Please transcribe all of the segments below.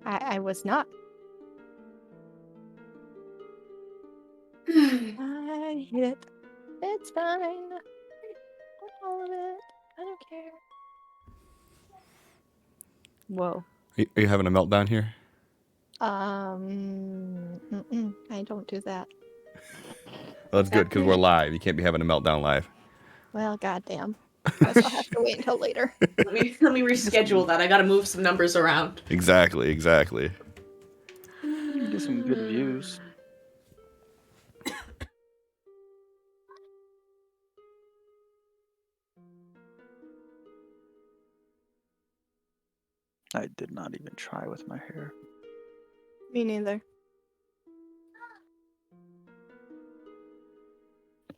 I was not. I hate it. It's fine. All of it. I don't care. Whoa. Are you having a meltdown here? I don't do that. Well, that's good because we're live. You can't be having a meltdown live. Well, goddamn. Guess I'll have to wait until later. Let me reschedule that. I gotta move some numbers around. Exactly. You get some good views. I did not even try with my hair. Me neither.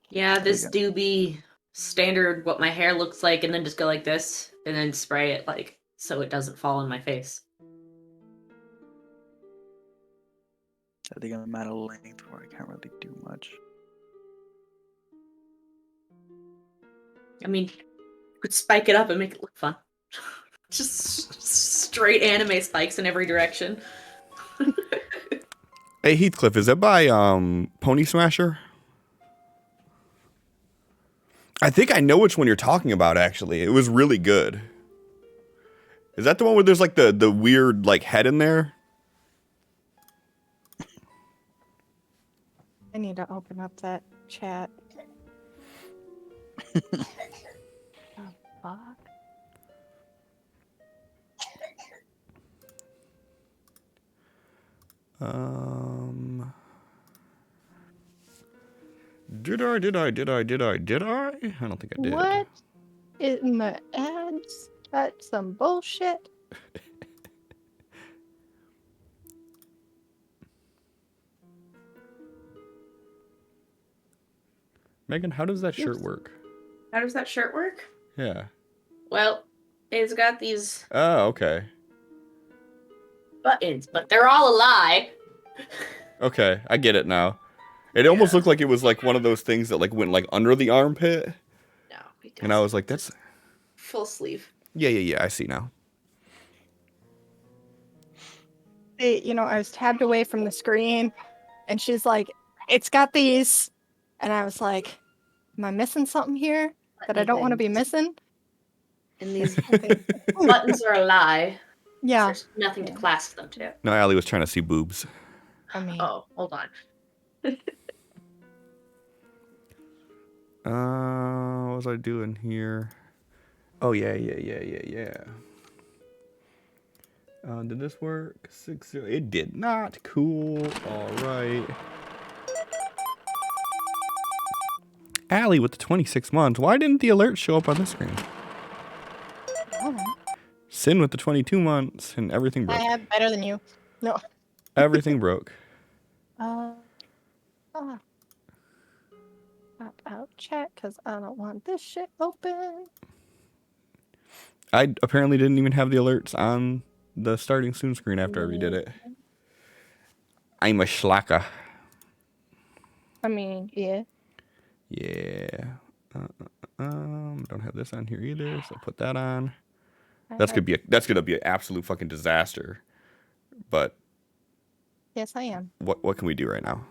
Yeah, this do be standard what my hair looks like, and then just go like this, and then spray it like so it doesn't fall on my face. I think I'm at a length where I can't really do much. I mean, you could spike it up and make it look fun. Just straight anime spikes in every direction. Hey, Heathcliff, is that by Pony Smasher? I think I know which one you're talking about, actually. It was really good. Is that the one where there's like the weird like head in there? I need to open up that chat. Oh, fuck. Did I? I don't think I did. What in the ads? That's some bullshit. Megan, how does that shirt work? How does that shirt work? Yeah. Well, it's got these Oh, okay. buttons, but they're all a lie. Okay, I get it now. It almost looked like it was like one of those things that like went like under the armpit. No, it doesn't. And I was like, that's Full sleeve. Yeah, I see now. You know, I was tabbed away from the screen, and she's like, "It's got these," and I was like, "Am I missing something here that I don't want to be missing?" And these buttons are a lie. Yeah. There's nothing to clasp them to. No, Allie was trying to see boobs. I mean, Oh, hold on. What was I doing here? Oh, yeah. Did this work? 6-0. It did not. Cool. All right. Allie with the 26 months. Why didn't the alert show up on the screen? Sin with the 22 months, and everything broke. I have better than you. No. Everything broke. Pop out chat because I don't want this shit open. I apparently didn't even have the alerts on the starting soon screen after I redid it. I'm a schlacker. I mean, yeah. Yeah. Don't have this on here either, so put that on. That's gonna be an absolute fucking disaster. But yes, I am. What can we do right now?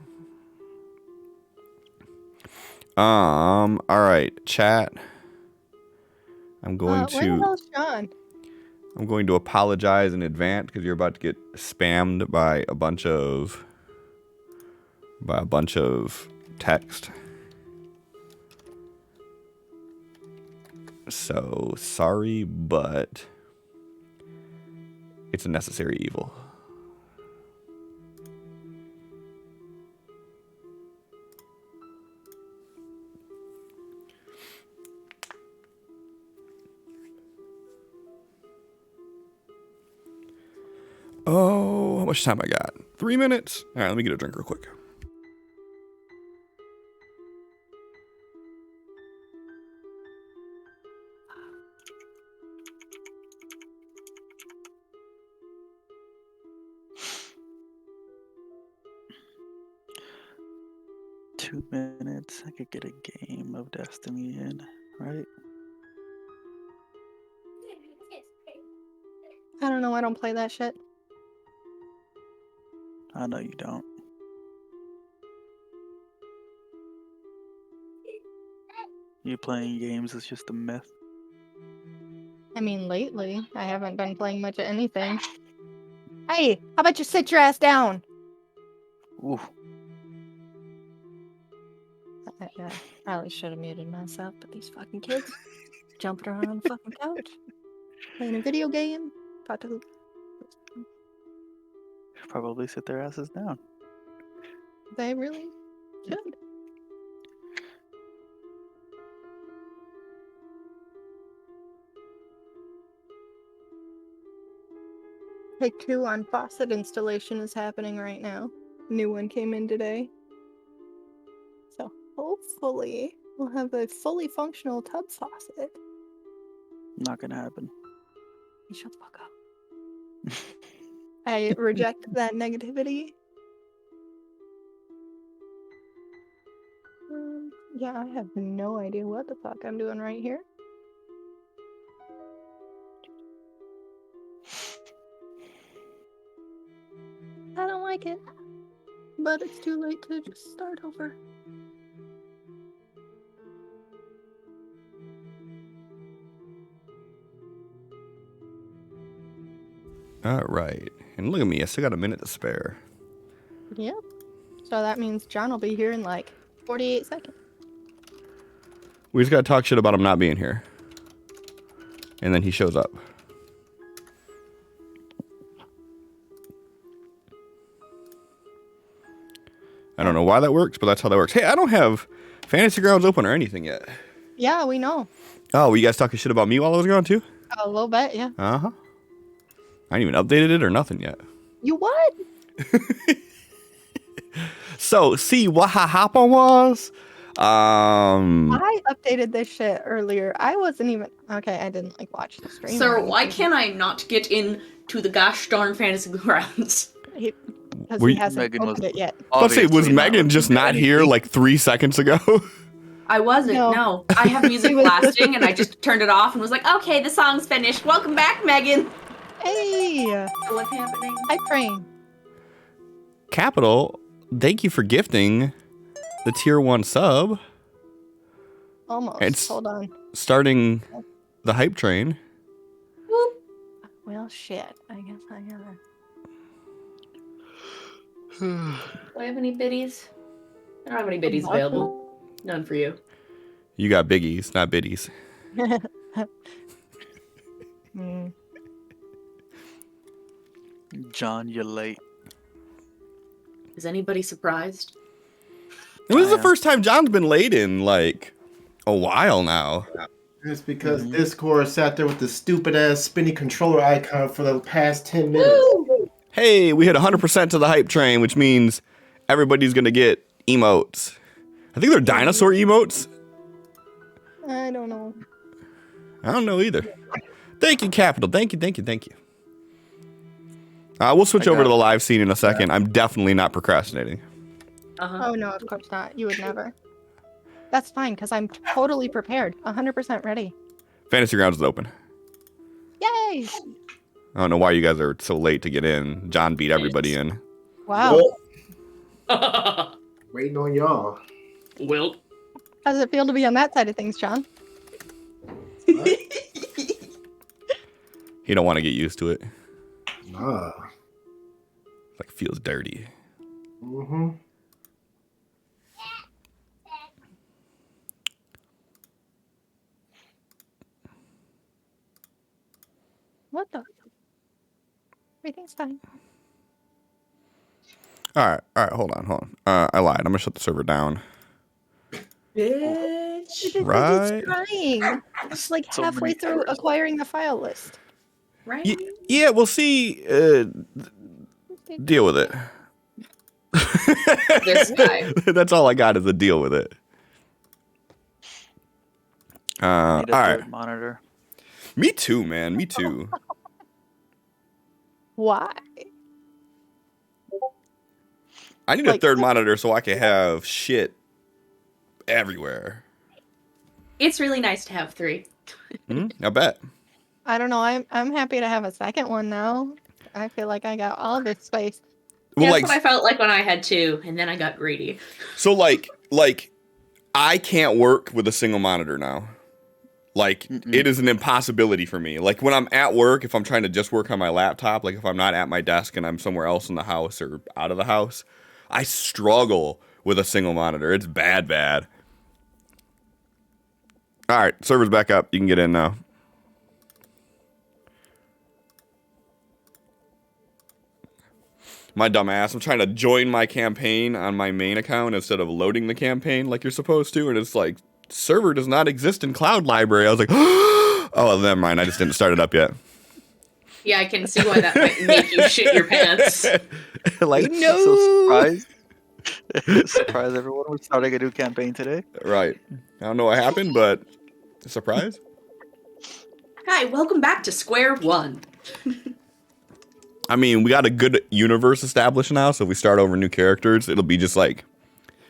All right, chat. I'm going Where the hell's Sean? I'm going to apologize in advance because you're about to get spammed by a bunch of by a bunch of text. So sorry, but it's a necessary evil. Oh, how much time I got? 3 minutes? All right, let me get a drink real quick. Two minutes. I could get a game of Destiny in, right? I don't know. I don't play that shit. I know you don't. You playing games is just a myth. I mean, lately, I haven't been playing much of anything. Hey, how about you sit your ass down? Ooh. I probably should have muted myself, but these fucking kids jumping around on the fucking couch, playing a video game. About to... Probably sit their asses down. They really should. Take 2 on faucet installation is happening right now. New one came in today. So hopefully we'll have a fully functional tub faucet. Not gonna happen. You shut the fuck up. I reject that negativity. Yeah, I have no idea what the fuck I'm doing right here. I don't like it, but it's too late to just start over. All right. And look at me. I still got a minute to spare. Yep. So that means John will be here in like 48 seconds. We just got to talk shit about him not being here. And then he shows up. I don't know why that works, but that's how that works. Hey, I don't have Fantasy Grounds open or anything yet. Yeah, we know. Oh, were you guys talking shit about me while I was gone too? A little bit, yeah. Uh-huh. I ain't even updated it or nothing yet. You what? So, see what happened was? I updated this shit earlier. I wasn't even... Okay, I didn't like watch the stream. Sir, why can't I not get into the gosh darn Fantasy Grounds? Because Were he you- hasn't Megan opened was- it yet. Let's say, was Obviously not Megan just looking at not here anything. like 3 seconds ago? I wasn't, No. no. I have music He was blasting and I just turned it off and was like, okay, the song's finished. Welcome back, Megan. Hey! What's happening? Hi, Praying. Capital, thank you for gifting the tier 1 sub. Almost. It's- Hold on. Starting the hype train. Whoop. Well, shit. I guess I gotta... Do I have any biddies? I don't have any biddies available. None for you. You got biggies, not biddies. Mm. John, you're late. Is anybody surprised? This is I the am. first time John's been late in like a while now. It's because Discord sat there with the stupid ass spinny controller icon for the past 10 minutes. Woo! Hey, we hit 100% to the hype train, which means everybody's gonna get emotes. I think they're dinosaur emotes. I don't know. I don't know either. Thank you, Capital. Thank you. We'll switch over to the live scene in a second. I'm definitely not procrastinating. Uh-huh. Oh, no, of course not. You would never. That's fine, because I'm totally prepared. 100% ready. Fantasy Grounds is open. Yay! I don't know why you guys are so late to get in. John beat everybody in. Wow. Well, waiting on y'all. Well. How does it feel to be on that side of things, John? What? He don't want to get used to it. Nah. Like feels dirty. Mm-hmm. What the? Everything's fine. All right, hold on. I lied. I'm gonna shut the server down. Bitch. Right. It's trying. It's like So halfway many through errors. acquiring the file list. Right? Yeah, we'll see. Deal with it. This guy. That's all I got is a deal with it. I All need a right. third monitor. Me too, man. Me too. Why? I need a Like- third monitor so I can have shit everywhere. It's really nice to have 3. I bet. I don't know. I'm happy to have a second one now. I feel like I got all this space. Well, Yeah, like, that's what I felt like when I had 2, and then I got greedy. so like I can't work with a single monitor now. Like, it is an impossibility for me. Like, when I'm at work, if I'm trying to just work on my laptop, like if I'm not at my desk and I'm somewhere else in the house or out of the house, I struggle with a single monitor. It's bad. All right, server's back up. You can get in now. My dumb ass. I'm trying to join my campaign on my main account instead of loading the campaign like you're supposed to, and it's like, server does not exist in Cloud Library. I was like, oh, never mind. I just didn't start it up yet. Yeah, I can see why that might make you shit your pants. Like, no. So surprised. Surprise everyone. We're starting a new campaign today. Right. I don't know what happened, but surprise. Hi, welcome back to Square One. I mean, we got a good universe established now, so if we start over new characters, it'll be just like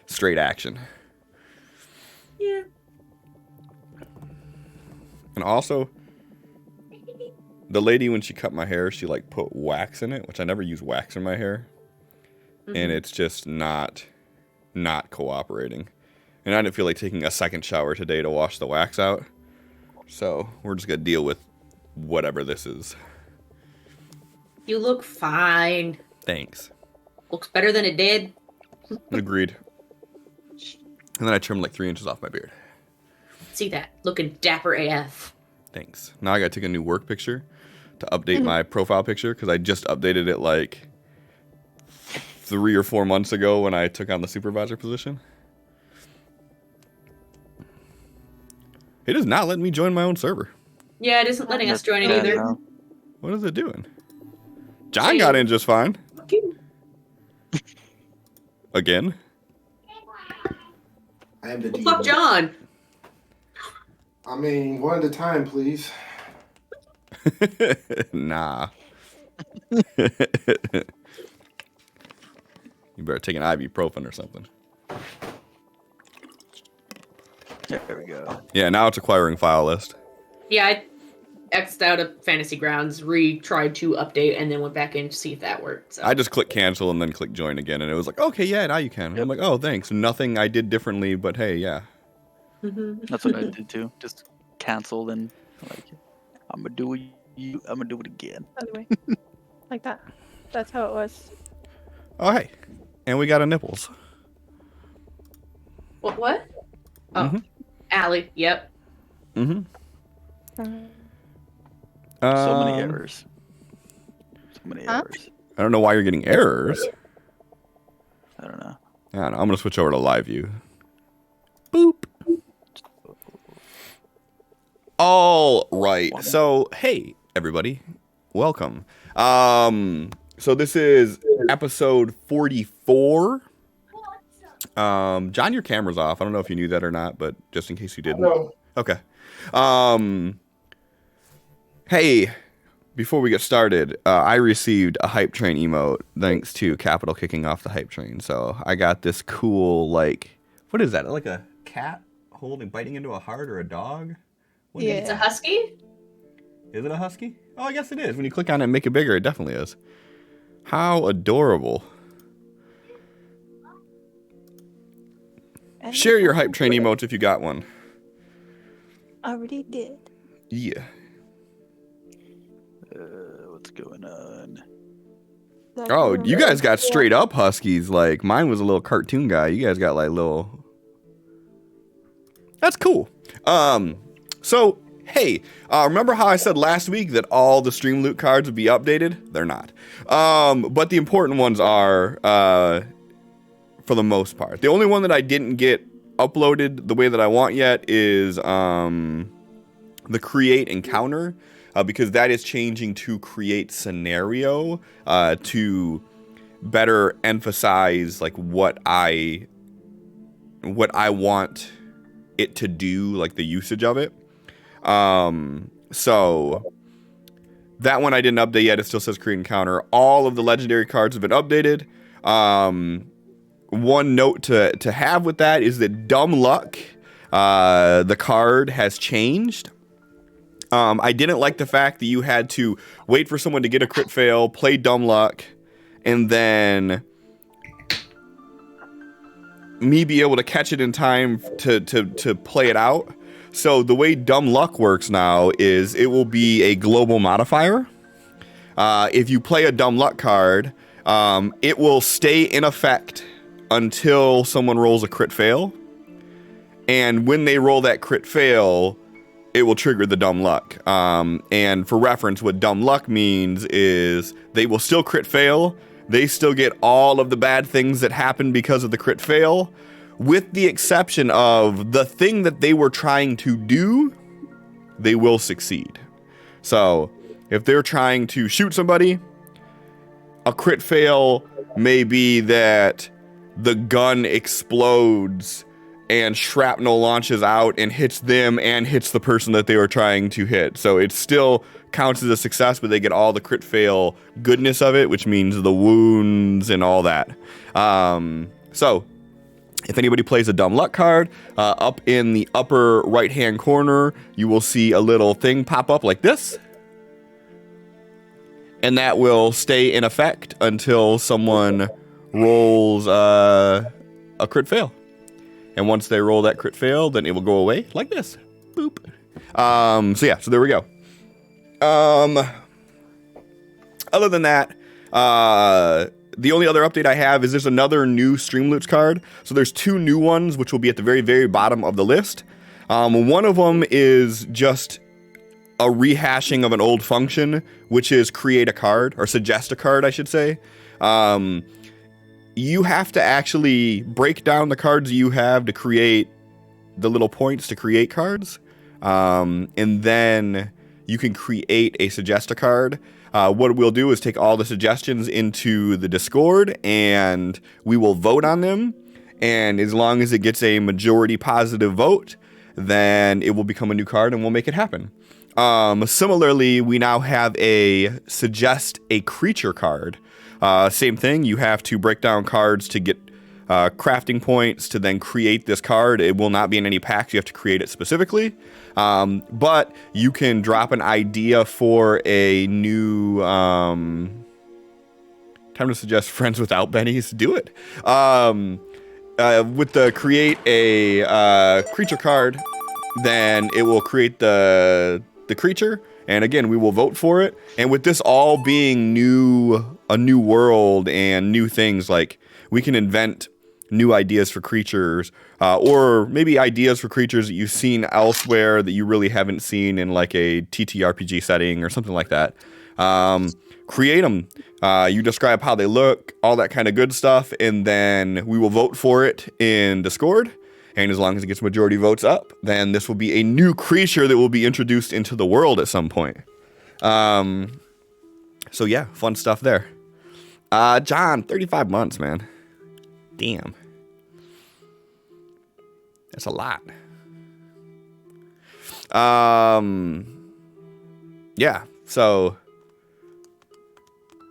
straight action. Yeah. And also, the lady, when she cut my hair, she like put wax in it, which I never use wax in my hair. And it's just not cooperating. And I didn't feel like taking a second shower today to wash the wax out. So we're just going to deal with whatever this is. You look fine. Thanks. Looks better than it did. Agreed. And then I trimmed like 3 inches off my beard. See that? Looking dapper AF. Thanks. Now I got to take a new work picture to update my profile picture because I just updated it like 3 or 4 months ago when I took on the supervisor position. It is not letting me join my own server. Yeah, it isn't letting us join it either. No. What is it doing? John got in just fine. Again? I am the Well, diva. fuck John. I mean, one at a time, please. Nah. You better take an ibuprofen or something. There we go. Yeah, now it's acquiring file list. Yeah, I X'd out of Fantasy Grounds, tried to update, and then went back in to see if that worked. So. I just clicked cancel and then clicked join again, and it was like, okay, yeah, now you can. I'm like, oh, thanks. Nothing I did differently, but hey, yeah. That's what I did too. Just canceled and like, I'm gonna do it again. By the way, like that. That's how it was. Oh, hey. And we got a nipples. What? Oh, Allie. Yep. Mm-hmm. So many errors. So many Huh? errors. I don't know why you're getting errors. I don't know. I don't know. I'm going to switch over to live view. Boop. All right. So, hey, everybody. Welcome. So this is episode 44. John, your camera's off. I don't know if you knew that or not, but just in case you didn't. No. Okay. Hey, before we get started, I received a hype train emote thanks to Capital kicking off the hype train. So I got this cool, like, what is that? Like a cat biting into a heart or a dog? What is Yeah. It's a husky? Is it a husky? Oh, I guess it is. When you click on it and make it bigger, it definitely is. How adorable. Share your hype train emotes if you got one. Already did. Yeah. What's going on? Oh, you guys got straight up huskies. Like, mine was a little cartoon guy. You guys got like little... That's cool. So hey, remember how I said last week that all the stream loot cards would be updated? They're not. But the important ones are, for the most part. The only one that I didn't get uploaded the way that I want yet is the create encounter, because that is changing to create scenario to better emphasize like what I want it to do, like the usage of it. So that one I didn't update yet. It still says create encounter. All of the legendary cards have been updated. One note to have with that is that Dumb Luck, the card has changed. I didn't like the fact that you had to wait for someone to get a crit fail, play Dumb Luck, and then me be able to catch it in time to play it out. So the way Dumb Luck works now is it will be a global modifier. If you play a Dumb Luck card, it will stay in effect until someone rolls a crit fail. And when they roll that crit fail, it will trigger the Dumb Luck. And for reference, what Dumb Luck means is they will still crit fail. They still get all of the bad things that happen because of the crit fail, with the exception of the thing that they were trying to do, they will succeed. So if they're trying to shoot somebody, a crit fail may be that the gun explodes and shrapnel launches out and hits them and hits the person that they were trying to hit. So it still counts as a success, but they get all the crit fail goodness of it, which means the wounds and all that. So if anybody plays a Dumb Luck card, up in the upper right-hand corner, you will see a little thing pop up like this. And that will stay in effect until someone rolls a crit fail. And once they roll that crit fail, then it will go away like this. Boop. So yeah, so there we go. Other than that, the only other update I have is there's another new Streamloots card. So there's two new ones, which will be at the very, very bottom of the list. One of them is just a rehashing of an old function, which is create a card, or suggest a card, I should say. You have to actually break down the cards you have to create the little points to create cards. And then you can create a suggest a card. What we'll do is take all the suggestions into the Discord and we will vote on them. And as long as it gets a majority positive vote, then it will become a new card and we'll make it happen. Similarly, we now have a suggest a creature card. Same thing, you have to break down cards to get crafting points to then create this card. It will not be in any packs, you have to create it specifically. But you can drop an idea for a new... time to suggest friends without bennies, do it. With the create a creature card, then it will create the creature. And again, we will vote for it. And with this all being a new world and new things, like we can invent new ideas for creatures, or maybe ideas for creatures that you've seen elsewhere that you really haven't seen in like a TTRPG setting or something like that. Create them. You describe how they look, all that kind of good stuff, and then we will vote for it in Discord. And as long as it gets majority votes up, then this will be a new creature that will be introduced into the world at some point. So yeah, fun stuff there. John, 35 months, man. Damn. That's a lot. Yeah, so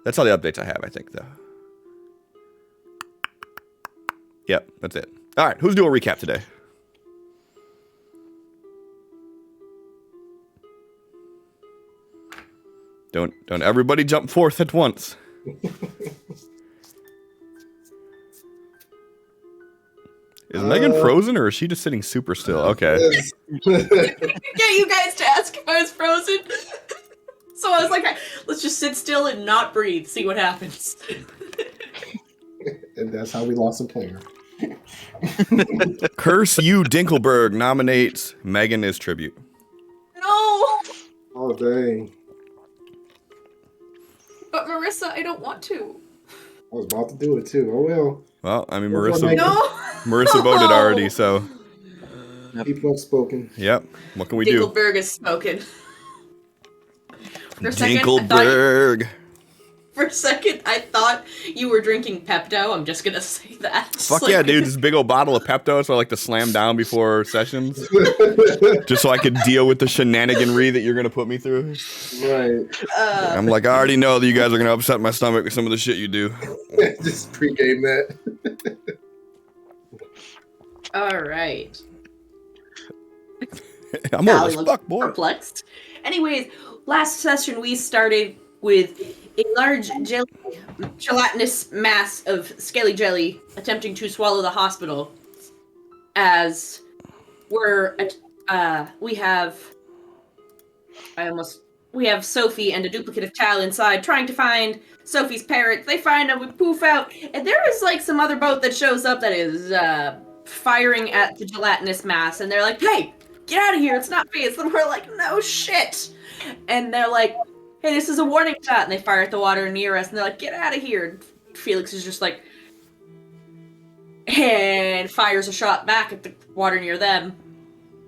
that's all the updates I have, I think, though. Yep, that's it. All right, who's doing a recap today? Don't everybody jump forth at once. Is Megan frozen or is she just sitting super still? Okay. Get you guys to ask if I was frozen. So I was like, let's just sit still and not breathe, see what happens. And that's how we lost a player. Curse You Dinkelberg nominates Megan as tribute. No! Oh, dang. But Marissa, I don't want to. I was about to do it, too. Oh, well. Well, I mean, Well, Marissa No! Marissa voted already, so People have spoken. yep. What can we do? Dinkelberg has spoken. For a second, I thought you were drinking Pepto. I'm just gonna say that. Fuck yeah, dude. This big old bottle of Pepto, so I like to slam down before sessions. Just so I could deal with the shenaniganry that you're going to put me through. Right. I'm like, I already know that you guys are going to upset my stomach with some of the shit you do. Just pregame that. Alright. I'm old as fuck, boy. Perplexed. Anyways, last session we started with a large gelatinous mass of scaly jelly attempting to swallow the hospital. As we have Sophie and a duplicate of Tal inside trying to find Sophie's parents. They find them, we poof out, and there is like some other boat that shows up that is firing at the gelatinous mass, and they're like, hey, get out of here, it's not me. And we're like, no shit. And they're like, hey, this is a warning shot, and they fire at the water near us, and they're like, get out of here. And Felix is just like, and fires a shot back at the water near them,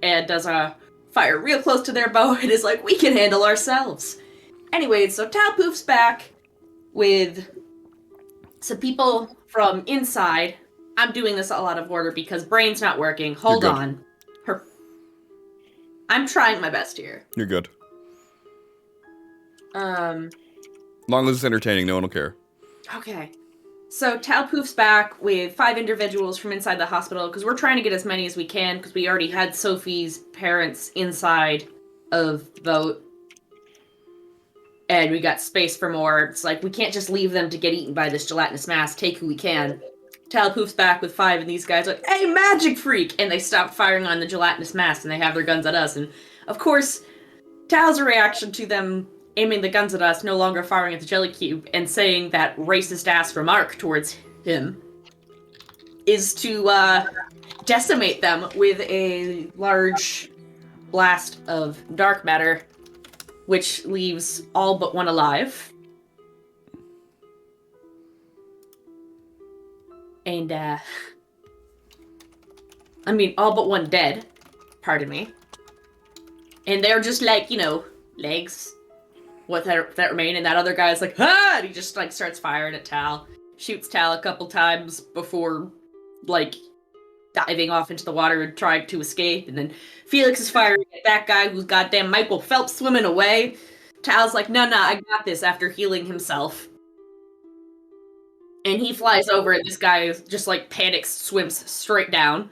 and does a fire real close to their boat, and is like, we can handle ourselves. Anyway, so Tal poofs back with some people from inside. I'm doing this all out of order because brain's not working. Hold on. I'm trying my best here. You're good. Long as it's entertaining, no one will care. Okay. So Tal poofs back with 5 individuals from inside the hospital, because we're trying to get as many as we can, because we already had Sophie's parents inside of the boat. And we got space for more. It's like, we can't just leave them to get eaten by this gelatinous mass. Take who we can. Tal poofs back with 5, and these guys are like, hey, magic freak! And they stop firing on the gelatinous mass, and they have their guns at us. And, of course, Tal's reaction to them aiming the guns at us, no longer firing at the jelly cube, and saying that racist-ass remark towards him, is to decimate them with a large blast of dark matter, which leaves all but one alive. And, all but one dead. Pardon me. And they're just like, legs. What that remain, and that other guy's like, ah! And he just, starts firing at Tal. Shoots Tal a couple times before, diving off into the water and trying to escape. And then Felix is firing at that guy who's goddamn Michael Phelps swimming away. Tal's like, no, I got this, after healing himself. And he flies over, and this guy just, panics, swims straight down.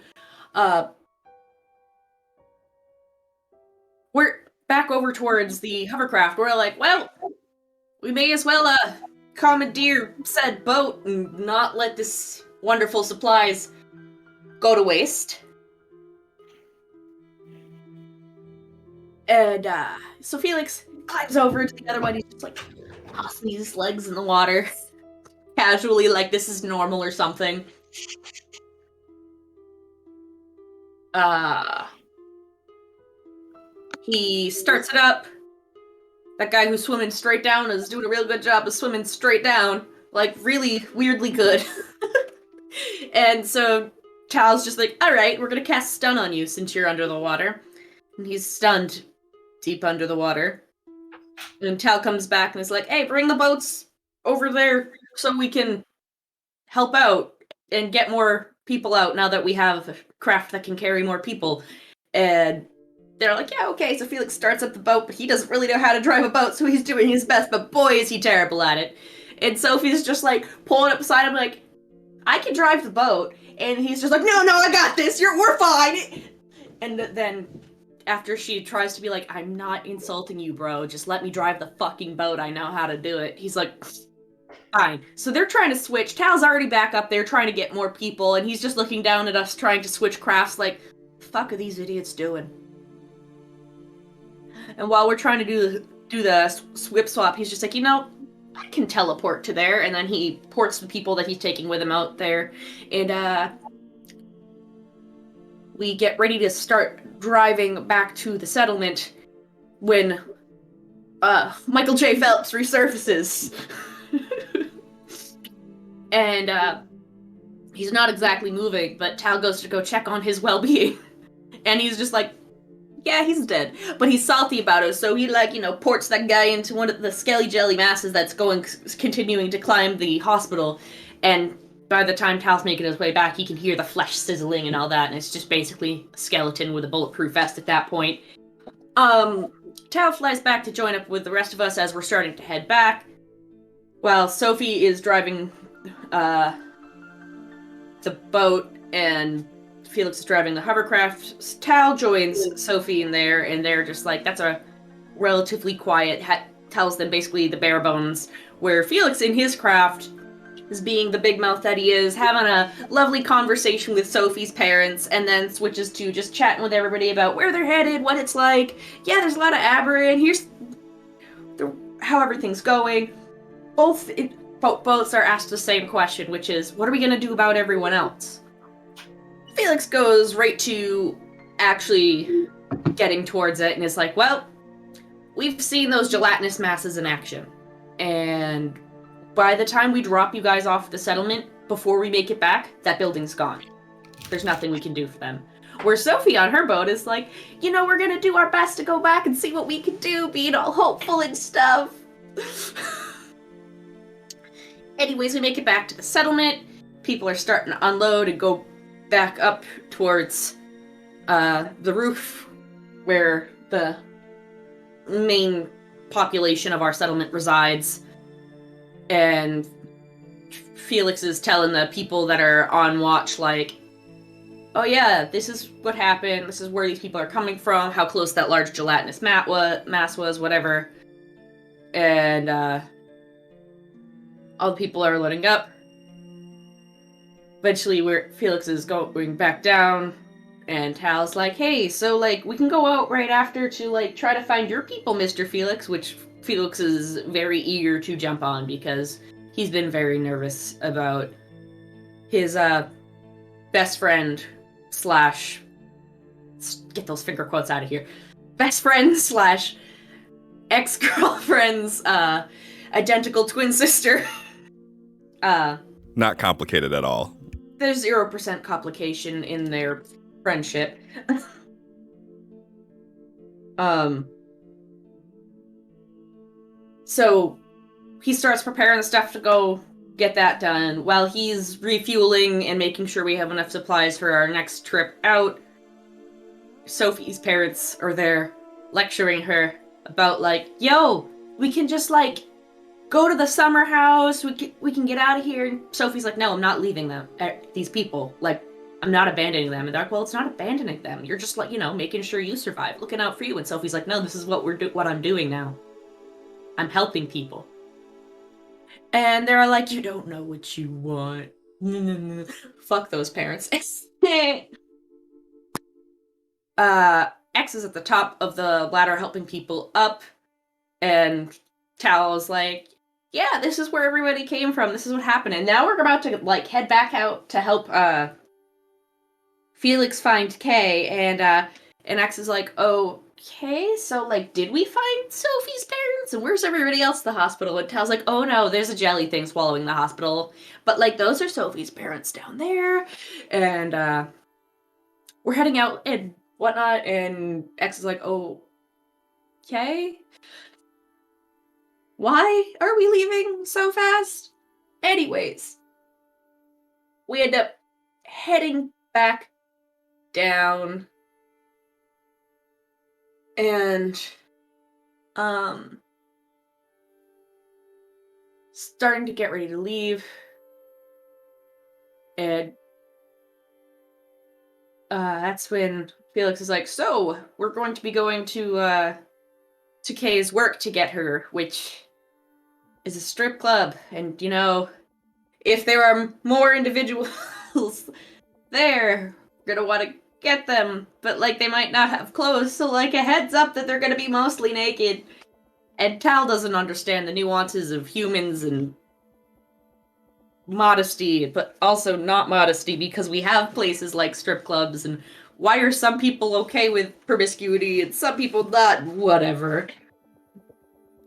We're back over towards the hovercraft. We're like, well, we may as well, commandeer said boat and not let this wonderful supplies go to waste. And, so Felix climbs over to the other one. He's just, tossing his legs in the water. Casually, like this is normal or something. He starts it up. That guy who's swimming straight down is doing a real good job of swimming straight down. Really weirdly good. And so Tal's just like, alright, we're gonna cast stun on you since you're under the water. And he's stunned deep under the water. And Tal comes back and is like, hey, bring the boats over there so we can help out and get more people out now that we have a craft that can carry more people. And they're like, yeah, okay. So Felix starts up the boat, but he doesn't really know how to drive a boat, so he's doing his best, but boy, is he terrible at it. And Sophie's just pulling up beside him like, I can drive the boat. And he's just like, no, I got this. We're fine. And then after she tries to be like, I'm not insulting you, bro. Just let me drive the fucking boat. I know how to do it. He's like, fine. So they're trying to switch. Tal's already back up there trying to get more people, and he's just looking down at us trying to switch crafts like, the fuck are these idiots doing? And while we're trying to do the whip swap, he's just like, I can teleport to there, and then he ports the people that he's taking with him out there, and we get ready to start driving back to the settlement, when Michael J. Phelps resurfaces. And he's not exactly moving, but Tal goes to go check on his well-being. And he's just like, yeah, he's dead. But he's salty about it, so he, like, ports that guy into one of the skelly jelly masses that's continuing to climb the hospital. And by the time Tal's making his way back, he can hear the flesh sizzling and all that, and it's just basically a skeleton with a bulletproof vest at that point. Tal flies back to join up with the rest of us as we're starting to head back, while Sophie is driving the boat and Felix is driving the hovercraft. Tal joins Sophie in there, and they're just like, that's a relatively quiet, tells them basically the bare bones, where Felix in his craft is being the big mouth that he is, having a lovely conversation with Sophie's parents, and then switches to just chatting with everybody about where they're headed, what it's like. Yeah, there's a lot of aberrant, here's how everything's going. Both are asked the same question, which is, what are we going to do about everyone else? Felix goes right to actually getting towards it and is like, well, we've seen those gelatinous masses in action. And by the time we drop you guys off the settlement, before we make it back, that building's gone. There's nothing we can do for them. Where Sophie on her boat is like, we're going to do our best to go back and see what we can do, being all hopeful and stuff. Anyways, we make it back to the settlement. People are starting to unload and go back up towards the roof where the main population of our settlement resides. And Felix is telling the people that are on watch, like, oh yeah, this is what happened, this is where these people are coming from, how close that large gelatinous mass was, whatever. And all the people are loading up. Eventually, Felix is going back down, and Tal's like, hey, so, like, we can go out right after to, like, try to find your people, Mr. Felix, which Felix is very eager to jump on because he's been very nervous about his, best friend slash... Get those finger quotes out of here. Best friend slash ex-girlfriend's, identical twin sister. Not complicated at all. There's 0% complication in their friendship. So he starts preparing the stuff to go get that done. While he's refueling and making sure we have enough supplies for our next trip out, Sophie's parents are there lecturing her about, like, yo, we can just, like, go to the summer house, we can get out of here. And Sophie's like, no, I'm not leaving them, these people. Like, I'm not abandoning them. And they're like, well, it's not abandoning them. You're just, like, making sure you survive, looking out for you. And Sophie's like, no, this is what what I'm doing now. I'm helping people. And they're like, you don't know what you want. Fuck those parents. X is at the top of the ladder helping people up, and Tal's like, yeah, this is where everybody came from, this is what happened, and now we're about to, like, head back out to help, Felix find Kay, and X is like, okay, so, like, did we find Sophie's parents, and where's everybody else at the hospital? And Tal's like, oh no, there's a jelly thing swallowing the hospital, but, like, those are Sophie's parents down there, and, we're heading out and whatnot, and X is like, okay? Why are we leaving so fast? Anyways, we end up heading back down, and starting to get ready to leave, and that's when Felix is like, so we're going to be going to Kay's work to get her, which is a strip club, and if there are more individuals there, we're gonna want to get them, but, like, they might not have clothes, so, like, a heads up that they're gonna be mostly naked. And Tal doesn't understand the nuances of humans and modesty, but also not modesty, because we have places like strip clubs, and why are some people okay with promiscuity and some people not? Whatever.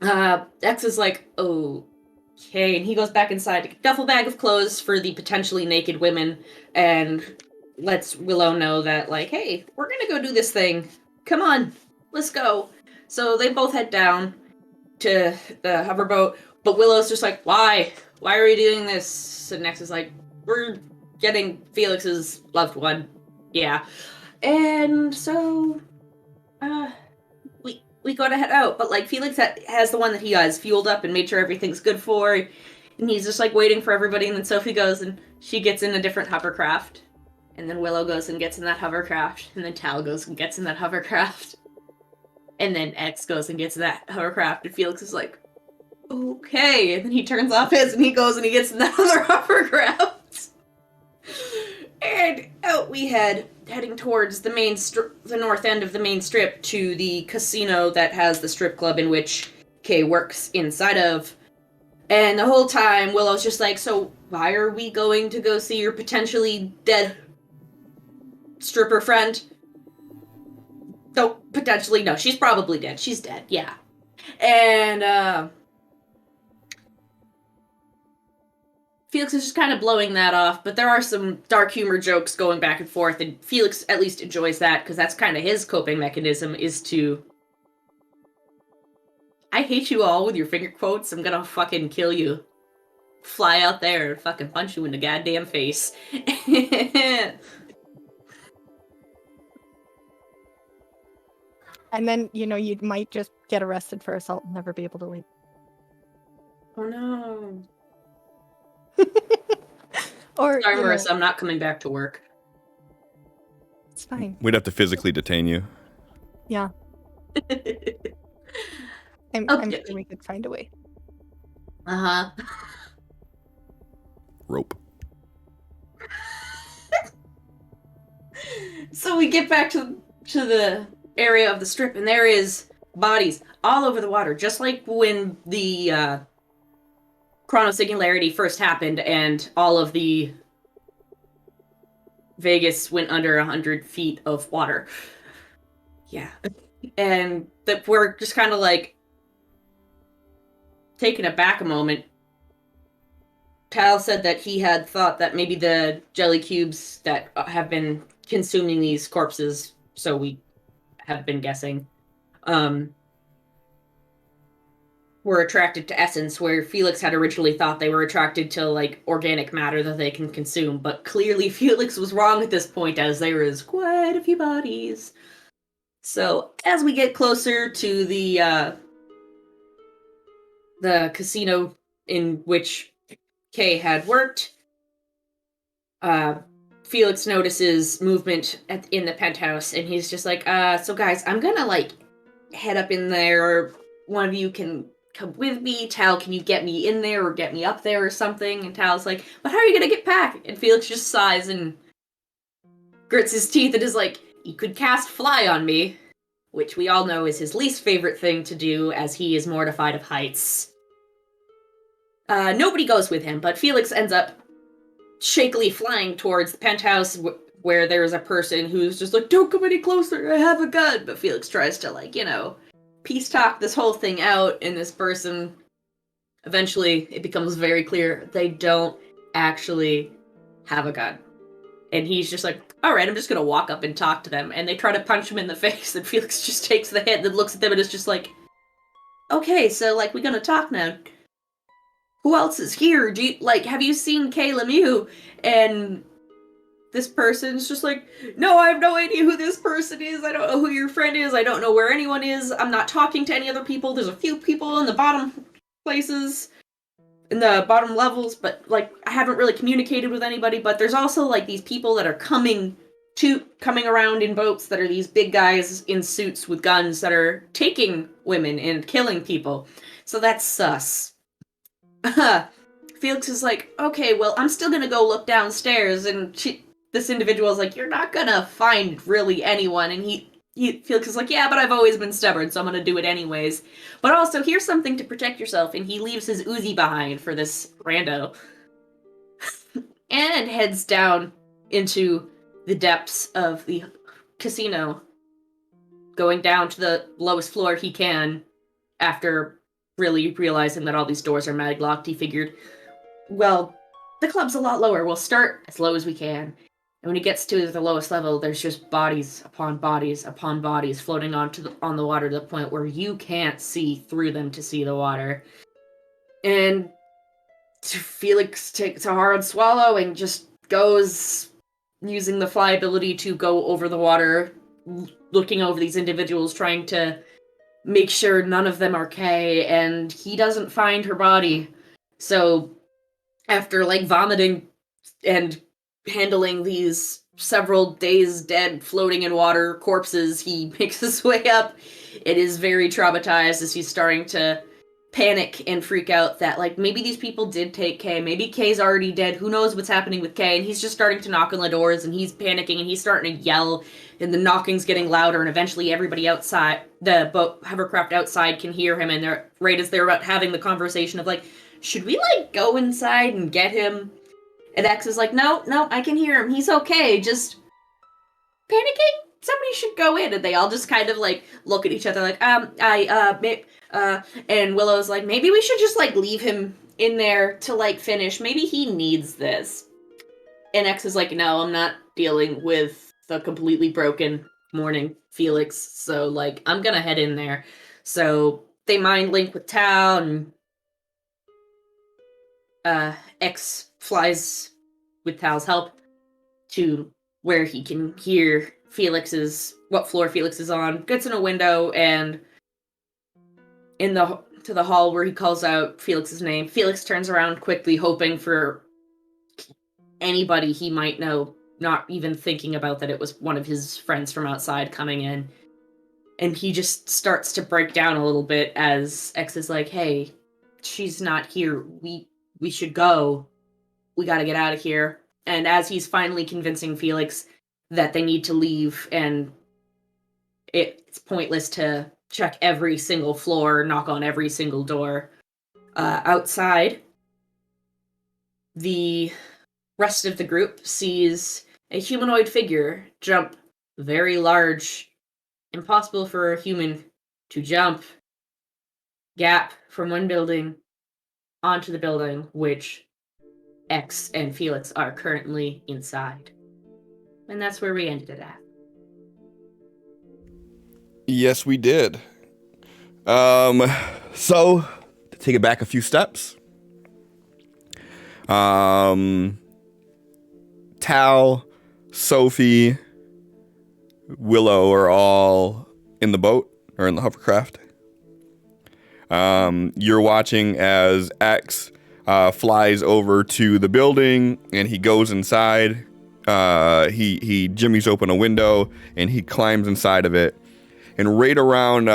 X is like, okay, and he goes back inside to get a duffel bag of clothes for the potentially naked women, and lets Willow know that, like, hey, we're gonna go do this thing. Come on, let's go. So they both head down to the hoverboat, but Willow's just like, why? Why are we doing this? And X is like, we're getting Felix's loved one. Yeah. And so, we gotta head out, but like Felix has the one that he has fueled up and made sure everything's good for, and he's just like waiting for everybody, and then Sophie goes and she gets in a different hovercraft, and then Willow goes and gets in that hovercraft, and then Tal goes and gets in that hovercraft, and then X goes and gets in that hovercraft, and Felix is like, okay, and then he turns off his and he goes and he gets in that other hovercraft. And out we head, heading towards the the north end of the main strip to the casino that has the strip club in which Kay works inside of. And the whole time, Willow's just like, so why are we going to go see your potentially dead stripper friend? No, potentially, no, she's probably dead. She's dead, yeah. And, Felix is just kind of blowing that off, but there are some dark humor jokes going back and forth, and Felix at least enjoys that, because that's kind of his coping mechanism, is to... I hate you all with your finger quotes, I'm gonna fucking kill you. Fly out there and fucking punch you in the goddamn face. And then, you might just get arrested for assault and never be able to leave. Oh no. Or, Sorry, Marissa, I'm not coming back to work. It's fine. We'd have to physically detain you. Yeah. I'm Okay. sure we could find a way. Uh-huh. Rope. So we get back to the area of the strip, and there is bodies all over the water, just like when the chronosingularity first happened and all of the Vegas went under 100 feet of water. Yeah. And that we're just kind of like taken aback a moment. Tal said that he had thought that maybe the jelly cubes that have been consuming these corpses, so we have been guessing, were attracted to essence, where Felix had originally thought they were attracted to, like, organic matter that they can consume. But clearly Felix was wrong at this point, as there is quite a few bodies. So, as we get closer to the casino in which Kay had worked, Felix notices movement in the penthouse, and he's just like, so guys, I'm gonna, like, head up in there, or one of you can come with me. Tal, can you get me in there or get me up there or something? And Tal's like, but how are you gonna get back? And Felix just sighs and grits his teeth and is like, you could cast fly on me, which we all know is his least favorite thing to do, as he is mortified of heights. Nobody goes with him, but Felix ends up shakily flying towards the penthouse where there's a person who's just like, don't come any closer, I have a gun. But Felix tries to, like, peace talk this whole thing out, and this person, eventually it becomes very clear they don't actually have a gun. And he's just like, alright, I'm just gonna walk up and talk to them. And they try to punch him in the face, and Felix just takes the hit and then looks at them and is just like, okay, so, like, we're gonna talk now. Who else is here? Have you seen Kay Lemieux? And this person's just like, no, I have no idea who this person is. I don't know who your friend is. I don't know where anyone is. I'm not talking to any other people. There's a few people in the bottom places, in the bottom levels, but, like, I haven't really communicated with anybody. But there's also, like, these people that are coming around in boats that are these big guys in suits with guns that are taking women and killing people. So that's sus. Felix is like, okay, well, I'm still gonna go look downstairs, and this individual is like, you're not gonna find really anyone, and Felix is like, yeah, but I've always been stubborn, so I'm gonna do it anyways. But also, here's something to protect yourself, and he leaves his Uzi behind for this rando. And heads down into the depths of the casino, going down to the lowest floor he can after really realizing that all these doors are maglocked. He figured, well, the club's a lot lower. We'll start as low as we can. And when he gets to the lowest level, there's just bodies upon bodies upon bodies floating on the water to the point where you can't see through them to see the water. And Felix takes a hard swallow and just goes, using the fly ability, to go over the water, looking over these individuals, trying to make sure none of them are okay, and he doesn't find her body. So after vomiting and handling these several days dead floating in water corpses, he makes his way up. It is very traumatized as he's starting to panic and freak out that maybe these people did take Kay, maybe Kay's already dead, who knows what's happening with Kay, and he's just starting to knock on the doors, and he's panicking, and he's starting to yell, and the knocking's getting louder, and eventually everybody outside, the boat hovercraft outside, can hear him, and they're right as they're about having the conversation of should we go inside and get him? And X is no, I can hear him, he's okay, just panicking? Somebody should go in. And they all just kind of look at each other and Willow's maybe we should just leave him in there to finish. Maybe he needs this. And X is no, I'm not dealing with the completely broken morning Felix. So I'm gonna head in there. So they mind link with Tao, and X flies with Tao's help to where he can hear what floor Felix is on, gets in a window, and to the hall where he calls out Felix's name. Felix turns around quickly, hoping for anybody he might know, not even thinking about that it was one of his friends from outside coming in. And he just starts to break down a little bit as X is hey, she's not here. We should go. We gotta get out of here. And as he's finally convincing Felix that they need to leave, and it's pointless to check every single floor, knock on every single door. Outside, the rest of the group sees a humanoid figure jump very large, impossible for a human to jump, gap from one building onto the building, which X and Felix are currently inside. And that's where we ended it at. Yes, we did. So to take it back a few steps, Tao, Sophie, Willow are all in the boat or in the hovercraft. You're watching as X flies over to the building, and he goes inside. He jimmies open a window, and he climbs inside of it. And right around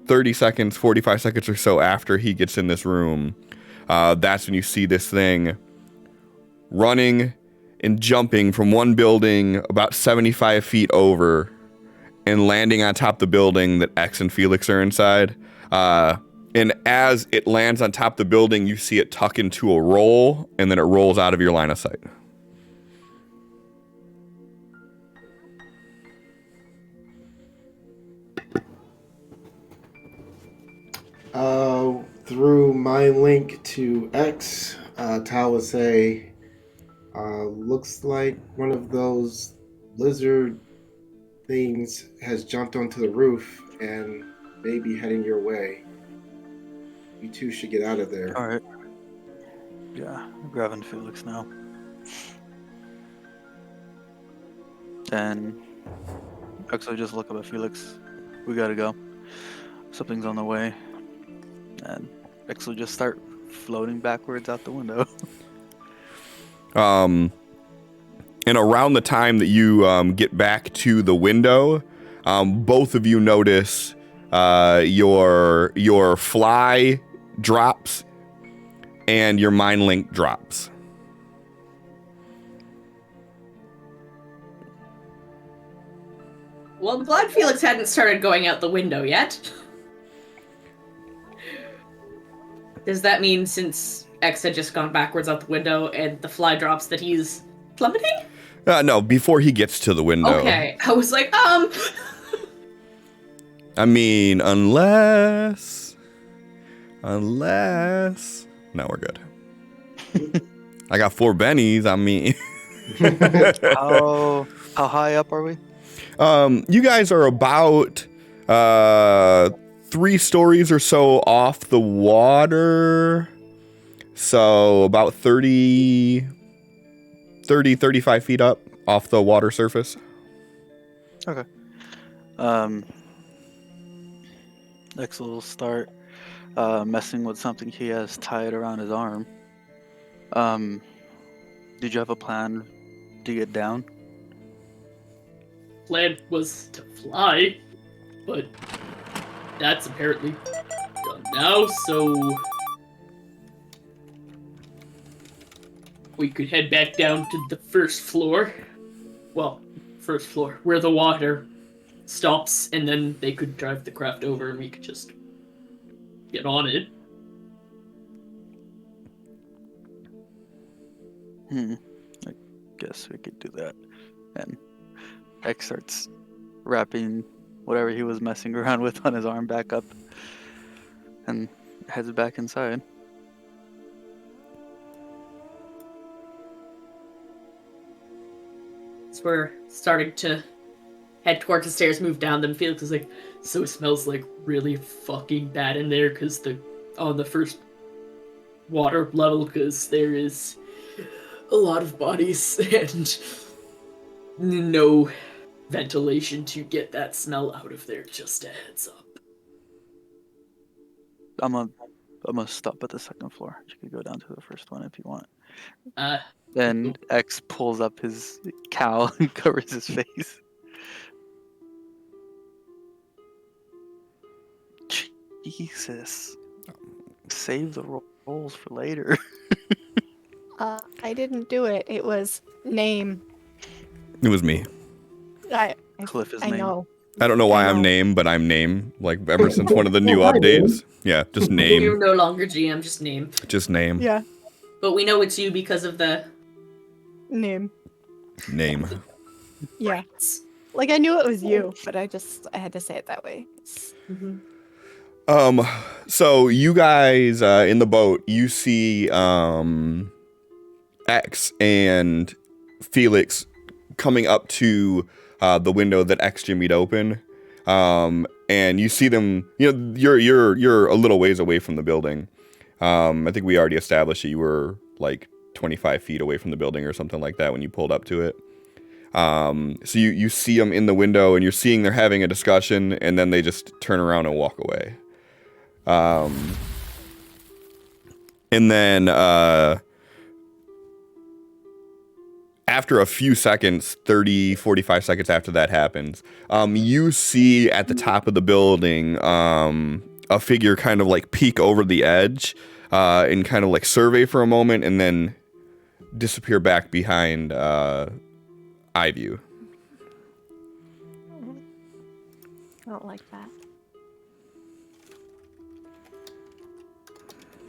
30 seconds, 45 seconds or so after he gets in this room, that's when you see this thing running and jumping from one building about 75 feet over and landing on top of the building that X and Felix are inside. And as it lands on top of the building, you see it tuck into a roll, and then it rolls out of your line of sight. Through my link to X, Tao would say, looks like one of those lizard things has jumped onto the roof and may be heading your way. You two should get out of there. Alright. Yeah, I'm grabbing Felix now. And actually just look up at Felix. We gotta go. Something's on the way. And X will just start floating backwards out the window. And around the time that you get back to the window, both of you notice your fly drops and your mind link drops. Well, I'm glad Felix hadn't started going out the window yet. Does that mean since X had just gone backwards out the window and the fly drops that he's plummeting? No, before he gets to the window. Okay, I was like, I mean, unless. No, we're good. I got 4 bennies. I mean. How high up are we? You guys are about 3 stories or so off the water. So about 35 feet up off the water surface. Okay. X will start messing with something he has tied around his arm. Did you have a plan to get down? Plan was to fly, but that's apparently done now, so we could head back down to the first floor. Well, first floor, where the water stops, and then they could drive the craft over and we could just get on it. I guess we could do that. And X starts wrapping whatever he was messing around with on his arm back up and heads back inside. So we're starting to head towards the stairs, move down them. Felix is like, so it smells like really fucking bad in there because on the first water level, because there is a lot of bodies and no ventilation to get that smell out of there. Just a heads up. I'm gonna stop at the second floor. You could go down to the first one if you want. Then X pulls up his cowl and covers his face. Jesus. Save the rolls for later. I didn't do it. It was name. It was me. Cliff is I name. know. I don't know why I I'm know. named, but I'm named. Like ever since one of the new updates. Yeah, just You're name. no longer GM, just name. Just name. Yeah, But we know it's you because of the name. Name. Yeah. rights. Like I knew it was you, but I had to say it that way. So you guys in the boat, you see X and Felix coming up to the window that X jimmied open. And you see them, you know, you're a little ways away from the building. I think we already established that you were like 25 feet away from the building or something like that when you pulled up to it. So you see them in the window and you're seeing they're having a discussion and then they just turn around and walk away. And then after a few seconds, 30, 45 seconds after that happens, you see at the top of the building a figure kind of like peek over the edge and kind of like survey for a moment and then disappear back behind eye view. I don't like that.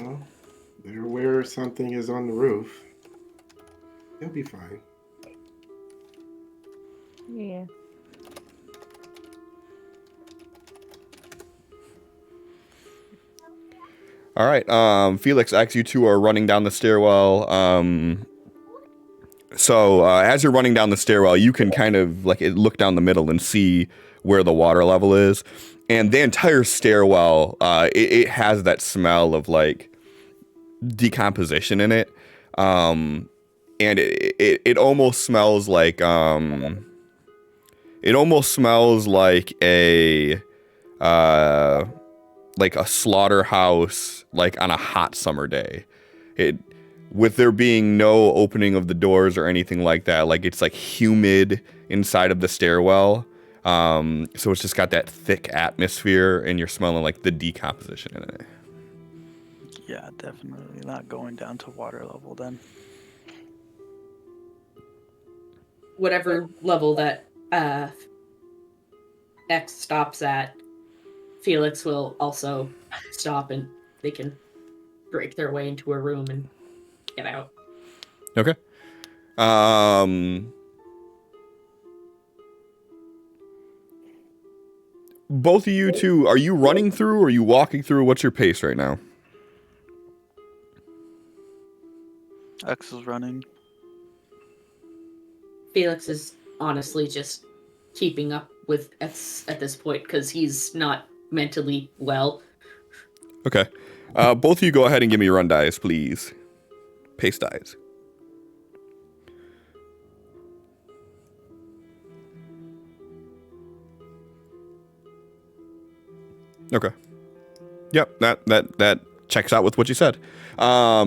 Well, they're aware something is on the roof. They'll be fine. Yeah. All right, Felix, X, you two are running down the stairwell. So as you're running down the stairwell, you can kind of like look down the middle and see where the water level is. And the entire stairwell, it has that smell of like decomposition in it. And it almost smells like a slaughterhouse like on a hot summer day. With there being no opening of the doors or anything like that, like it's like humid inside of the stairwell. So it's just got that thick atmosphere and you're smelling like the decomposition in it. Yeah, definitely not going down to water level then. Whatever level that X stops at, Felix will also stop and they can break their way into a room and get out. Okay. both of you two, are you running through or are you walking through? What's your pace right now? X is running. Felix is honestly just keeping up with X at this point because he's not mentally well. Okay. Both of you go ahead and give me run dice, please. Pace dice. Okay. Yep, that checks out with what you said. All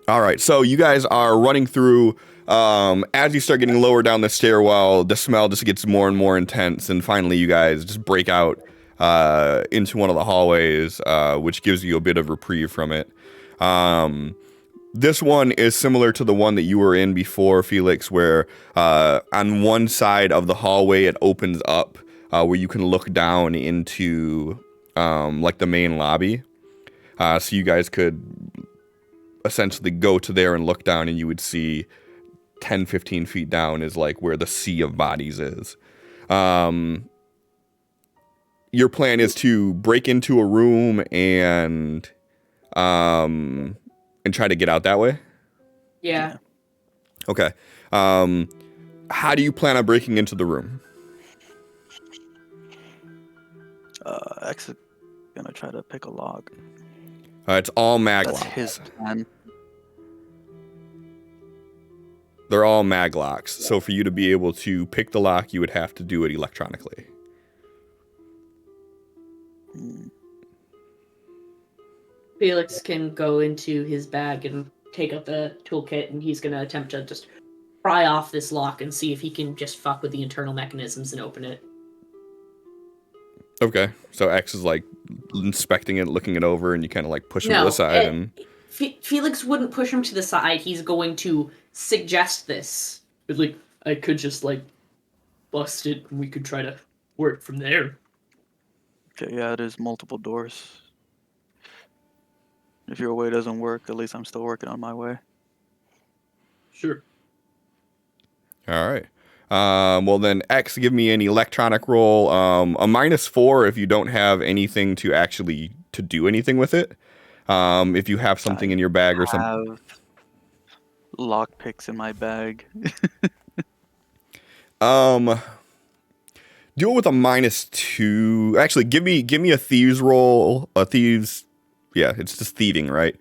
right, so you guys are running through. As you start getting lower down the stairwell, the smell just gets more and more intense, and finally you guys just break out into one of the hallways, which gives you a bit of reprieve from it. This one is similar to the one that you were in before, Felix, where on one side of the hallway it opens up where you can look down into like the main lobby. So you guys could essentially go to there and look down, and you would see 10, 15 feet down is like where the sea of bodies is. Your plan is to break into a room and try to get out that way? Yeah. Okay. How do you plan on breaking into the room? X is gonna try to pick a lock. It's all mag That's locks. his plan. They're all mag locks. So for you to be able to pick the lock, you would have to do it electronically. Felix can go into his bag and take out the toolkit, and he's going to attempt to just pry off this lock and see if he can just fuck with the internal mechanisms and open it. Okay. So X is like inspecting it, looking it over, and you kind of like push him to the side. And Felix wouldn't push him to the side. He's going to suggest this. But like, I could just like bust it, and we could try to work from there. Okay, yeah, it is multiple doors. If your way doesn't work, at least I'm still working on my way. Sure. all right. Well then, X, give me an electronic roll. A -4 if you don't have anything to actually to do anything with it. If you have something in your bag or I something. have lock picks in my bag. Do it with a -2. Actually, give me a thieves roll. Yeah, it's just thieving, right? Is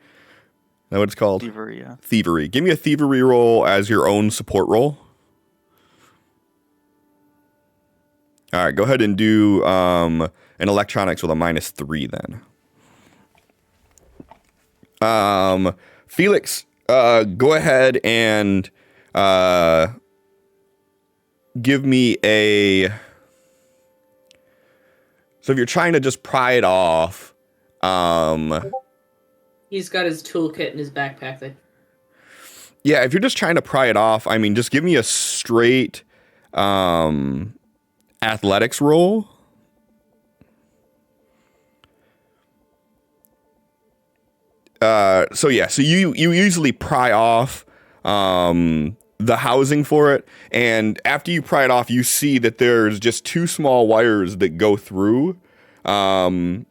that what it's called? Thievery, yeah. Thievery. Give me a thievery roll as your own support roll. All right, go ahead and do an electronics with a -3 then. Felix, go ahead and give me a. So if you're trying to just pry it off, He's got his toolkit in his backpack. yeah, if you're just trying to pry it off, I mean, just give me a straight athletics roll. So you usually pry off the housing for it, and after you pry it off, you see that there's just 2 small wires that go through, and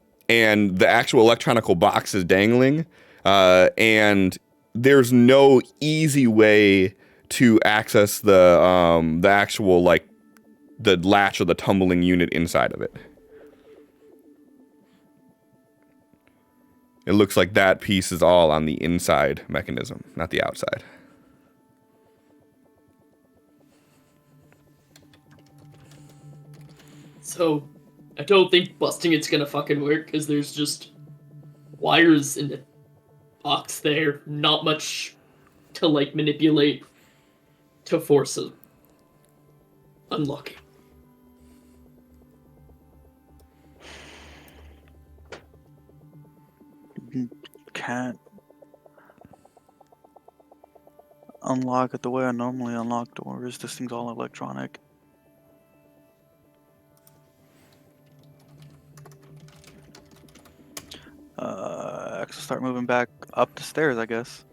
the actual electronical box is dangling, and there's no easy way to access the actual like the latch or the tumbling unit inside of it. It looks like that piece is all on the inside mechanism, not the outside. So, I don't think busting it's gonna fucking work, because there's just wires in the box there. Not much to, like, manipulate to force a unlocking. Can't unlock it the way I normally unlock doors. This thing's all electronic. I can start moving back up the stairs, I guess.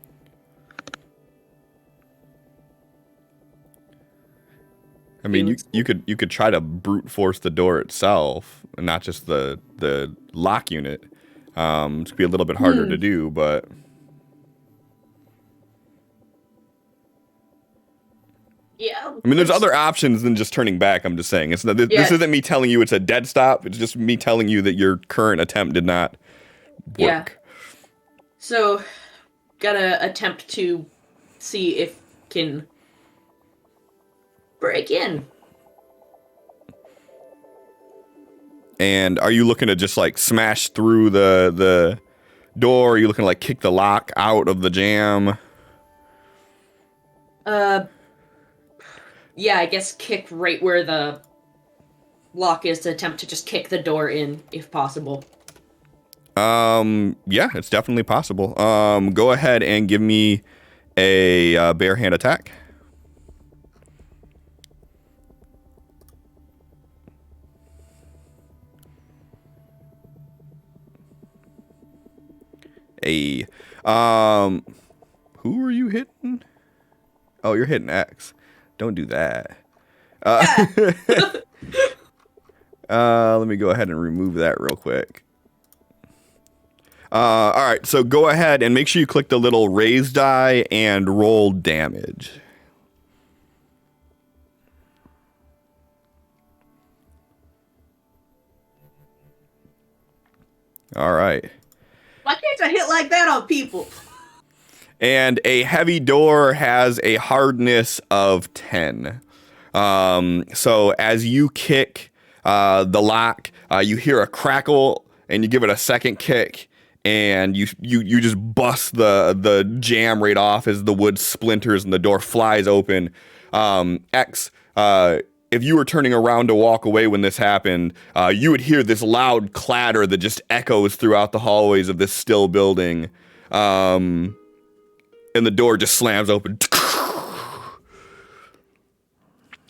I mean, Felix. you could try to brute force the door itself, and not just the lock unit. It's be a little bit harder to do, but Yeah. I mean, there's other options than just turning back. I'm just saying, it's not, this isn't me telling you it's a dead stop. It's just me telling you that your current attempt did not work. Yeah. So, gotta attempt to see if can break in. And are you looking to just like smash through the door? Are you looking to like kick the lock out of the jam? Yeah, I guess kick right where the lock is to attempt to just kick the door in, if possible. Yeah, it's definitely possible. Go ahead and give me a bare hand attack. Who are you hitting? Oh, you're hitting X. Don't do that. Let me go ahead and remove that real quick. All right, so go ahead and make sure you click the little raise die and roll damage. All right. Why can't I hit like that on people? And a heavy door has a hardness of 10. So as you kick the lock, you hear a crackle, and you give it a second kick, and you just bust the jam right off as the wood splinters and the door flies open. X, if you were turning around to walk away when this happened, you would hear this loud clatter that just echoes throughout the hallways of this still building. And the door just slams open.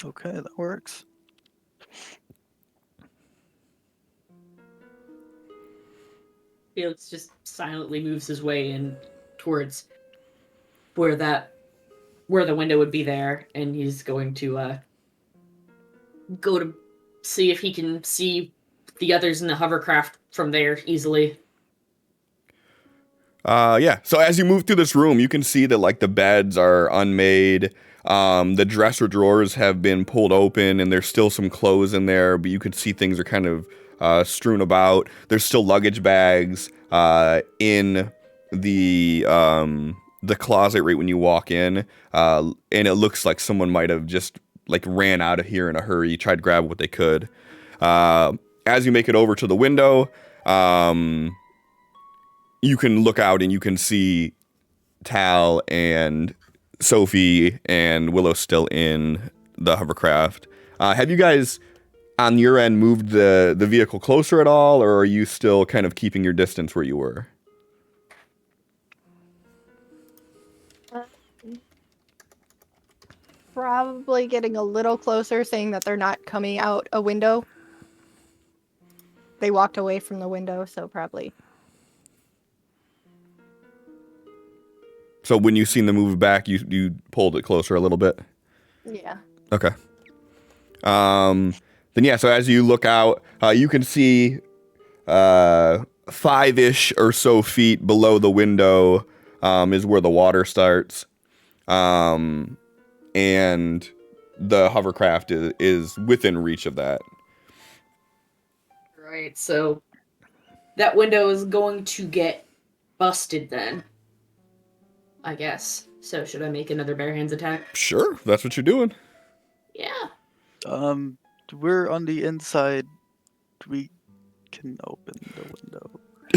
Okay, that works. Felix just silently moves his way in towards where the window would be there, and he's going to go to see if he can see the others in the hovercraft from there easily. Yeah. So as you move through this room, you can see that like the beds are unmade. The dresser drawers have been pulled open, and there's still some clothes in there, but you can see things are kind of strewn about. There's still luggage bags in the closet right when you walk in, and it looks like someone might have just like ran out of here in a hurry, tried to grab what they could. As you make it over to the window, you can look out and you can see Tal and Sophie and Willow still in the hovercraft. Have you guys on your end moved the vehicle closer at all, or are you still kind of keeping your distance where you were? Probably getting a little closer, saying that they're not coming out a window. They walked away from the window, so probably. So when you seen them move back, you pulled it closer a little bit? Yeah. Okay. Then yeah, so as you look out, you can see 5-ish or so feet below the window is where the water starts. And the hovercraft is within reach of that. Right, so that window is going to get busted then, I guess. So should I make another bare hands attack? Sure, if that's what you're doing. Yeah. We're on the inside. We can open the window.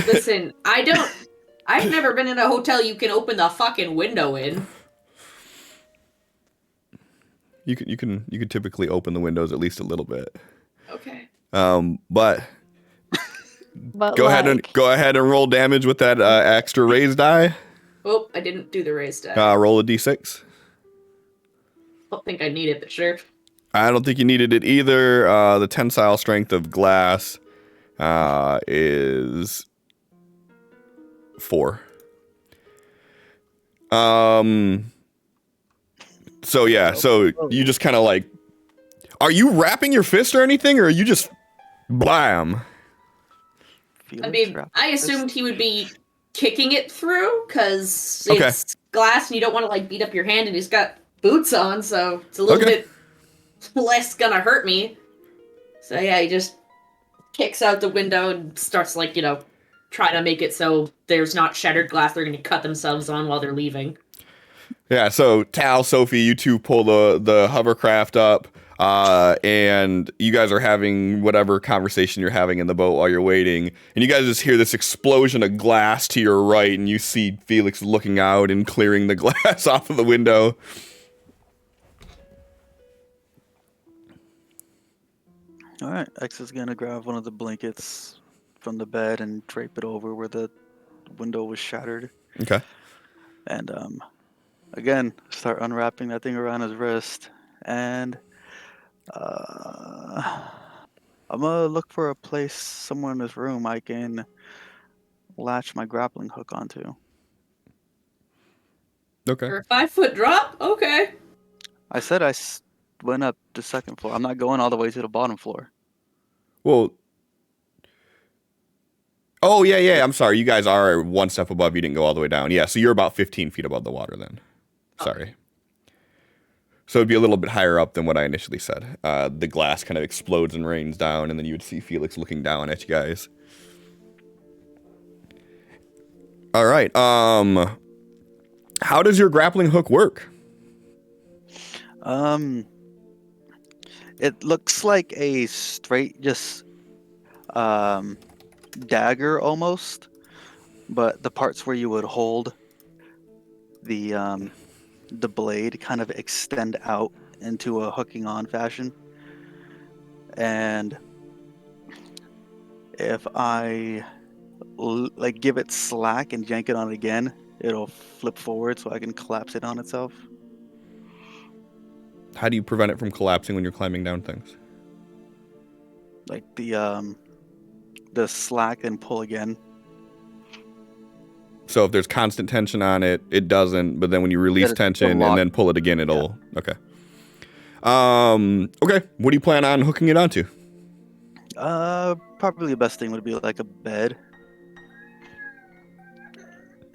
Listen, I've never been in a hotel you can open the fucking window in. You can typically open the windows at least a little bit. Okay. But But go ahead and roll damage with that extra raise die. Oh, I didn't do the raise die. Roll a d6. Don't think I need it, but sure. I don't think you needed it either. The tensile strength of glass is 4. So yeah, so you just kind of like Are you wrapping your fist or anything, or are you just blam? I mean, I assumed he would be kicking it through, because Okay. it's glass and you don't want to, like, beat up your hand, and he's got boots on, so it's a little bit less gonna hurt me. So yeah, he just kicks out the window and starts, like, you know, trying to make it so there's not shattered glass they're gonna cut themselves on while they're leaving. Yeah, so Tal, Sophie, you two pull the hovercraft up, and you guys are having whatever conversation you're having in the boat while you're waiting, and you guys just hear this explosion of glass to your right, and you see Felix looking out and clearing the glass off of the window. All right, X is gonna grab one of the blankets from the bed and drape it over where the window was shattered. Okay. And again, start unwrapping that thing around his wrist, and I'm gonna look for a place somewhere in this room I can latch my grappling hook onto. Okay. For a 5-foot drop? Okay. I said went up the second floor. I'm not going all the way to the bottom floor. Well. Oh, yeah. I'm sorry. You guys are one step above. You didn't go all the way down. Yeah, so you're about 15 feet above the water then. Sorry. So it'd be a little bit higher up than what I initially said. The glass kind of explodes and rains down, and then you would see Felix looking down at you guys. All right. How does your grappling hook work? It looks like a straight, just dagger almost, but the parts where you would hold the blade kind of extend out into a hooking on fashion. And if I like give it slack and yank it on again, it'll flip forward so I can collapse it on itself. How do you prevent it from collapsing when you're climbing down things? Like the slack and pull again. So if there's constant tension on it, it doesn't. But then when you release tension and then pull it again, it'll... Yeah. Okay. Okay. What do you plan on hooking it onto? Probably the best thing would be like a bed.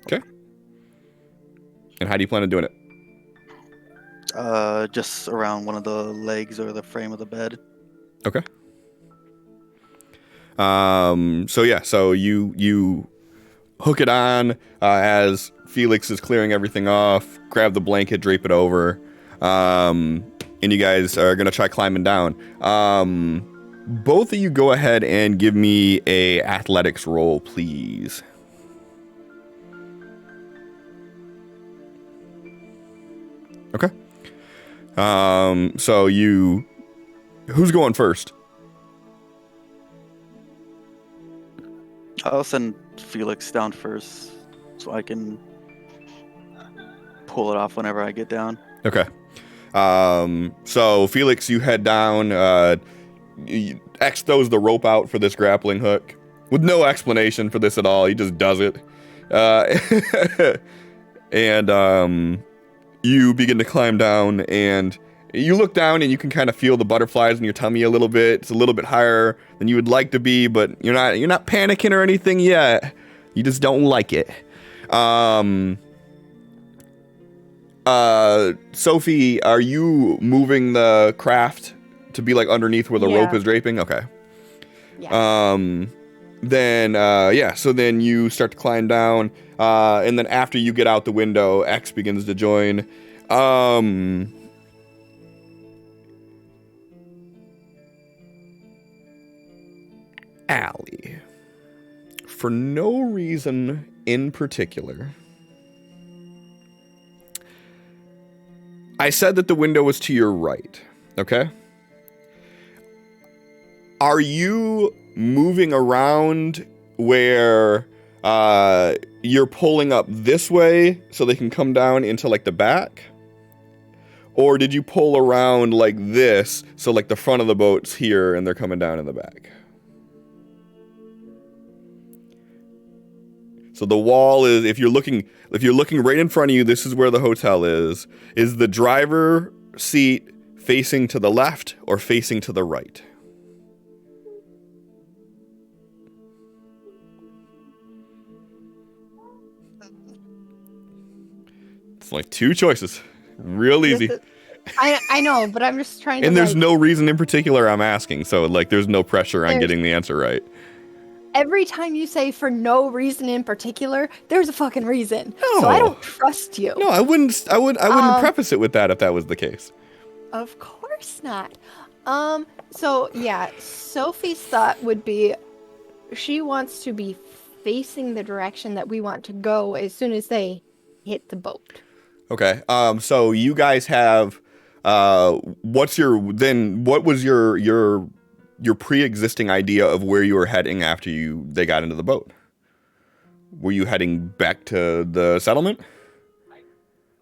Okay. And how do you plan on doing it? Just around one of the legs or the frame of the bed. Okay. So you hook it on as Felix is clearing everything off, grab the blanket, drape it over, and you guys are gonna try climbing down. Both of you go ahead and give me a athletics roll, please. Okay. So who's going first? I'll send Felix down first so I can pull it off whenever I get down. Okay. So Felix, you head down. X throws the rope out for this grappling hook with no explanation for this at all. He just does it. And you begin to climb down, and you look down and you can kind of feel the butterflies in your tummy a little bit. It's a little bit higher than you would like to be, but you're not panicking or anything yet. You just don't like it. Sophie, are you moving the craft to be like underneath where the rope is draping? Okay. Yeah. So then you start to climb down, and then after you get out the window, X begins to join. Allie, for no reason in particular, I said that the window was to your right, okay? Are you moving around where you're pulling up this way so they can come down into like the back? Or did you pull around like this so like the front of the boat's here and they're coming down in the back? So the wall is, if you're looking right in front of you, this is where the hotel is the driver seat facing to the left or facing to the right? It's like 2 choices. Real easy. I know, but I'm just trying to. And there's no reason in particular I'm asking, so like there's no pressure on getting the answer right. Every time you say for no reason in particular, there's a fucking reason. No. So I don't trust you. No, I wouldn't preface it with that if that was the case. Of course not. So yeah, Sophie's thought would be she wants to be facing the direction that we want to go as soon as they hit the boat. Okay. So you guys have what was your pre-existing idea of where you were heading after they got into the boat? Were you heading back to the settlement?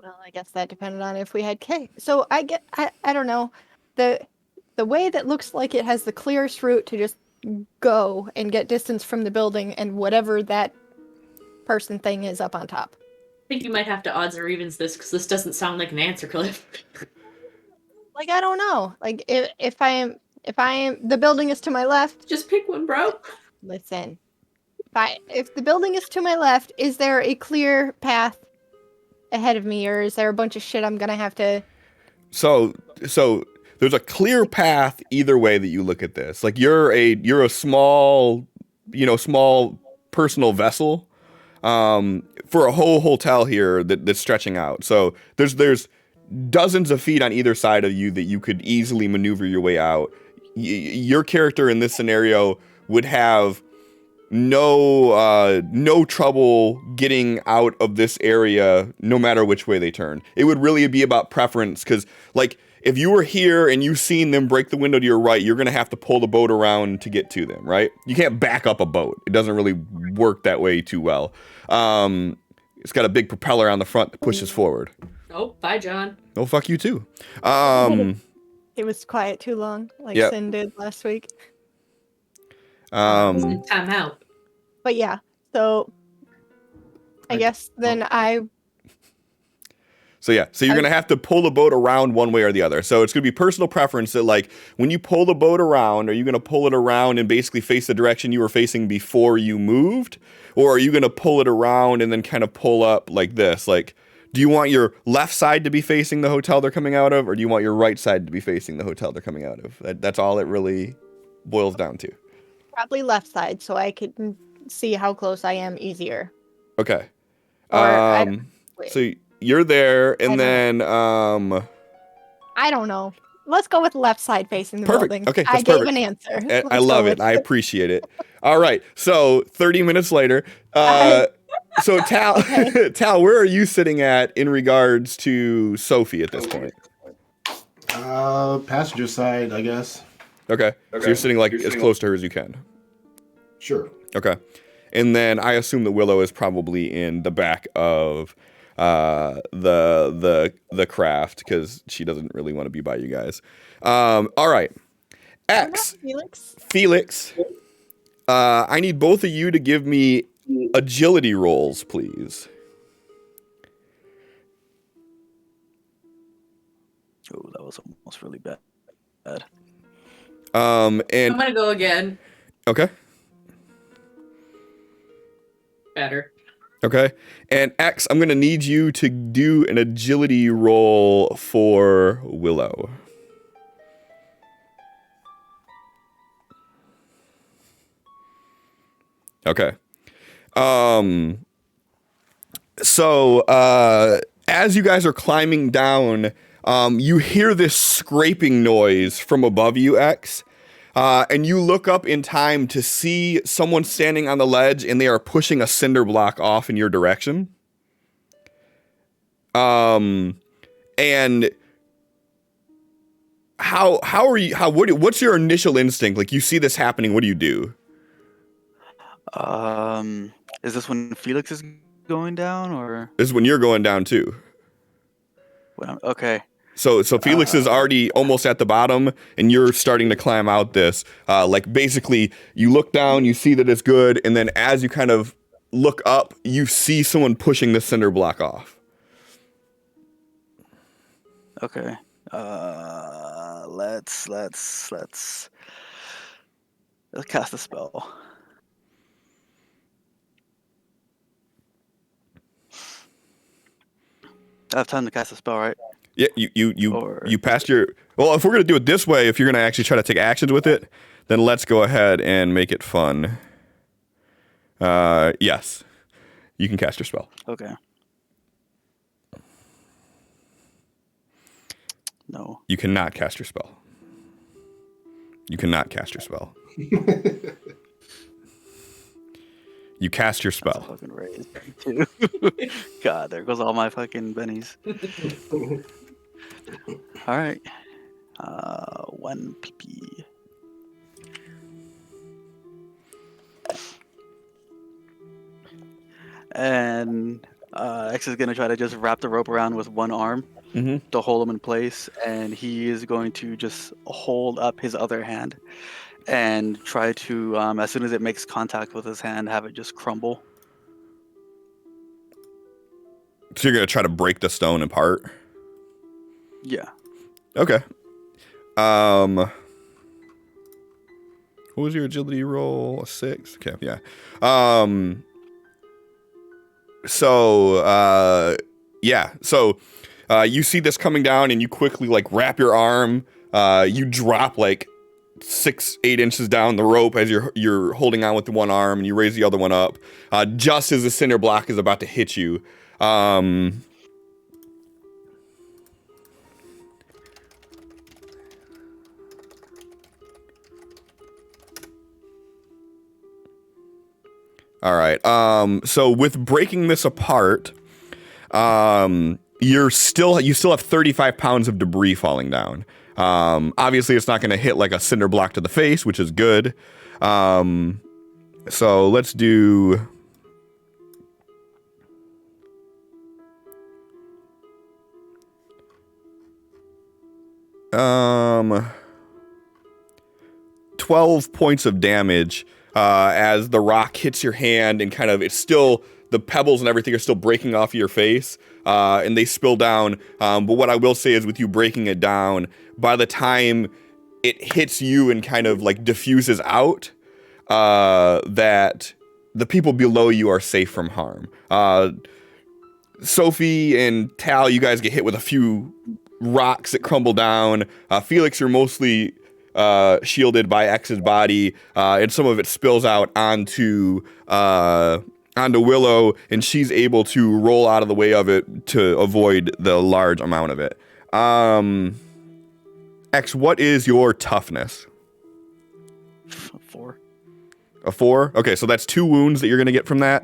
Well, I guess that depended on if we had K. So I don't know. The way that looks like it has the clearest route to just go and get distance from the building and whatever that person thing is up on top. I think you might have to odds or evens this because this doesn't sound like an answer, Cliff. Like, I don't know. Like, if I am, the building is to my left. Just pick one, bro. Listen, if the building is to my left, is there a clear path ahead of me, or is there a bunch of shit I'm gonna have to? So there's a clear path either way that you look at this. Like you're a small personal vessel for a whole hotel here that's stretching out. So there's dozens of feet on either side of you that you could easily maneuver your way out. Your character in this scenario would have no trouble getting out of this area no matter which way they turn. It would really be about preference, because like if you were here and you've seen them break the window to your right, you're gonna have to pull the boat around to get to them, right? You can't back up a boat. It doesn't really work that way too well. It's got a big propeller on the front that pushes forward. Oh, bye, John. Oh, fuck you too. It was quiet too long, like Sin did last week. Time out. But yeah, so I guess then So you're going to have to pull the boat around one way or the other. So it's going to be personal preference that, like, when you pull the boat around, are you going to pull it around and basically face the direction you were facing before you moved? Or are you going to pull it around and then kind of pull up like this? Like, do you want your left side to be facing the hotel they're coming out of? Or do you want your right side to be facing the hotel they're coming out of? That's all it really boils down to. Probably left side, so I could see how close I am easier. Okay. So you're there, and then I don't know. Let's go with left side facing the building. Okay, I gave an answer. I love it. I appreciate it. All right. So 30 minutes later, so Tal, okay. Tal, where are you sitting at in regards to Sophie at this point? Passenger side, I guess. Okay. So you're sitting like as close to her as you can. Sure. Okay. And then I assume that Willow is probably in the back of the craft because she doesn't really want to be by you guys. All right. Felix. I need both of you to give me agility rolls, please. Oh, that was almost really bad. And I'm gonna go again. Okay. Better. Okay. And X, I'm gonna need you to do an agility roll for Willow. Okay. So as you guys are climbing down, you hear this scraping noise from above you, X. And you look up in time to see someone standing on the ledge, and they are pushing a cinder block off in your direction. And how are you? What's your initial instinct? Like, you see this happening, what do you do? Is this when Felix is going down, or this is when you're going down too? Okay. So Felix is already almost at the bottom, and you're starting to climb out this. Like, basically, you look down, you see that it's good, and then as you kind of look up, you see someone pushing the cinder block off. Okay. Let's cast a spell. I have time to cast a spell, right? Yeah, Or you passed your. Well, if we're gonna do it this way, if you're gonna actually try to take actions with it, then let's go ahead and make it fun. Yes, you can cast your spell. okay. No. You cannot cast your spell. You cannot cast your spell. You cast your That's a spell. fucking raise. Too. God, there goes all my fucking bennies. All right. 1 PP. And X is gonna try to just wrap the rope around with one arm to hold him in place, and he is going to just hold up his other hand and try to, as soon as it makes contact with his hand, have it just crumble. So you're gonna try to break the stone apart. Yeah. Okay. What was your agility roll? A 6? Okay, yeah. So you see this coming down and you quickly like wrap your arm. You drop like 6-8 inches down the rope as you're holding on with the one arm, and you raise the other one up just as the cinder block is about to hit you. All right. So with breaking this apart, you still have 35 pounds of debris falling down. Obviously, it's not going to hit like a cinder block to the face, which is good. So let's do. 12 points of damage as the rock hits your hand, and kind of it's still the pebbles and everything are still breaking off your face, and they spill down. But what I will say is, with you breaking it down, by the time it hits you and kind of like diffuses out, that the people below you are safe from harm. Sophie and Tal, you guys get hit with a few rocks that crumble down. Felix, you're mostly shielded by X's body, and some of it spills out onto Willow, and she's able to roll out of the way of it to avoid the large amount of it. X, what is your toughness? 4. A 4? Okay, so that's 2 wounds that you're gonna get from that.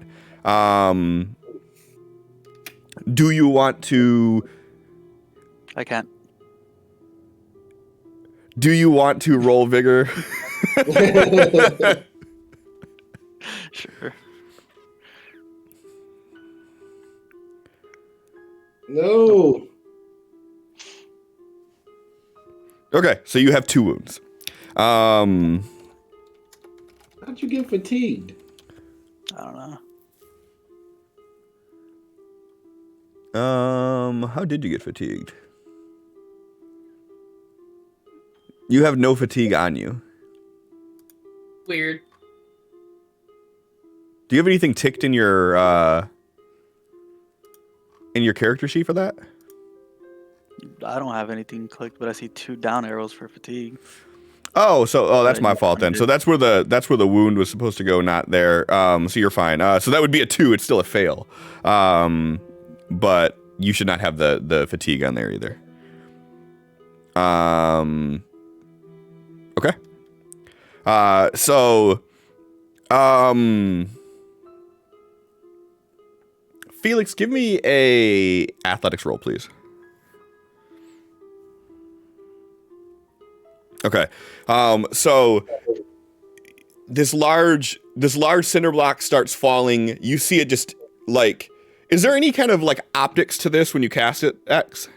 Do you want to? I can't. Do you want to roll vigor? Sure. No. Okay, so you have 2 wounds. How'd you get fatigued? I don't know. How did you get fatigued? You have no fatigue on you. Weird. Do you have anything ticked in your character sheet for that? I don't have anything clicked, but I see 2 down arrows for fatigue. Oh, that's my fault then. So that's where the wound was supposed to go, not there. So you're fine. So that would be a 2. It's still a fail. But you should not have the fatigue on there either. Okay. Felix, give me a athletics roll, please. Okay. So this large cinder block starts falling. You see it just like. Is there any kind of like optics to this when you cast it, X?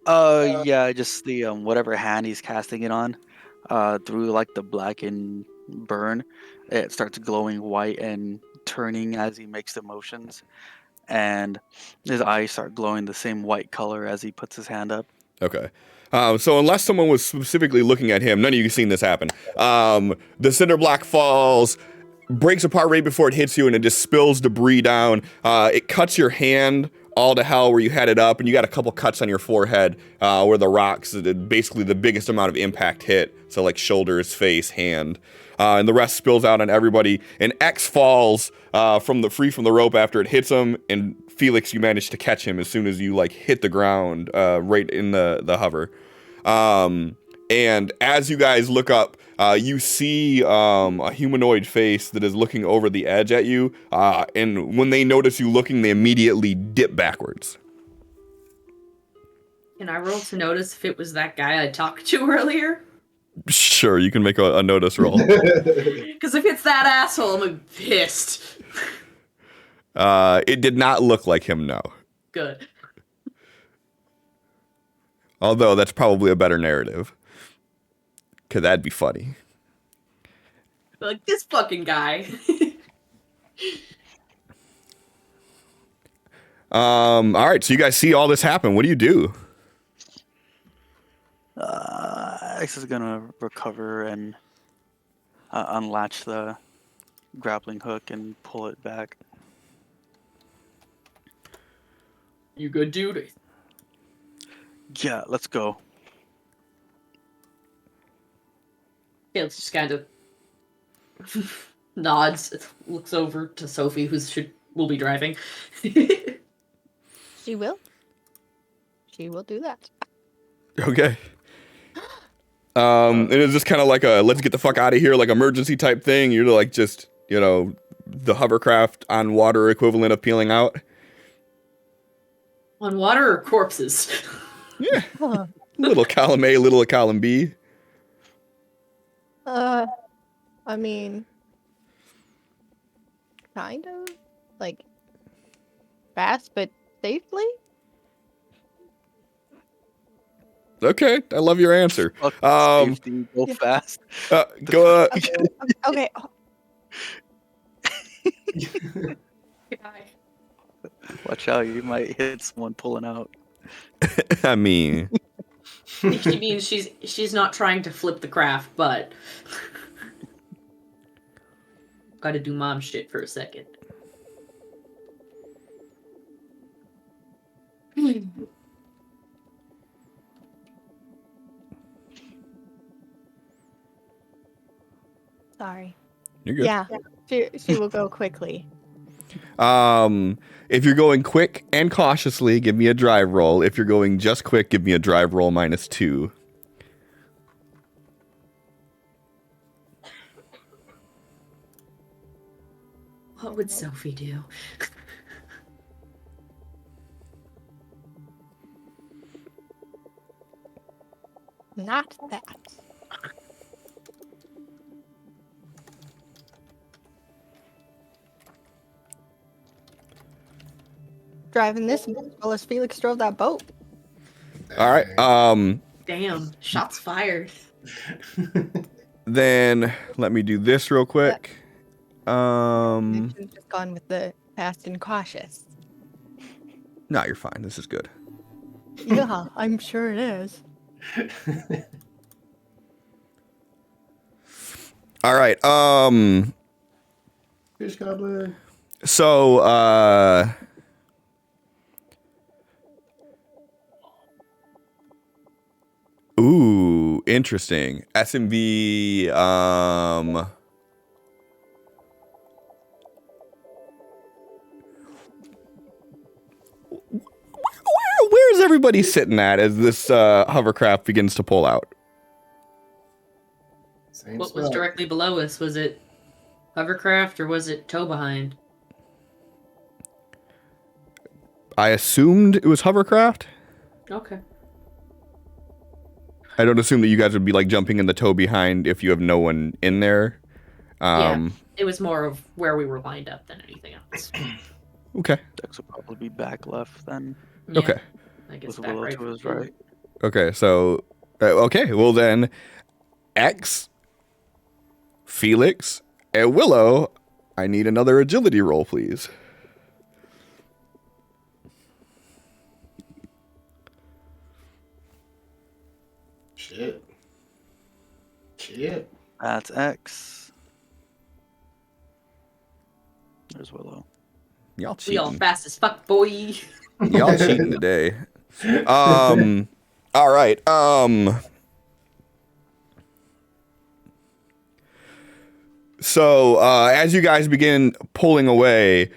Yeah, just the whatever hand he's casting it on, through like the blackened burn, it starts glowing white and turning as he makes the motions, and his eyes start glowing the same white color as he puts his hand up. Okay. So unless someone was specifically looking at him, none of you have seen this happen. The cinder block falls, breaks apart right before it hits you, and it just spills debris down. It cuts your hand all to hell where you had it up, and you got a couple cuts on your forehead where the rocks, basically the biggest amount of impact hit. So like shoulders, face, hand. And the rest spills out on everybody. And X falls free from the rope after it hits him. And Felix, you manage to catch him as soon as you like hit the ground right in the hover. And as you guys look up, you see a humanoid face that is looking over the edge at you. And when they notice you looking, they immediately dip backwards. Can I roll to notice if it was that guy I talked to earlier? Sure, you can make a notice roll. Because if it's that asshole, I'm pissed. It did not look like him, no. Good. Although that's probably a better narrative. Because that'd be funny. Like, this fucking guy. All right, so you guys see all this happen. What do you do? X is gonna recover and unlatch the grappling hook and pull it back. You good, dude? Yeah, let's go. Felix just kind of nods, looks over to Sophie, will be driving. She will. She will do that. Okay. And it's just kind of like a let's get the fuck out of here, like emergency type thing. You're like just, the hovercraft on water equivalent of peeling out. On water or corpses? Yeah. Little column A, little column B. I mean, kind of, like, fast but safely? Okay, I love your answer. Safety, go fast. Go. Okay. Watch out, you might hit someone pulling out. I mean, She means she's not trying to flip the craft, but gotta do mom shit for a second. Sorry. you're good. Yeah, she will go quickly. If you're going quick and cautiously, give me a drive roll. If you're going just quick, give me a drive roll -2. What would Sophie do? Not that. Driving this as well as Felix drove that boat. All right. Damn, shots fired. Then let me do this real quick. I should have just gone with the fast and cautious. No, you're fine. This is good. Yeah, I'm sure it is. All right. Fish goblin. So, ooh, interesting. SMB, where is everybody sitting at as this hovercraft begins to pull out? Same What was spot. directly below us? Was it hovercraft or was it tow behind? I assumed it was hovercraft. Okay. I don't assume that you guys would be like jumping in the tow behind if you have no one in there. Yeah, it was more of where we were lined up than anything else. Okay. Dex will probably be back left then. Yeah, Okay. I guess With back Willow right. to his right. Okay. So, okay. Well then, X, Felix, and Willow, I need another agility roll, please. Shit. Shit. That's X. There's Willow. Y'all We all cheating. fast as fuck, boy. Y'all cheating today. All right. So as you guys begin pulling away,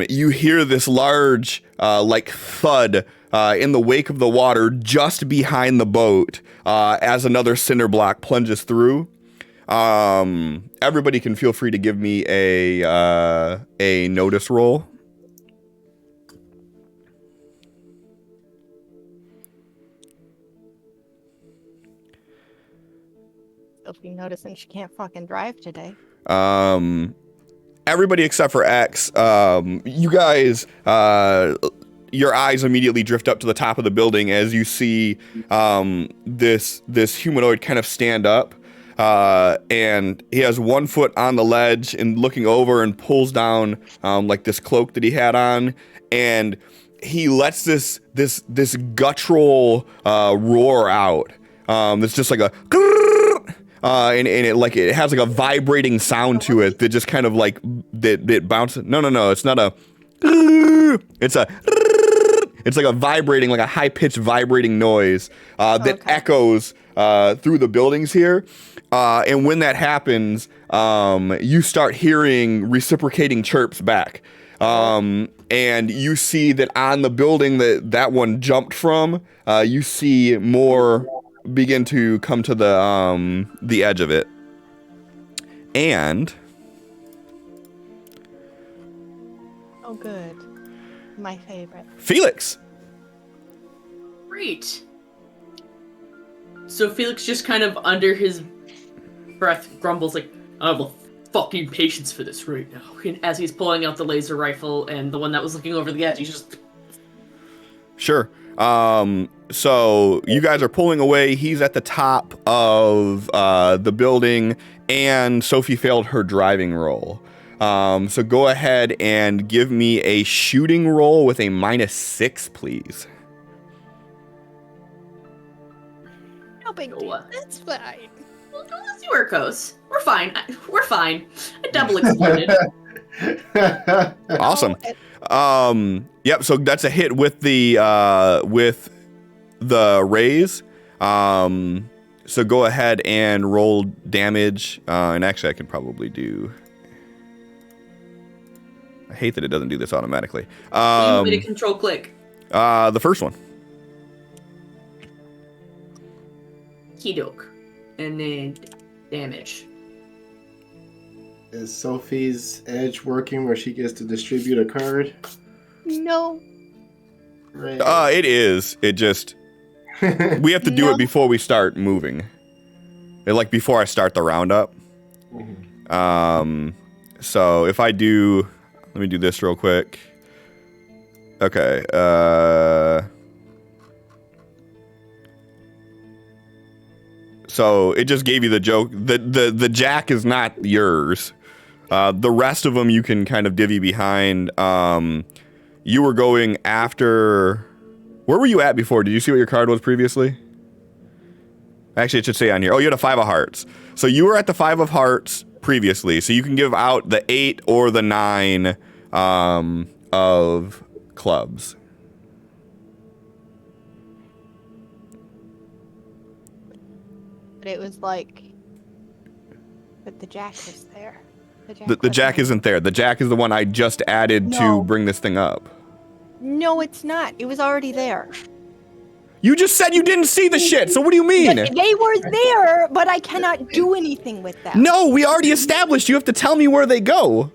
you hear this large, like thud in the wake of the water just behind the boat as another cinder block plunges through. Everybody can feel free to give me a notice roll. Sophie noticing she can't fucking drive today. Everybody except for X, you guys, your eyes immediately drift up to the top of the building as you see this humanoid kind of stand up, and he has 1 foot on the ledge and looking over and pulls down like this cloak that he had on, and he lets this guttural roar out. It's just like a. And it has like a vibrating sound to it that just kind of like that bounces. No, it's not a. It's like a vibrating, like a high pitched vibrating noise that echoes through the buildings here. And when that happens, you start hearing reciprocating chirps back. And you see that on the building that one jumped from, you see more begin to come to the edge of it. And Oh, good. My favorite. Felix. Great. So Felix just kind of under his breath grumbles like, I have a fucking patience for this right now. And as he's pulling out the laser rifle and the one that was looking over the edge, he's just... Sure. So you guys are pulling away. He's at the top of the building, and Sophie failed her driving roll. So go ahead and give me a shooting roll with a -6, please. No big deal. That's fine. Well, let's see where it goes. We're fine. We're fine. I double exploded. Awesome. Yep. So that's a hit with the raise. So go ahead and roll damage. And actually, I can probably do. I hate that it doesn't do this automatically. You want me to control click? The first one. Keydoke. And then damage. Is Sophie's edge working where she gets to distribute a card? No. Right. It is. It just we have to do it before we start moving. Like before I start the roundup. So if I do, let me do this real quick. Okay. So it just gave you the joke. The jack is not yours. The rest of them you can kind of divvy behind. You were going after. Where were you at before? Did you see what your card was previously? Actually, it should say on here. Oh, you had a 5 of hearts. So you were at the 5 of hearts previously. So you can give out the 8 or the 9 of clubs. But it was like, but the jack was there. The jack isn't there. The jack is the one I just added to bring this thing up. No, it's not. It was already there. You just said you didn't see the shit, so what do you mean? But they were there, but I cannot do anything with them. No, we already established you have to tell me where they go.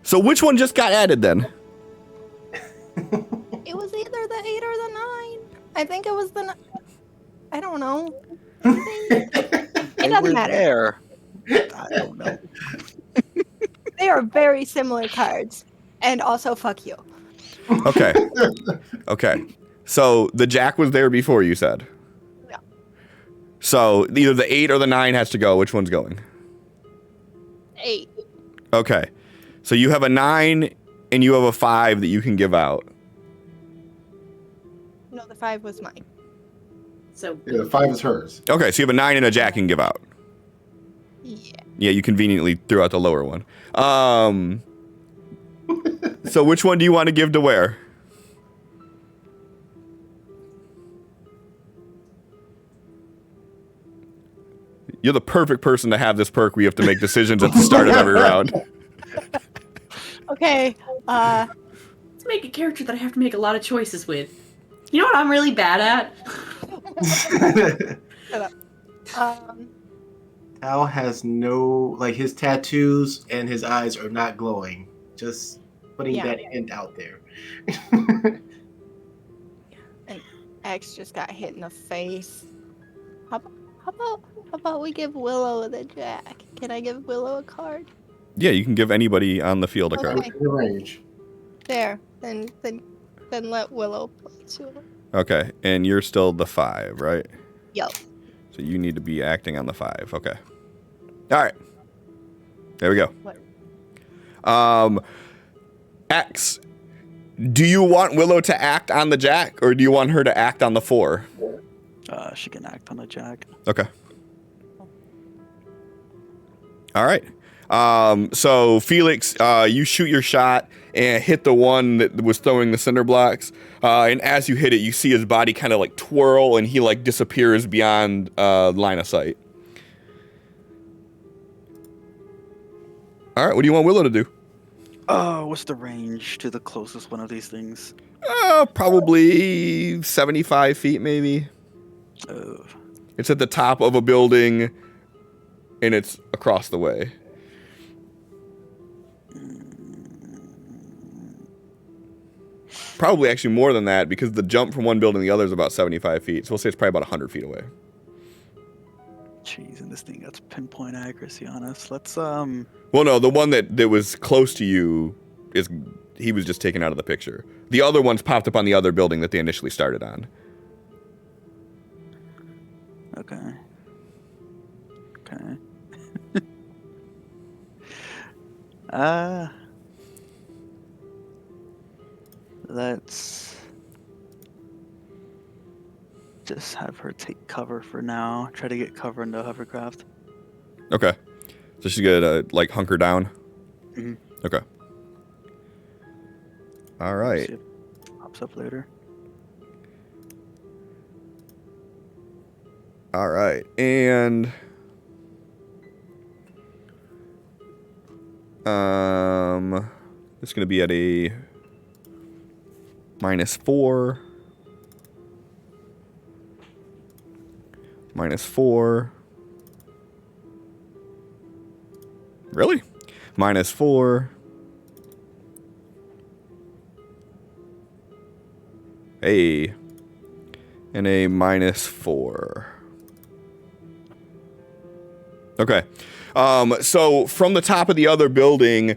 So which one just got added then? It was either the 8 or the 9. I think it was the I don't know. It doesn't matter. There. I don't know. They are very similar cards. And also, fuck you. Okay. Okay. So the jack was there before, you said? Yeah. So either the 8 or the 9 has to go. Which one's going? 8. Okay. So you have a 9 and you have a 5 that you can give out. No, the 5 was mine. So Yeah, 5 is hers. Okay, so you have a 9 and a jack you can give out. Yeah. Yeah, you conveniently threw out the lower one. So which one do you want to give to where? You're the perfect person to have this perk where you have to make decisions at the start of every round. Okay. let's make a character that I have to make a lot of choices with. You know what I'm really bad at? Al has no, like, his tattoos and his eyes are not glowing. Just putting Yeah. that hint out there. And X just got hit in the face. How about we give Willow the jack? Can I give Willow a card? Yeah, you can give anybody on the field a card. Okay. In the range. There. Then let Willow play too. Okay, and you're still the 5, right? Yup. So you need to be acting on the 5. Okay. All right. There we go. X, do you want Willow to act on the jack, or do you want her to act on the 4? She can act on the jack. Okay. All right. So Felix, you shoot your shot and hit the one that was throwing the cinder blocks. And as you hit it, you see his body kind of like twirl, and he like disappears beyond line of sight. All right. What do you want Willow to do? What's the range to the closest one of these things? Probably 75 feet, maybe. It's at the top of a building, and it's across the way. Probably actually more than that, because the jump from one building to the other is about 75 feet. So we'll say it's probably about 100 feet away. Jeez, and this thing got pinpoint accuracy on us. Let's Well, no, the one that was close to you he was just taken out of the picture. The other ones popped up on the other building that they initially started on. Okay. Let's just have her take cover for now. Try to get cover into hovercraft. Okay. So she's gonna like hunker down. Mhm. Okay. All right. See if it pops up later. All right, and it's gonna be at a -4. -4. Really? -4. Hey. And a -4. Okay. So from the top of the other building,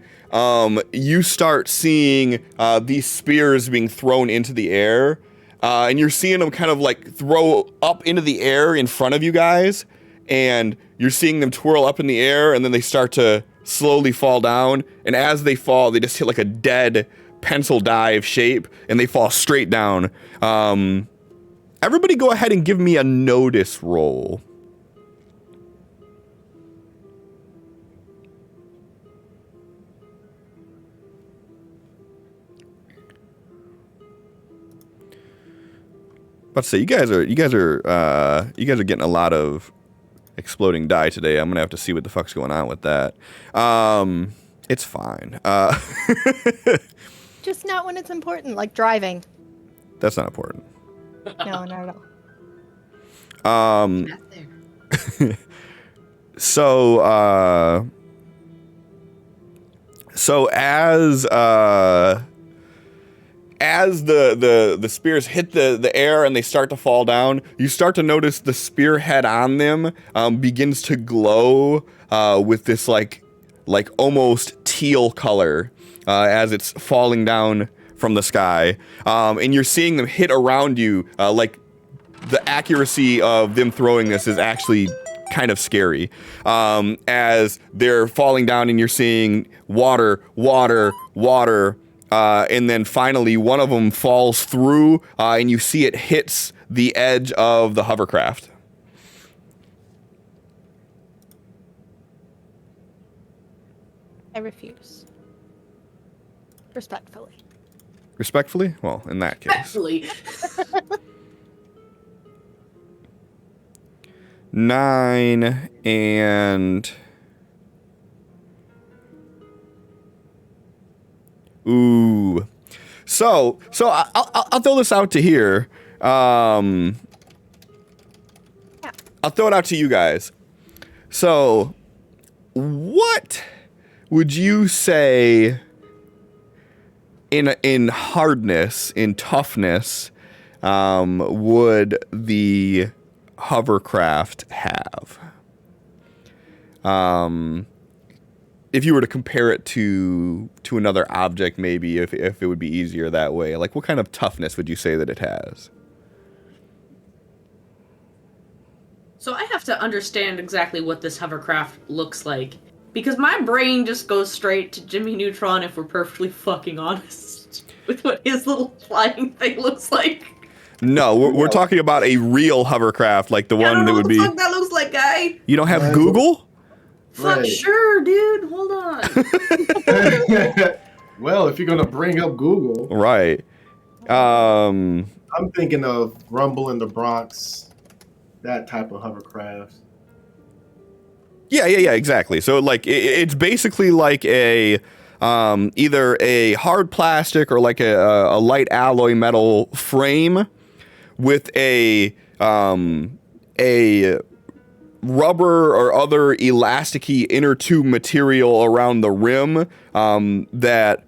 you start seeing these spears being thrown into the air. And you're seeing them kind of like throw up into the air in front of you guys. And you're seeing them twirl up in the air, and then they start to slowly fall down. And as they fall, they just hit like a dead pencil dive shape, and they fall straight down. Everybody go ahead and give me a notice roll. About to say, you guys are getting a lot of exploding die today. I'm gonna have to see what the fuck's going on with that. It's fine. Just not when it's important, like driving. That's not important. No, not at all. Not there. So as the spears hit the air and they start to fall down, you start to notice the spearhead on them begins to glow with this like almost teal color as it's falling down from the sky, and you're seeing them hit around you. Like the accuracy of them throwing this is actually kind of scary as they're falling down, and you're seeing water, and then finally one of them falls through, and you see it hits the edge of the hovercraft. I refuse. Respectfully. Respectfully? Well, in that case. Actually, 9 and... Ooh. So I'll throw this out to here. I'll throw it out to you guys. So, what would you say in hardness, in toughness, would the hovercraft have? If you were to compare it to another object, maybe if it would be easier that way, like what kind of toughness would you say that it has? so I have to understand exactly what this hovercraft looks like. Because my brain just goes straight to Jimmy Neutron, if we're perfectly fucking honest, with what his little flying thing looks like. No, we're talking about a real hovercraft, like the one that would be. I don't know what the fuck that looks like, guy. You don't have Right. Google? Fuck, Right. sure, dude. Hold on. Well, if you're gonna bring up Google, Right. I'm thinking of Rumble in the Bronx, that type of hovercraft. Yeah, exactly. So like it's basically like a either a hard plastic or like a light alloy metal frame with a rubber or other elasticy inner tube material around the rim that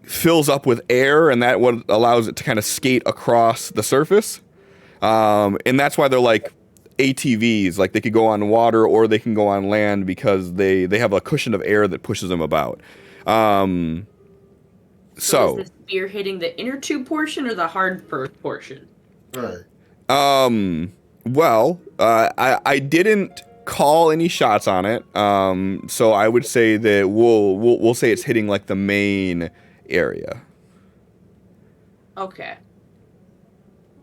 fills up with air, and that what allows it to kind of skate across the surface. And that's why they're like ATVs, like they could go on water or they can go on land because they have a cushion of air that pushes them about. So So, is the spear hitting the inner tube portion or the hard portion? Right. well, I didn't call any shots on it. So I would say that we'll say it's hitting like the main area. Okay.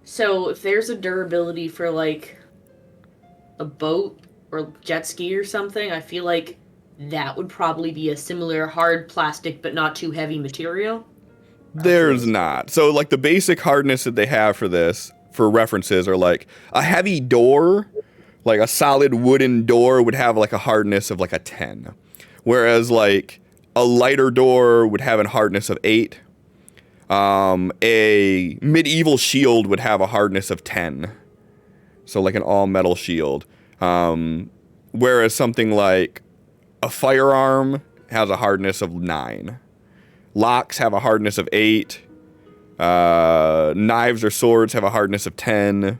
So if there's a durability for like a boat or jet ski or something, I feel like that would probably be a similar hard plastic but not too heavy material. There's not. So like the basic hardness that they have for this, for references, are like a heavy door, like a solid wooden door would have like a hardness of like a 10. Whereas like a lighter door would have a hardness of 8. A medieval shield would have a hardness of 10. So like an all metal shield. Whereas something like a firearm has a hardness of 9. Locks have a hardness of 8. Knives or swords have a hardness of 10.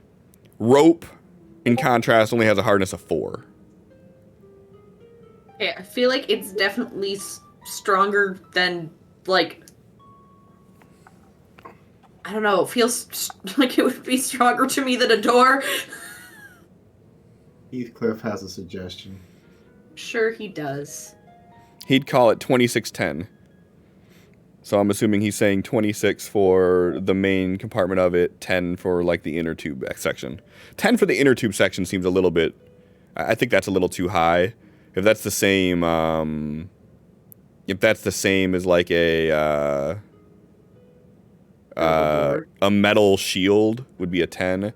Rope, in contrast, only has a hardness of 4. Yeah, I feel like it's definitely stronger than, like, I don't know, it feels like it would be stronger to me than a door. Heathcliff has a suggestion. Sure he does. He'd call it 2610. So I'm assuming he's saying 26 for the main compartment of it, 10 for like the inner tube section. 10 for the inner tube section seems a little bit, I think that's a little too high. If that's the same as like a metal shield would be a 10.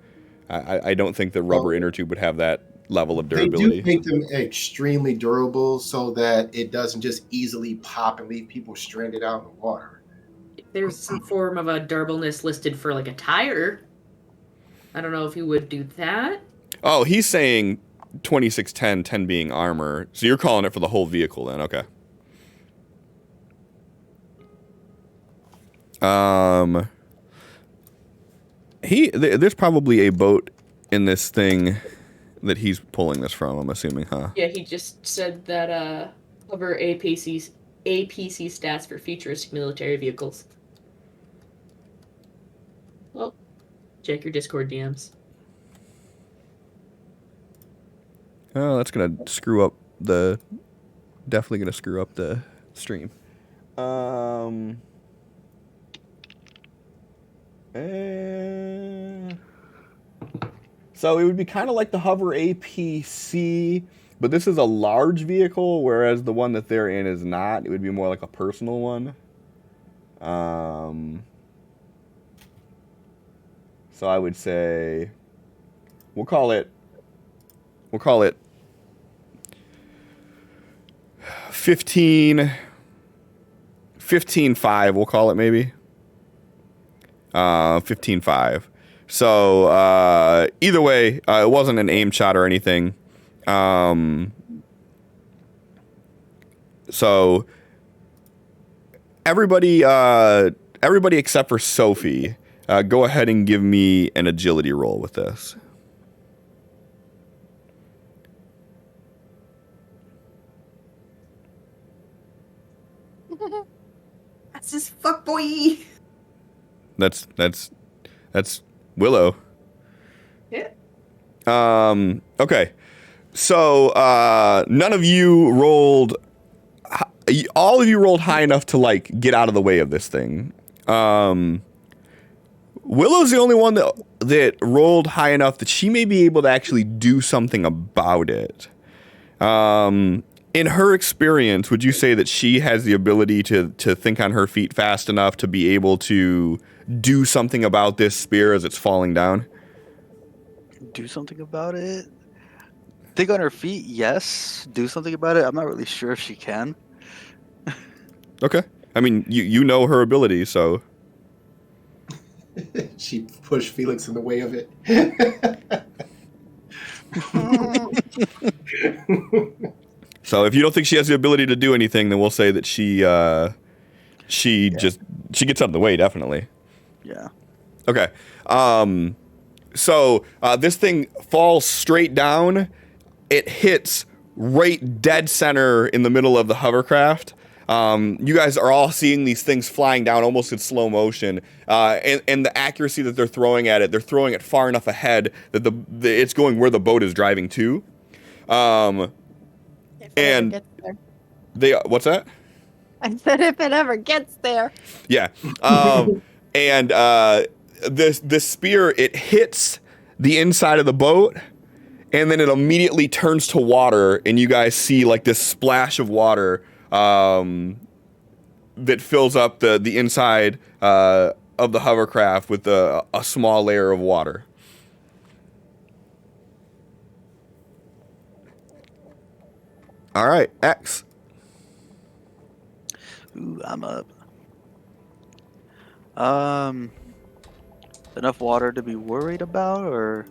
I don't think the rubber inner tube would have that level of durability. They do make them extremely durable so that it doesn't just easily pop and leave people stranded out in the water. If there's some form of a durableness listed for like a tire, I don't know if you would do that. Oh, he's saying 2610, 10 being armor. So you're calling it for the whole vehicle then, okay. There's probably a boat in this thing that he's pulling this from, I'm assuming, huh? Yeah, he just said that cover APC stats for futuristic military vehicles. Well, check your Discord DMs. Oh, that's gonna screw up the. Definitely gonna screw up the stream. So it would be kind of like the Hover APC, but this is a large vehicle, whereas the one that they're in is not. It would be more like a personal one. So I would say we'll call it 15.5, we'll call it maybe. 15.5. So either way, it wasn't an aim shot or anything. So everybody except for Sophie, go ahead and give me an agility roll with this. That's just fuckboy. That's Willow. Yeah. Okay. So none of you rolled. All of you rolled high enough to like get out of the way of this thing. Willow's the only one that rolled high enough that she may be able to actually do something about it. In her experience, would you say that she has the ability to think on her feet fast enough to be able to do something about this spear as it's falling down? Do something about it? Think on her feet, yes. Do something about it. I'm not really sure if she can. Okay. I mean, you know her ability, so. She pushed Felix in the way of it. So if you don't think she has the ability to do anything, then we'll say that she gets out of the way, definitely. Yeah. Okay. So this thing falls straight down. It hits right dead center in the middle of the hovercraft. You guys are all seeing these things flying down almost in slow motion. And the accuracy that they're throwing at it, they're throwing it far enough ahead that it's going where the boat is driving to. And gets there. What's that? I said if it ever gets there. Yeah. And this spear, it hits the inside of the boat, and then it immediately turns to water, and you guys see like this splash of water that fills up the inside of the hovercraft with a small layer of water. All right, X. Ooh, I'm up. Enough water to be worried about, or?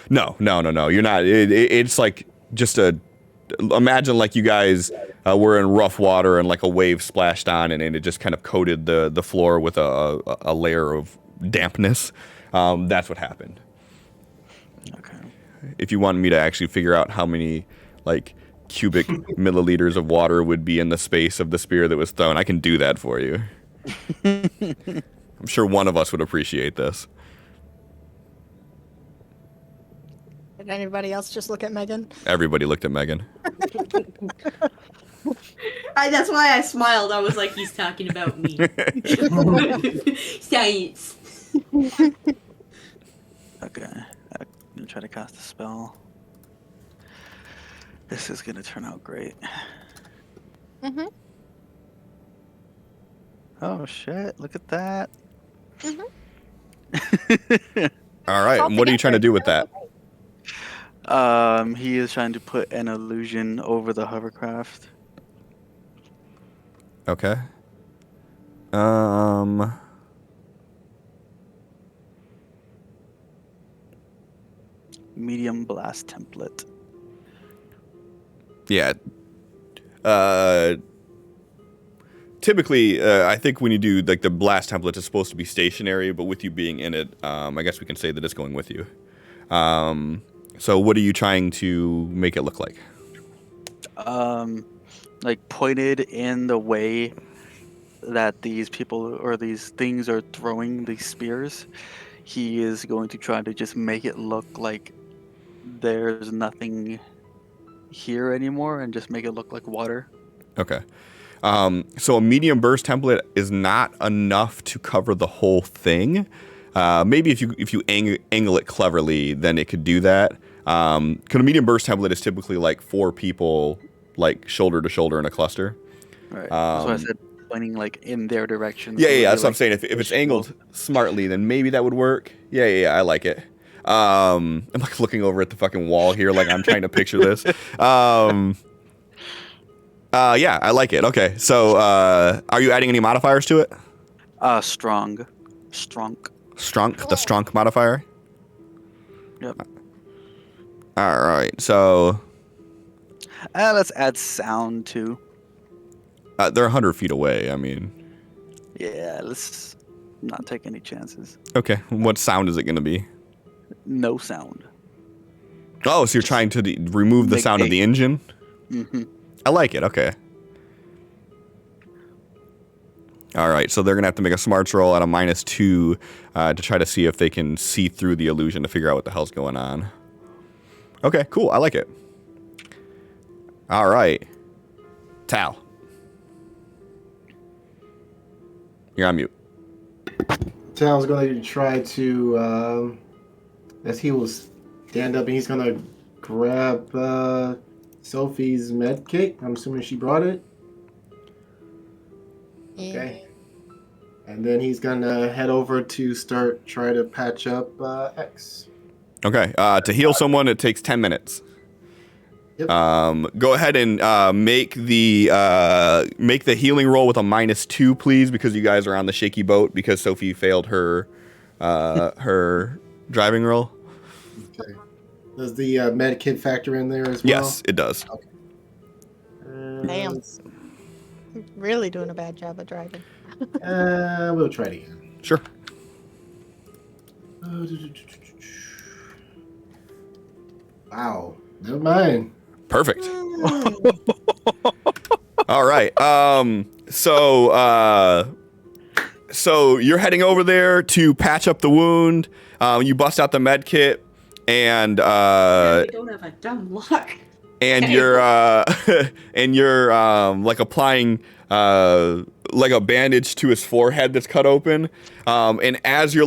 No. You're not. It's like just imagine like you guys were in rough water and like a wave splashed on and it just kind of coated the floor with a layer of dampness. That's what happened. Okay. If you wanted me to actually figure out how many like cubic milliliters of water would be in the space of the spear that was thrown, I can do that for you. I'm sure one of us would appreciate this. Did anybody else just look at Megan? Everybody looked at Megan. That's why I smiled. I was like, he's talking about me. Science. Okay. I'm gonna try to cast a spell. This is gonna turn out great. Mm-hmm. Oh shit! Look at that. Mm-hmm. All right, and what are you trying to do with that? He is trying to put an illusion over the hovercraft. Okay. Medium blast template. Yeah. Typically, I think when you do like the blast template, it's supposed to be stationary, but with you being in it, I guess we can say that it's going with you. So what are you trying to make it look like? Like pointed in the way that these people or these things are throwing these spears. He is going to try to just make it look like there's nothing here anymore and just make it look like water. Okay. So a medium burst template is not enough to cover the whole thing. Maybe if you angle it cleverly, then it could do that. Because a medium burst template is typically like 4 people, like shoulder to shoulder in a cluster. Right. That's why I said pointing like in their direction. Yeah. That's what I'm saying. If it's angled smartly, then maybe that would work. Yeah. I like it. I'm like looking over at the fucking wall here, like I'm trying to picture this. Yeah, I like it. Okay, so are you adding any modifiers to it? Strong. The strong modifier. Yep. All right, so Let's add sound too. they're 100 feet away. I mean, Yeah, let's not take any chances. okay. What sound is it going to be? No sound. Oh, so you're trying to remove the sound of the engine? Mm-hmm. I like it. Okay. All right, so they're going to have to make a smarts roll at a -2 to try to see if they can see through the illusion to figure out what the hell's going on. Okay, cool. I like it. All right. Tal. You're on mute. Tal's going to try to, as he will stand up, and he's going to grab Sophie's med kit. I'm assuming she brought it. Okay. And then he's going to head over to try to patch up X. Okay, to heal someone, it takes 10 minutes. Yep. Go ahead and make the healing roll with a -2, please, because you guys are on the shaky boat because Sophie failed her her driving roll. Okay. Does the med kit factor in there as well? Yes, it does. Okay. Damn. Really doing a bad job of driving. We'll try it again. Sure. Wow. Never mind. Perfect. All right. So you're heading over there to patch up the wound. You bust out the med kit, and I don't have a dumb luck. and you're like applying like a bandage to his forehead that's cut open. And as you're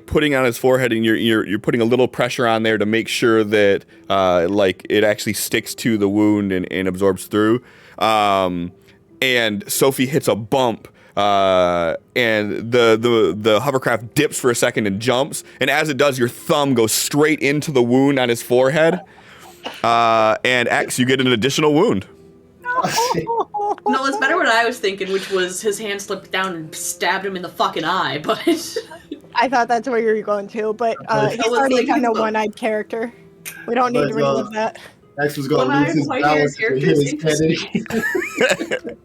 putting on his forehead, and you're putting a little pressure on there to make sure that like it actually sticks to the wound and absorbs through. And Sophie hits a bump. And the hovercraft dips for a second and jumps, and as it does, your thumb goes straight into the wound on his forehead. And X, you get an additional wound. No, it's better what I was thinking, which was his hand slipped down and stabbed him in the fucking eye, but... I thought that's where you were going to, but he's already kind of one-eyed character. We don't need to relive that. X was going to lose his balance and hit his head.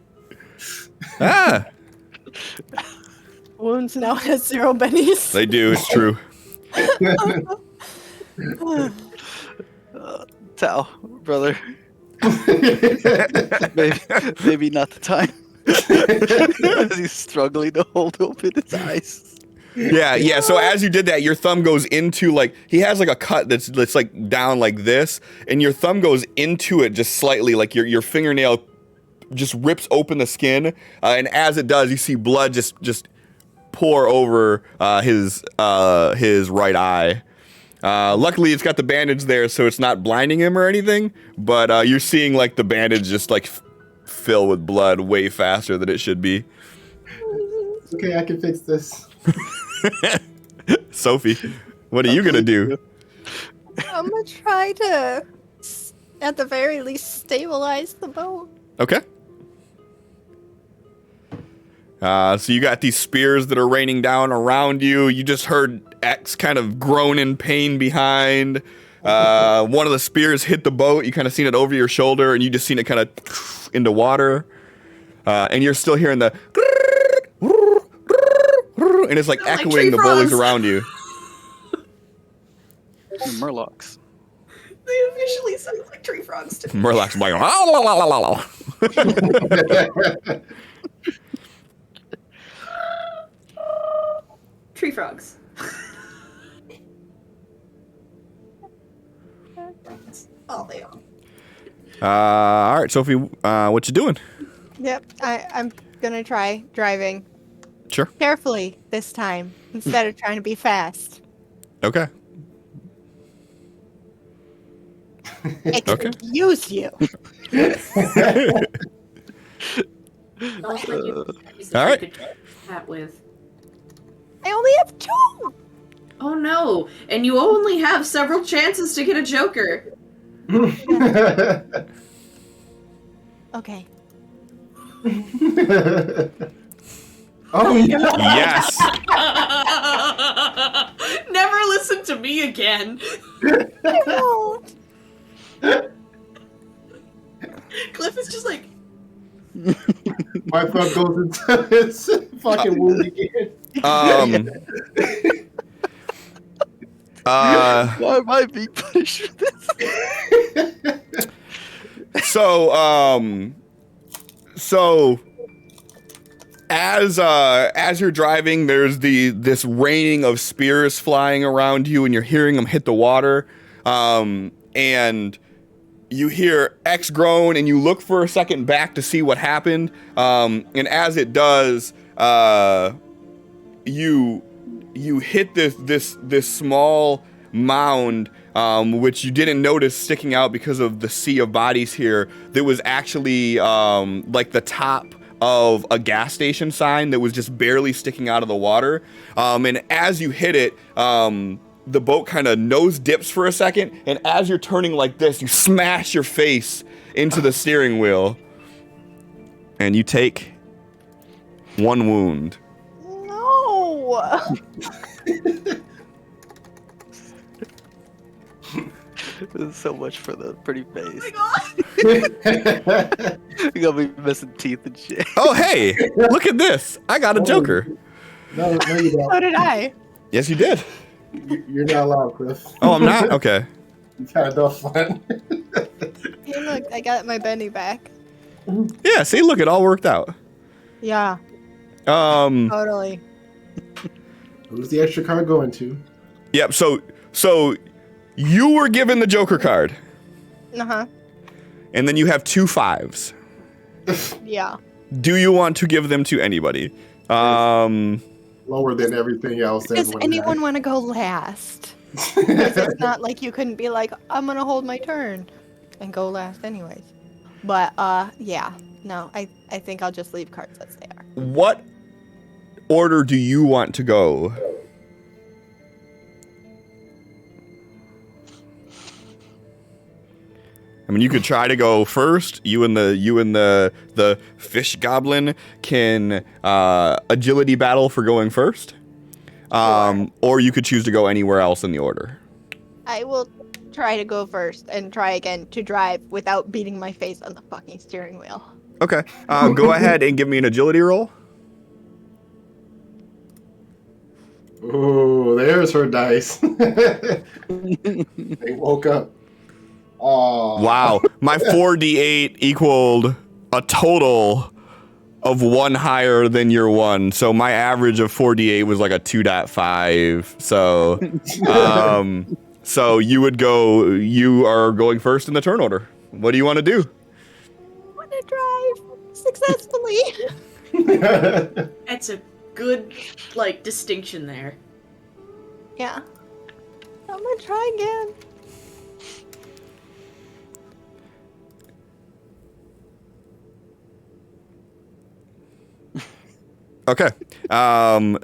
Ah, Wounds now has 0 bennies. they do. It's true. Tal, brother. maybe not the time. As he's struggling to hold open his eyes. Yeah. So as you did that, your thumb goes into like he has like a cut that's like down like this, and your thumb goes into it just slightly, like your fingernail just rips open the skin, and as it does, you see blood just pour over his right eye. Luckily, it's got the bandage there, so it's not blinding him or anything. But you're seeing like the bandage just like fill with blood way faster than it should be. Okay, I can fix this. Sophie, what are you gonna do? I'm gonna try to, at the very least, stabilize the boat. Okay. So you got these spears that are raining down around you. You just heard X kind of groan in pain behind. One of the spears hit the boat. You kind of seen it over your shoulder, and you just seen it kind of into water. And you're still hearing the... And it's like echoing the bullets around you. Murlocs. They officially sound like tree frogs to me. Murloc's like... Tree frogs. That's all they are. All right, Sophie, what you doing? Yep, I'm gonna try driving. Sure. Carefully this time, instead of trying to be fast. Okay. Okay. Excuse you. Sounds like you All right. could chat with. I only have 2. Oh no! And you only have several chances to get a Joker. Okay. Oh yeah. Yes. Never listen to me again. I won't. Cliff is just like, My thumb goes into his fucking wound again. Why am I being punished for this? So as you're driving, there's this raining of spears flying around you, and you're hearing them hit the water, and you hear X groan, and you look for a second back to see what happened, and as it does, you hit this small mound, which you didn't notice sticking out because of the sea of bodies here. That was actually like the top of a gas station sign that was just barely sticking out of the water. And as you hit it, the boat kind of nose dips for a second, and as you're turning like this, you smash your face into the steering wheel, and you take 1 wound. No. So much for the pretty oh face. my god! You got me missing teeth and shit. Oh, hey, look at this. I got a Joker. No, you don't. So did I. Yes, you did. You're not allowed, Cliff. Oh, I'm not? Okay. You kind of don't fun. Hey, look, I got my Benny back. Yeah, see, look, it all worked out. Yeah, Um, totally. Who's the extra card going to? yep, so you were given the Joker card, Uh-huh. and then you have 2 5s. Yeah. Do you want to give them to anybody? Lower than everything else. Does everyone anyone has. want to go last? Because it's not like you couldn't be like, I'm gonna hold my turn and go last anyways. But yeah. No, I think I'll just leave cards as they are. What order do you want to go? I mean, you could try to go first. You and the fish goblin can agility battle for going first. Or you could choose to go anywhere else in the order. I will try to go first and try again to drive without beating my face on the fucking steering wheel. Okay. Go ahead and give me an agility roll. Oh, there's her dice. They woke up. Oh. Wow. My 4d8 equaled a total of 1 higher than your 1. So my average of 4d8 was like a 2.5. So you are going first in the turn order. What do you want to do? I want to drive successfully. That's a good, like, distinction there. Yeah. I'm gonna try again. Okay.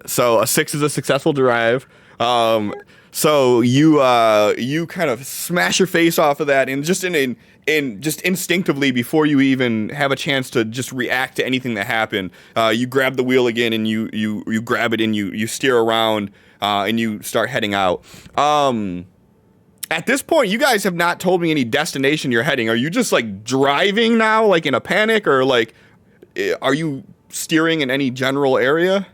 So a 6 is a successful drive. So you kind of smash your face off of that, and just just instinctively, before you even have a chance to just react to anything that happened, you grab the wheel again, and you grab it, and you steer around, and you start heading out. At this point, you guys have not told me any destination you're heading. Are you just like driving now, like in a panic, or like are you steering in any general area?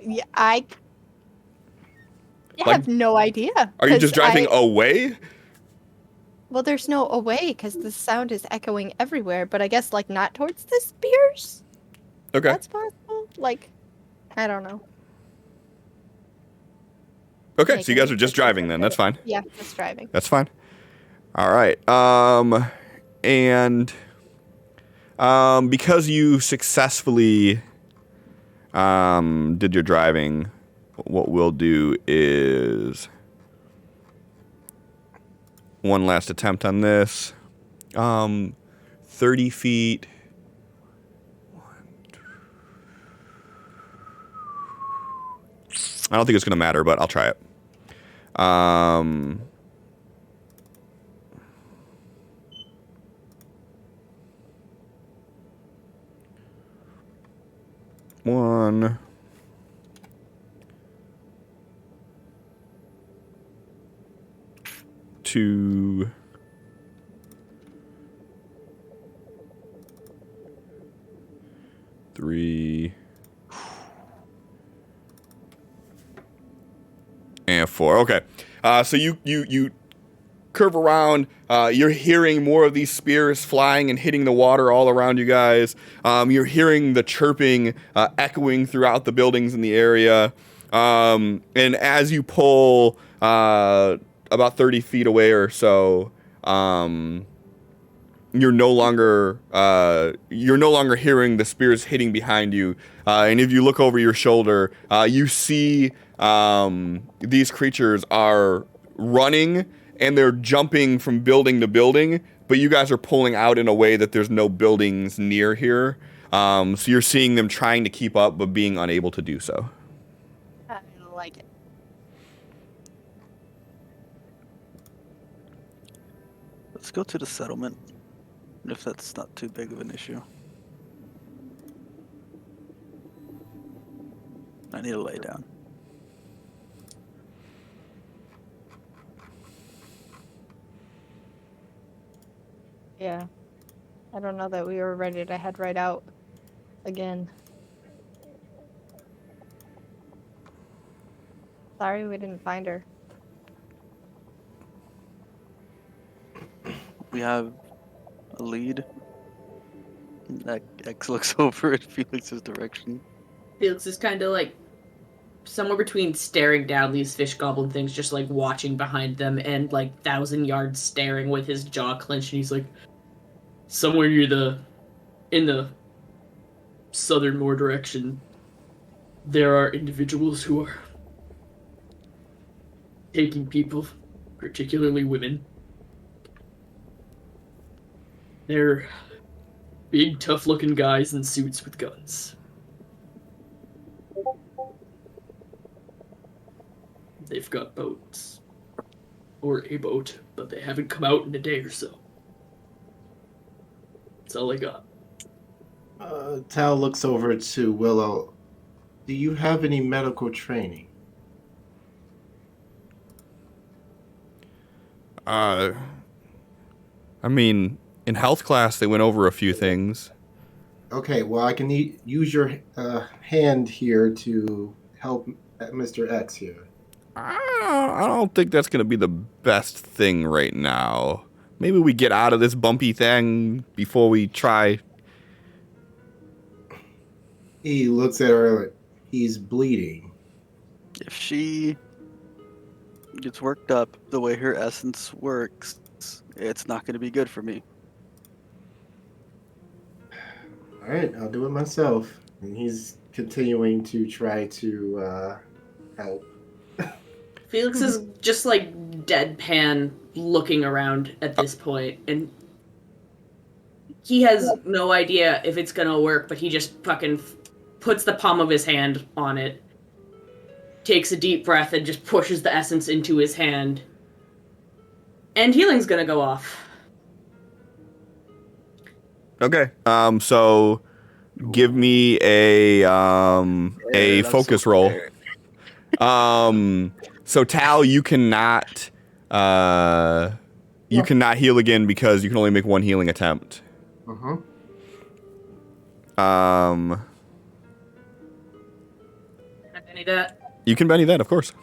Yeah, I have no idea. Are you 'cause just driving away? Well, there's no away because the sound is echoing everywhere, but I guess like not towards the spears? Okay. That's possible. Like, I don't know. Okay, so you guys are just driving then. That's fine. Yeah, just driving. That's fine. All right. And Because you successfully did your driving, what we'll do is one last attempt on this. 30 feet. I don't think it's going to matter, but I'll try it. One. Two. Three. And 4. Okay. So you curve around. You're hearing more of these spears flying and hitting the water all around you guys. You're hearing the chirping echoing throughout the buildings in the area. And as you pull about 30 feet away or so, you're no longer hearing the spears hitting behind you. And if you look over your shoulder, you see these creatures are running and they're jumping from building to building, but you guys are pulling out in a way that there's no buildings near here. So you're seeing them trying to keep up, but being unable to do so. I like it. Let's go to the settlement, if that's not too big of an issue. I need to lay down. Yeah. I don't know that we were ready to head right out again. Sorry we didn't find her. We have a lead. X looks over at Felix's direction. Felix is kind of like somewhere between staring down these fish goblin things, just like watching behind them, and like 1,000 yards staring with his jaw clenched, and he's like, Somewhere in the southernmore direction, there are individuals who are taking people, particularly women. They're big, tough-looking guys in suits with guns. They've got boats. Or a boat, but they haven't come out in a day or so. That's all I got. Tal looks over to Willow. Do you have any medical training? I mean, in health class, they went over a few things. Okay, well, I can use your hand here to help Mr. X here. I don't think that's going to be the best thing right now. Maybe we get out of this bumpy thing before we try. He looks at her like he's bleeding. If she gets worked up the way her essence works, it's not going to be good for me. All right, I'll do it myself. And he's continuing to try to help. Felix is just like deadpan looking around at this point, and he has no idea if it's gonna work, but he just fucking puts the palm of his hand on it, takes a deep breath, and just pushes the essence into his hand. And healing's gonna go off. Okay. So give me a focus roll. So Tal, you cannot heal again because you can only make one healing attempt. Uh-huh. Can I penny that? You can Benny that, of course.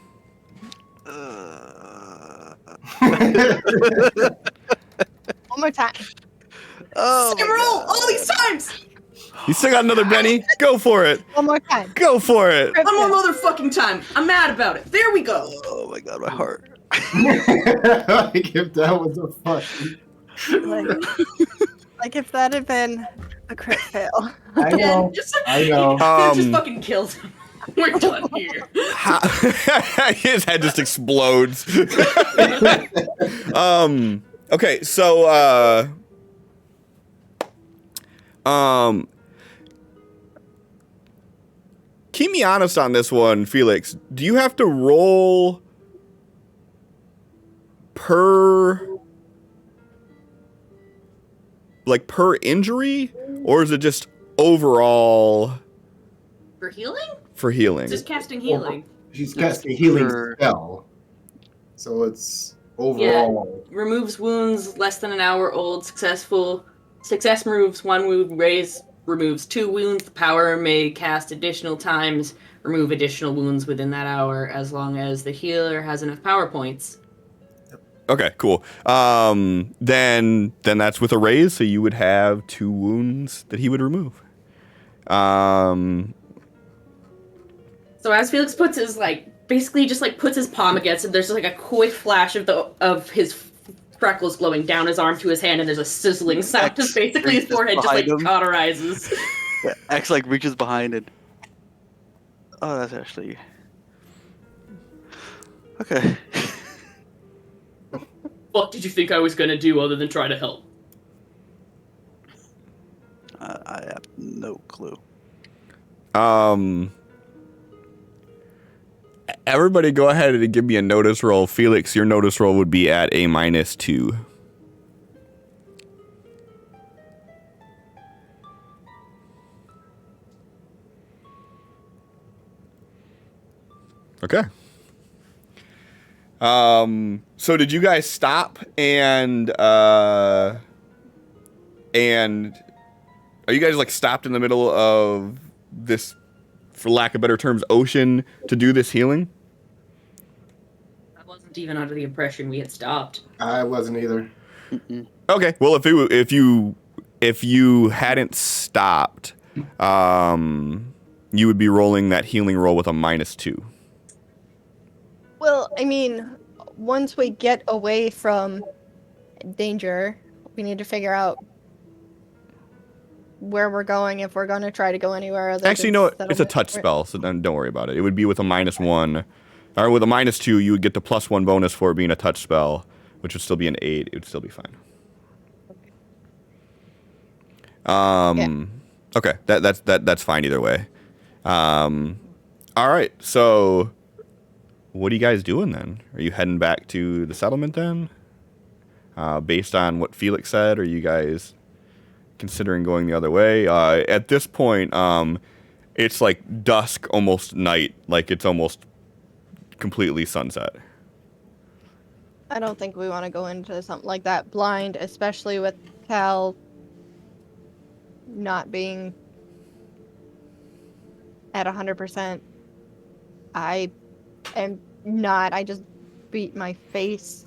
One more time. Oh, Same roll all these times! You still got another Benny? Go for it. One more time. Go for it. One more motherfucking time. I'm mad about it. There we go. oh my god, my heart. Like if that was a fucking... Like if that had been A crit fail. I know. I know. Felix just fucking kills him. We're done here. His head just explodes. Okay, so keep me honest on this one, Felix. Do you have to roll per injury, or is it just overall For healing? for healing? Just casting healing. She's casting a healing For- spell. So it's overall. Removes wounds less than an hour old. Success removes 1 wound. Removes 2 wounds. The power may cast additional times. Remove additional wounds within that hour as long as the healer has enough power points. Okay, cool. Then that's with a raise, so you would have 2 wounds that he would remove. So as Felix puts his basically just puts his palm against it, there's a quick flash of his freckles glowing down his arm to his hand, and there's a sizzling sound as basically his reaches forehead just behind him. cauterizes. Yeah, X reaches behind it. Oh, that's actually okay. What did you think I was gonna do other than try to help? I have no clue. Everybody go ahead and give me a notice roll. Felix, your notice roll would be at a -2. Okay. So did you guys stop and are you guys stopped in the middle of this, for lack of better terms, ocean to do this healing? I wasn't even under the impression we had stopped. I wasn't either. Okay. Well, if you hadn't stopped, you would be rolling that healing roll with a -2. Well, I mean, once we get away from danger, we need to figure out where we're going, if we're going to try to go anywhere other Actually, than no, it's a settlement. touch spell, so then don't worry about it. It would be with a -1. Or with a -2, you would get the +1 bonus for it being a touch spell, which would still be an 8. It would still be fine. Okay, that's fine either way. All right, so what are you guys doing then? Are you heading back to the settlement then? Based on what Felix said, are you guys considering going the other way? At this point, it's dusk, almost night. It's almost completely sunset. I don't think we want to go into something like that blind, especially with Cal not being at 100%. I am not. I just beat my face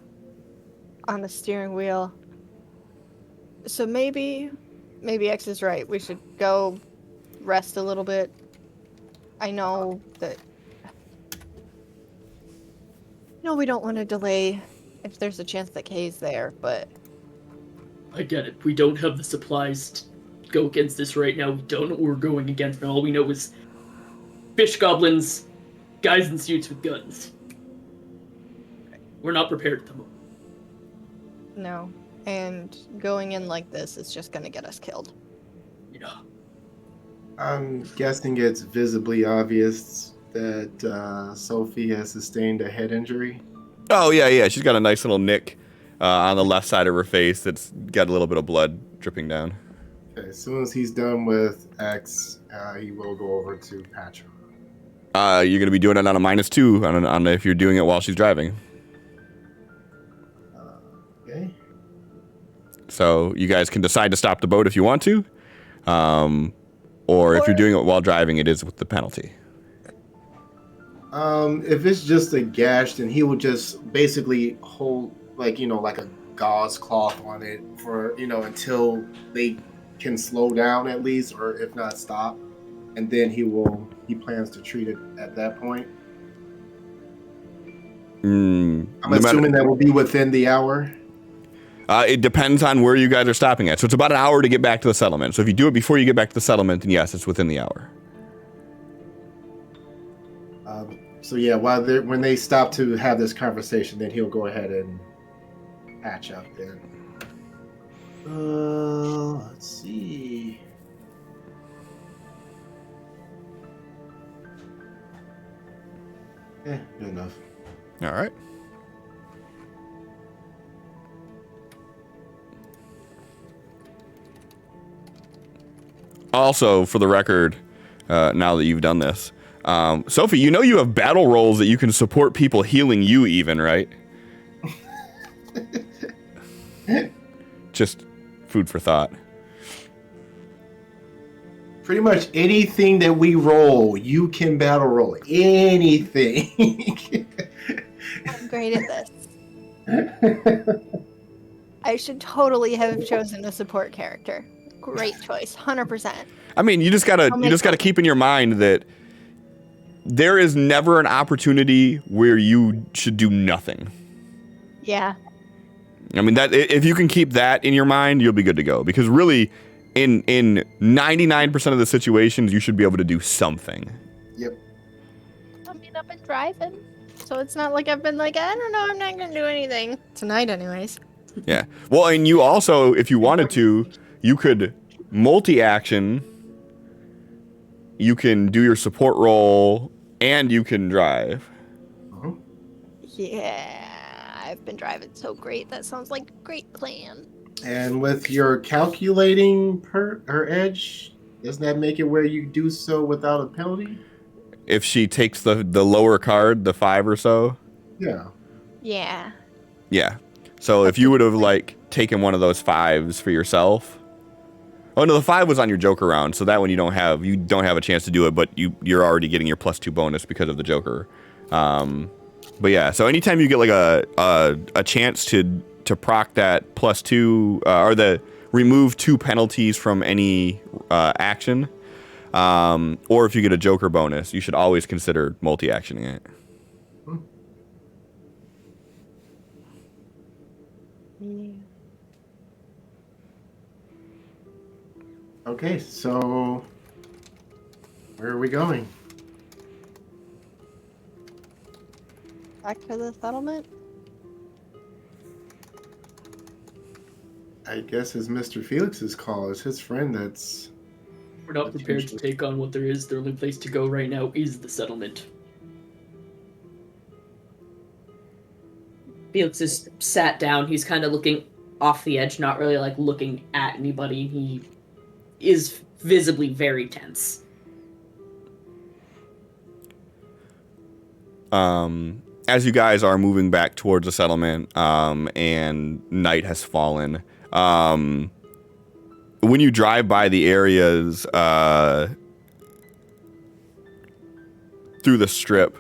on the steering wheel. So maybe X is right. We should go rest a little bit. I know that... No, we don't want to delay if there's a chance that Kay's there, but... I get it. We don't have the supplies to go against this right now. We don't know what we're going against, and all we know is fish goblins, guys in suits with guns. We're not prepared at the moment. No. And going in like this is just going to get us killed. Yeah. I'm guessing it's visibly obvious that Sophie has sustained a head injury. Oh, yeah. She's got a nice little nick on the left side of her face that's got a little bit of blood dripping down. Okay, as soon as he's done with X, he will go over to patch her. You're going to be doing it on a -2 on if you're doing it while she's driving. Okay. So you guys can decide to stop the boat if you want to, or if you're doing it while driving, it is with the penalty. If it's just a gash, then he will just basically hold like a gauze cloth on it for until they can slow down at least, or if not stop, and then he plans to treat it at that point. I'm assuming that will be within the hour. It depends on where you guys are stopping at. So it's about an hour to get back to the settlement. So if you do it before you get back to the settlement, then yes, it's within the hour. So yeah, when they stop to have this conversation, then he'll go ahead and hatch up then. Let's see. Good enough. All right. Also, for the record, now that you've done this, Sophie, you know you have battle rolls that you can support people healing you even, right? Just food for thought. Pretty much anything that we roll, you can battle roll anything. I'm great at this. I should totally have chosen a support character. Great choice, 100%. I mean, you just gotta keep in your mind that there is never an opportunity where you should do nothing. Yeah. I mean, that if you can keep that in your mind, you'll be good to go. Because really, in 99% of the situations, you should be able to do something. Yep. I mean, I've been driving, so it's not like I've been like, I don't know, I'm not gonna do anything tonight, anyways. Yeah. Well, and you also, if you wanted to, you could multi-action. You can do your support role, and you can drive. Uh-huh. Yeah, I've been driving so great. That sounds like a great plan. And with your calculating her edge, doesn't that make it where you do so without a penalty? If she takes the lower card, the 5 or so. Yeah. Yeah. Yeah. So if you would have like taken one of those 5s for yourself. Oh no, the 5 was on your Joker round, so that one you don't have a chance to do it, but you're already getting your +2 bonus because of the Joker. But yeah, so anytime you get like a chance to proc that +2 or the remove 2 penalties from any action, or if you get a Joker bonus, you should always consider multi-actioning it. Yeah. Okay, so where are we going? Back to the settlement? I guess it's Mr. Felix's call. It's his friend that's... We're not prepared to take on what there is. The only place to go right now is the settlement. Felix is sat down. He's kind of looking off the edge, not really like looking at anybody. He is visibly very tense. As you guys are moving back towards the settlement, and night has fallen, when you drive by the areas through the strip,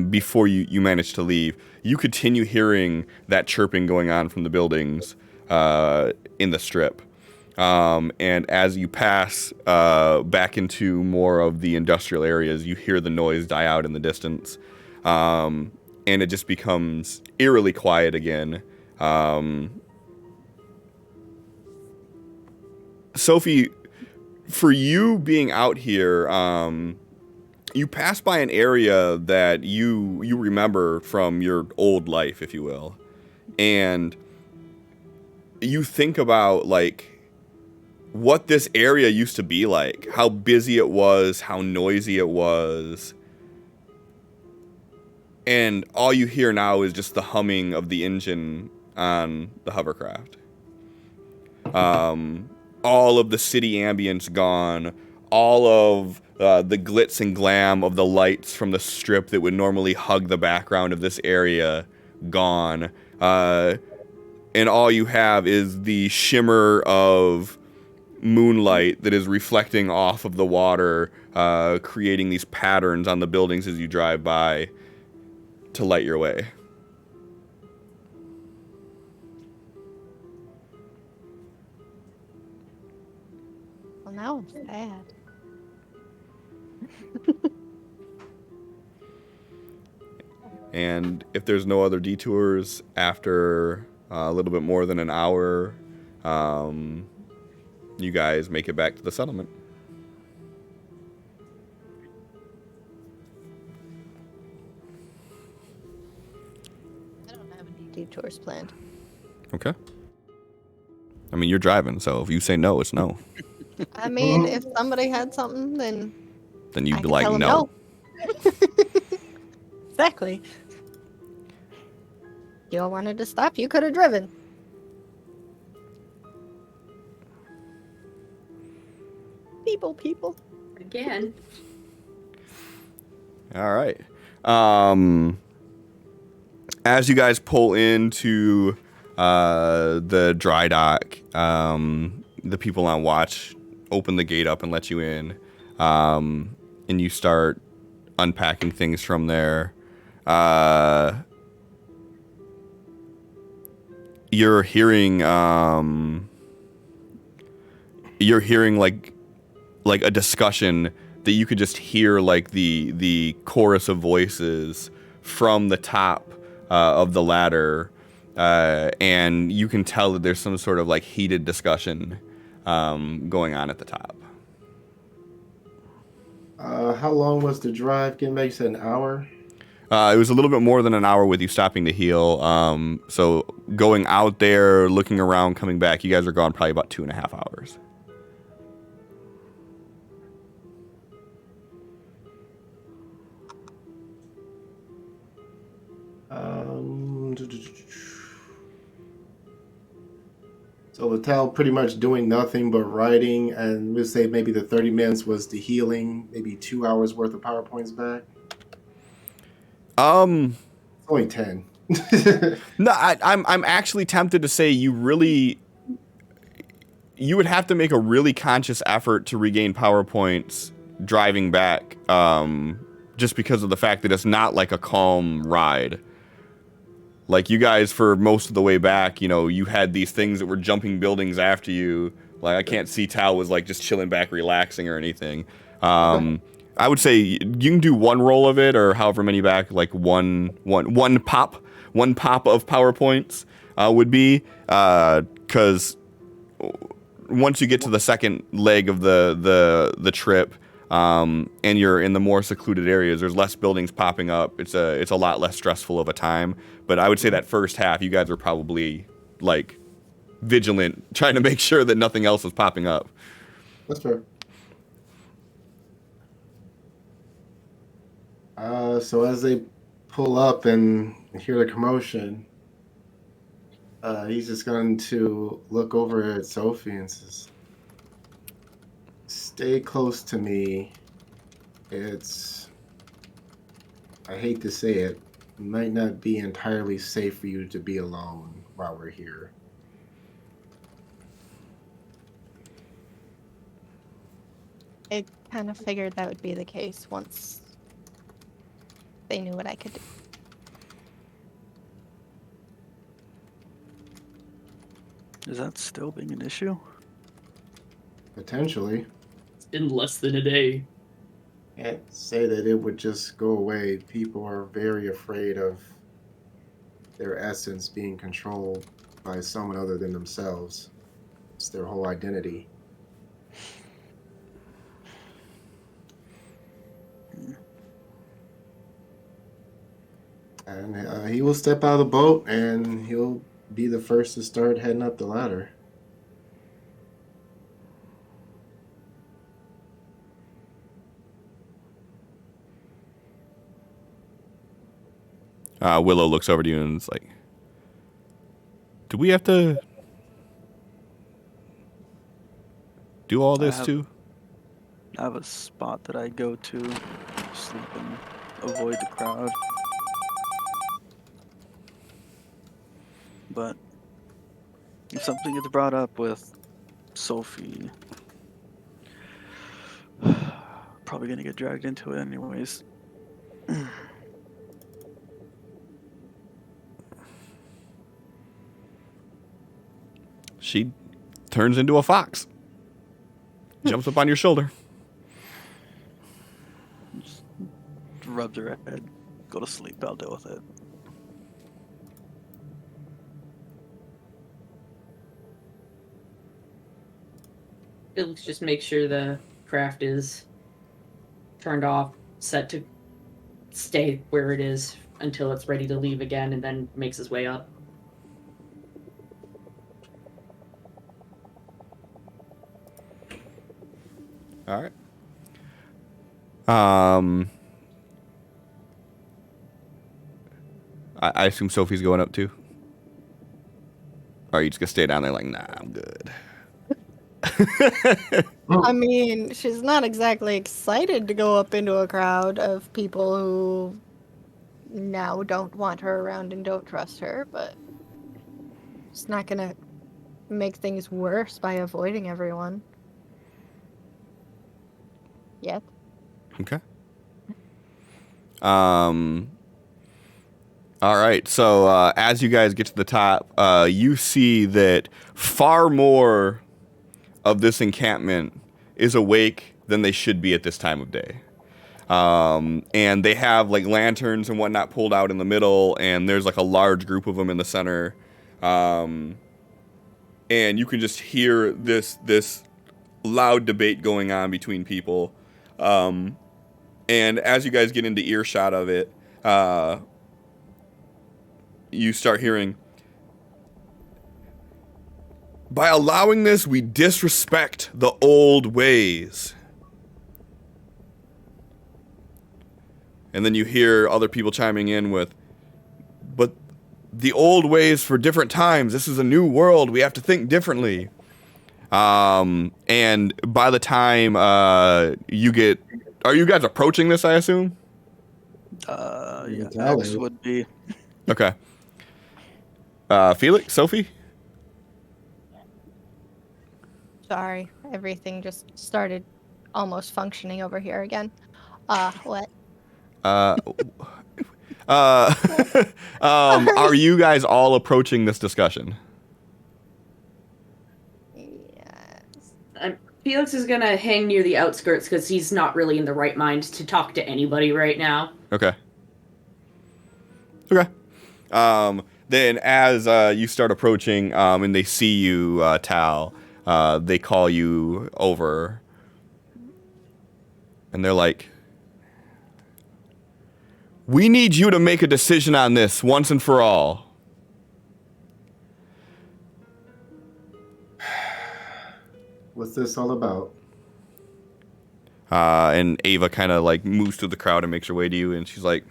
before you manage to leave, you continue hearing that chirping going on from the buildings in the strip. And as you pass back into more of the industrial areas, you hear the noise die out in the distance. And it just becomes eerily quiet again. Sophie, for you being out here, you pass by an area that you remember from your old life, if you will. And you think about, like, what this area used to be like, how busy it was, how noisy it was. And all you hear now is just the humming of the engine on the hovercraft. All of the city ambience gone. All of the glitz and glam of the lights from the strip that would normally hug the background of this area gone. And all you have is the shimmer of moonlight that is reflecting off of the water, creating these patterns on the buildings as you drive by to light your way. Well, now I'm sad. And if there's no other detours after a little bit more than an hour, you guys make it back to the settlement. I don't have any detours planned. Okay. I mean, you're driving, so if you say no, it's no. I mean, if somebody had something, then Then you'd I be could like, tell 'em no. Exactly. You all wanted to stop, you could have driven. People. Again. All right. As you guys pull into the dry dock, the people on watch open the gate up and let you in, and you start unpacking things from there. You're hearing like a discussion that you could just hear, like the chorus of voices from the top of the ladder, and you can tell that there's some sort of like heated discussion going on at the top. How long was the drive? Getting back, you said an hour? It was a little bit more than an hour with you stopping to heal. So going out there, looking around, coming back, you guys are gone probably about 2.5 hours. So Littell pretty much doing nothing but writing, and we'll say maybe the 30 minutes was the healing, maybe 2 hours worth of PowerPoints back. It's only 10. No, I'm actually tempted to say you would have to make a really conscious effort to regain PowerPoints driving back, just because of the fact that it's not like a calm ride. Like, you guys, for most of the way back, you know, you had these things that were jumping buildings after you. Like, I can't see Tal was, like, just chilling back, relaxing or anything. I would say you can do one roll of it, or however many back, like one pop of PowerPoints would be, because once you get to the second leg of the trip, and you're in the more secluded areas, there's less buildings popping up. It's a lot less stressful of a time. But I would say that first half, you guys are probably like vigilant, trying to make sure that nothing else is popping up. That's fair. So as they pull up and hear the commotion, he's just going to look over at Sophie and says, "Stay close to me. I hate to say it might not be entirely safe for you to be alone while we're here." I kind of figured that would be the case once they knew what I could do. Is that still being an issue? Potentially. It's been less than a day. Can't say that it would just go away. People are very afraid of their essence being controlled by someone other than themselves. It's their whole identity. And he will step out of the boat and he'll be the first to start heading up the ladder. Willow looks over to you and is like, "Do we have to do all this too?" I have a spot that I go to sleep and avoid the crowd. But if something gets brought up with Sophie, probably gonna get dragged into it anyways. She turns into a fox, jumps up on your shoulder. Just rubs her head. Go to sleep. I'll deal with it. Felix just make sure the craft is turned off, set to stay where it is until it's ready to leave again, and then makes his way up. All right. I assume Sophie's going up too. Or are you just gonna stay down there like, nah, I'm good? I mean, she's not exactly excited to go up into a crowd of people who now don't want her around and don't trust her, but it's not gonna make things worse by avoiding everyone. Yet. Okay. All right. So as you guys get to the top, you see that far more of this encampment is awake than they should be at this time of day. And they have like lanterns and whatnot pulled out in the middle, and there's like a large group of them in the center. And you can just hear this loud debate going on between people. And as you guys get into earshot of it, you start hearing, by allowing this, we disrespect the old ways. And then you hear other people chiming in with, but the old ways for different times. This is a new world. We have to think differently. And by the time are you guys approaching this, I assume? Yeah, Tell X me. would be. Okay. Felix, Sophie? Sorry, everything just started almost functioning over here again. What? Are you guys all approaching this discussion? Yes. Felix is gonna hang near the outskirts because he's not really in the right mind to talk to anybody right now. Okay. Then as you start approaching, and they see you, Tal, they call you over, and they're like, we need you to make a decision on this once and for all. What's this all about? And Ava kind of like moves through the crowd and makes her way to you, and she's like,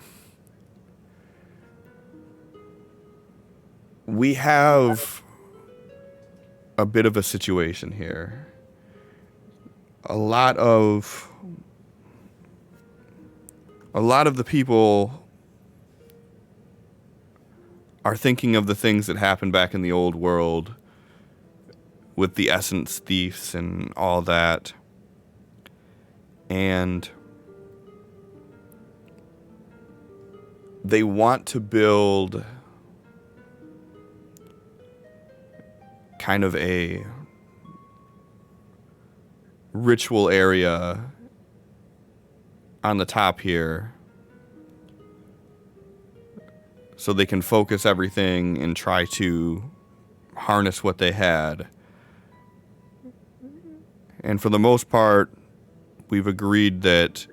we have a bit of a situation here. A lot of the people are thinking of the things that happened back in the old world with the essence thieves and all that. And they want to build kind of a ritual area on the top here so they can focus everything and try to harness what they had. And for the most part, we've agreed that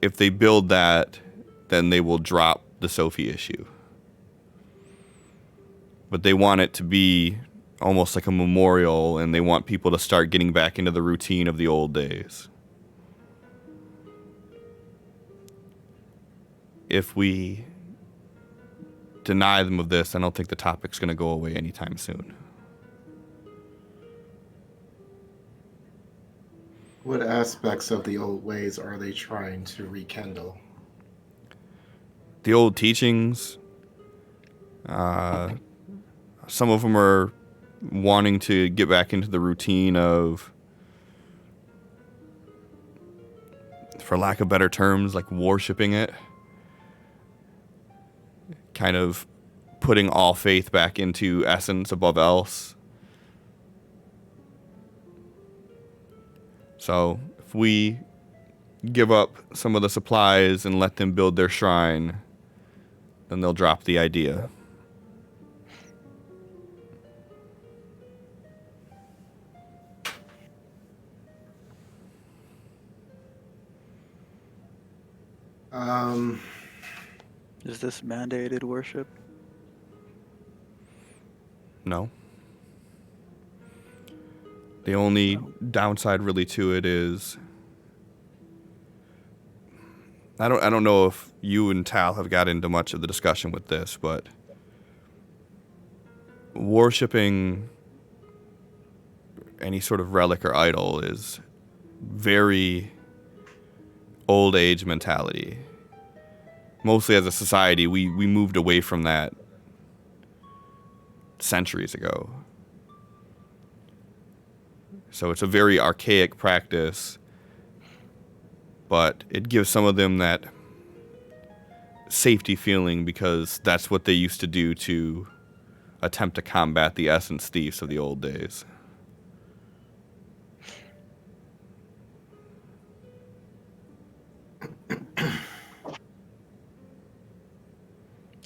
if they build that, then they will drop the Sophie issue. But they want it to be almost like a memorial, and they want people to start getting back into the routine of the old days. If we deny them of this, I don't think the topic's going to go away anytime soon. What aspects of the old ways are they trying to rekindle? The old teachings, some of them are wanting to get back into the routine of, for lack of better terms, like worshiping it. Kind of putting all faith back into essence above else. So if we give up some of the supplies and let them build their shrine, then they'll drop the idea. Is this mandated worship? No. The only downside really to it is I don't know if you and Tal have got into much of the discussion with this, but worshiping any sort of relic or idol is very old age mentality. Mostly as a society, we moved away from that centuries ago. So it's a very archaic practice, but it gives some of them that safety feeling because that's what they used to do to attempt to combat the essence thieves of the old days.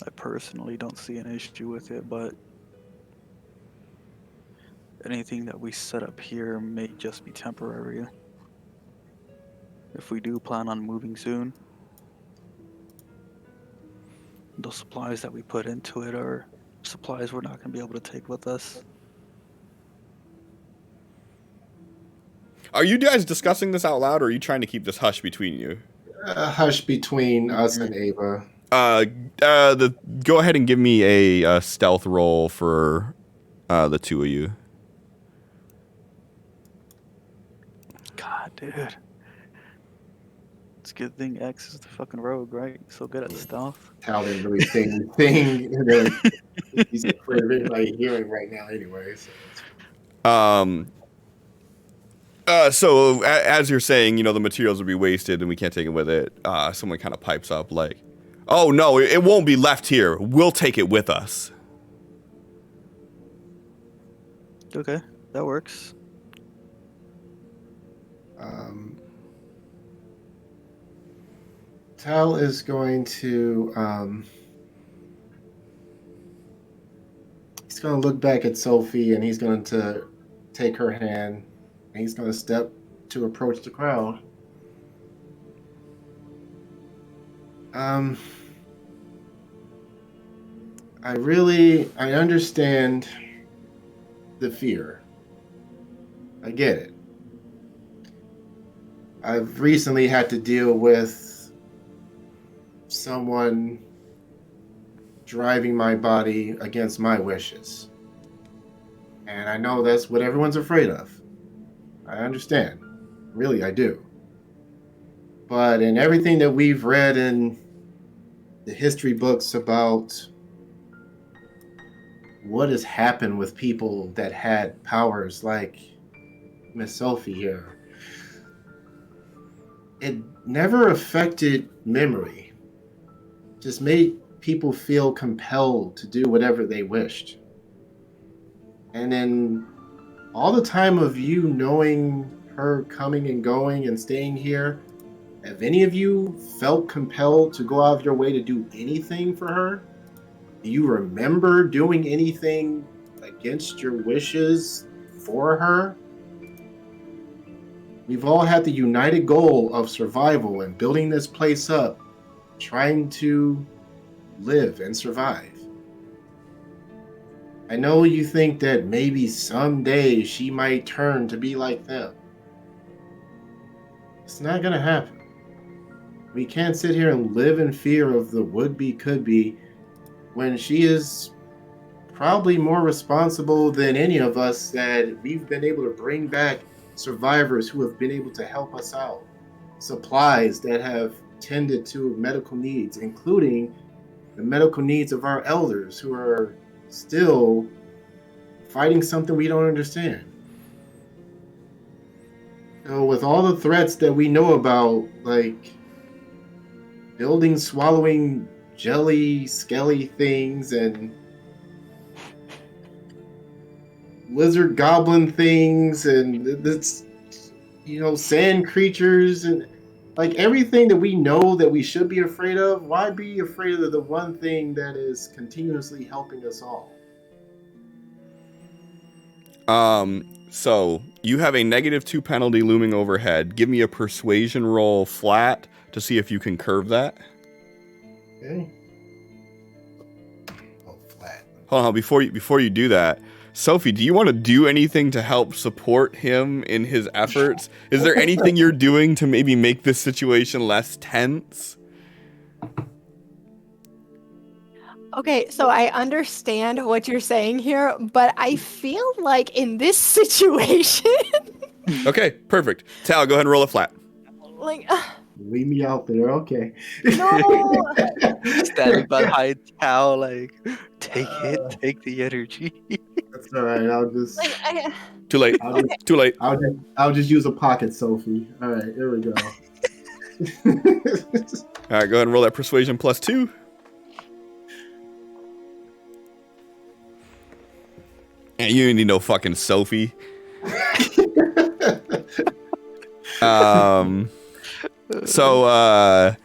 I personally don't see an issue with it, but anything that we set up here may just be temporary. If we do plan on moving soon, the supplies that we put into it are supplies we're not going to be able to take with us. Are you guys discussing this out loud, or are you trying to keep this hush between you? Hush between us and Ava. Go ahead and give me a stealth roll for the two of you. God, dude. It's a good thing X is the fucking rogue, right? So good at stealth. Tal didn't really say anything that he's afraid of anybody hearing right now anyway. So as you're saying, the materials will be wasted and we can't take it with it. Someone kind of pipes up like, "Oh no, it won't be left here. We'll take it with us." Okay, that works. Tal is going to he's going to look back at Sophie and he's going to take her hand and he's going to step to approach the crowd. I understand the fear. I get it. I've recently had to deal with someone driving my body against my wishes. And I know that's what everyone's afraid of. I understand. Really, I do. But in everything that we've read in the history books about what has happened with people that had powers like Miss Sophie here, it never affected memory. Just made people feel compelled to do whatever they wished. And then all the time of you knowing her coming and going and staying here, have any of you felt compelled to go out of your way to do anything for her? Do you remember doing anything against your wishes for her? We've all had the united goal of survival and building this place up, trying to live and survive. I know you think that maybe someday she might turn to be like them. It's not gonna happen. We can't sit here and live in fear of the would-be could-be when she is probably more responsible than any of us that we've been able to bring back survivors who have been able to help us out. Supplies that have tended to medical needs, including the medical needs of our elders who are still fighting something we don't understand. So with all the threats that we know about, like buildings swallowing jelly, skelly things and lizard goblin things and this, sand creatures and like everything that we know that we should be afraid of, why be afraid of the one thing that is continuously helping us all? So you have a -2 penalty looming overhead. Give me a persuasion roll flat to see if you can curve that. Okay. Oh, flat. Hold on, before you do that, Sophie, do you want to do anything to help support him in his efforts? Is there anything you're doing to maybe make this situation less tense? Okay, so I understand what you're saying here, but I feel like in this situation, Okay, perfect. Tal, go ahead and roll a flat. like, Leave me out there. Okay. no. Standing behind Tao, like, take it, take the energy. That's all right. I'll just. Like, Too late. I'll just, Too late. I'll just use a pocket, Sophie. All right, here we go. All right, go ahead and roll that persuasion +2. And you ain't need no fucking Sophie. So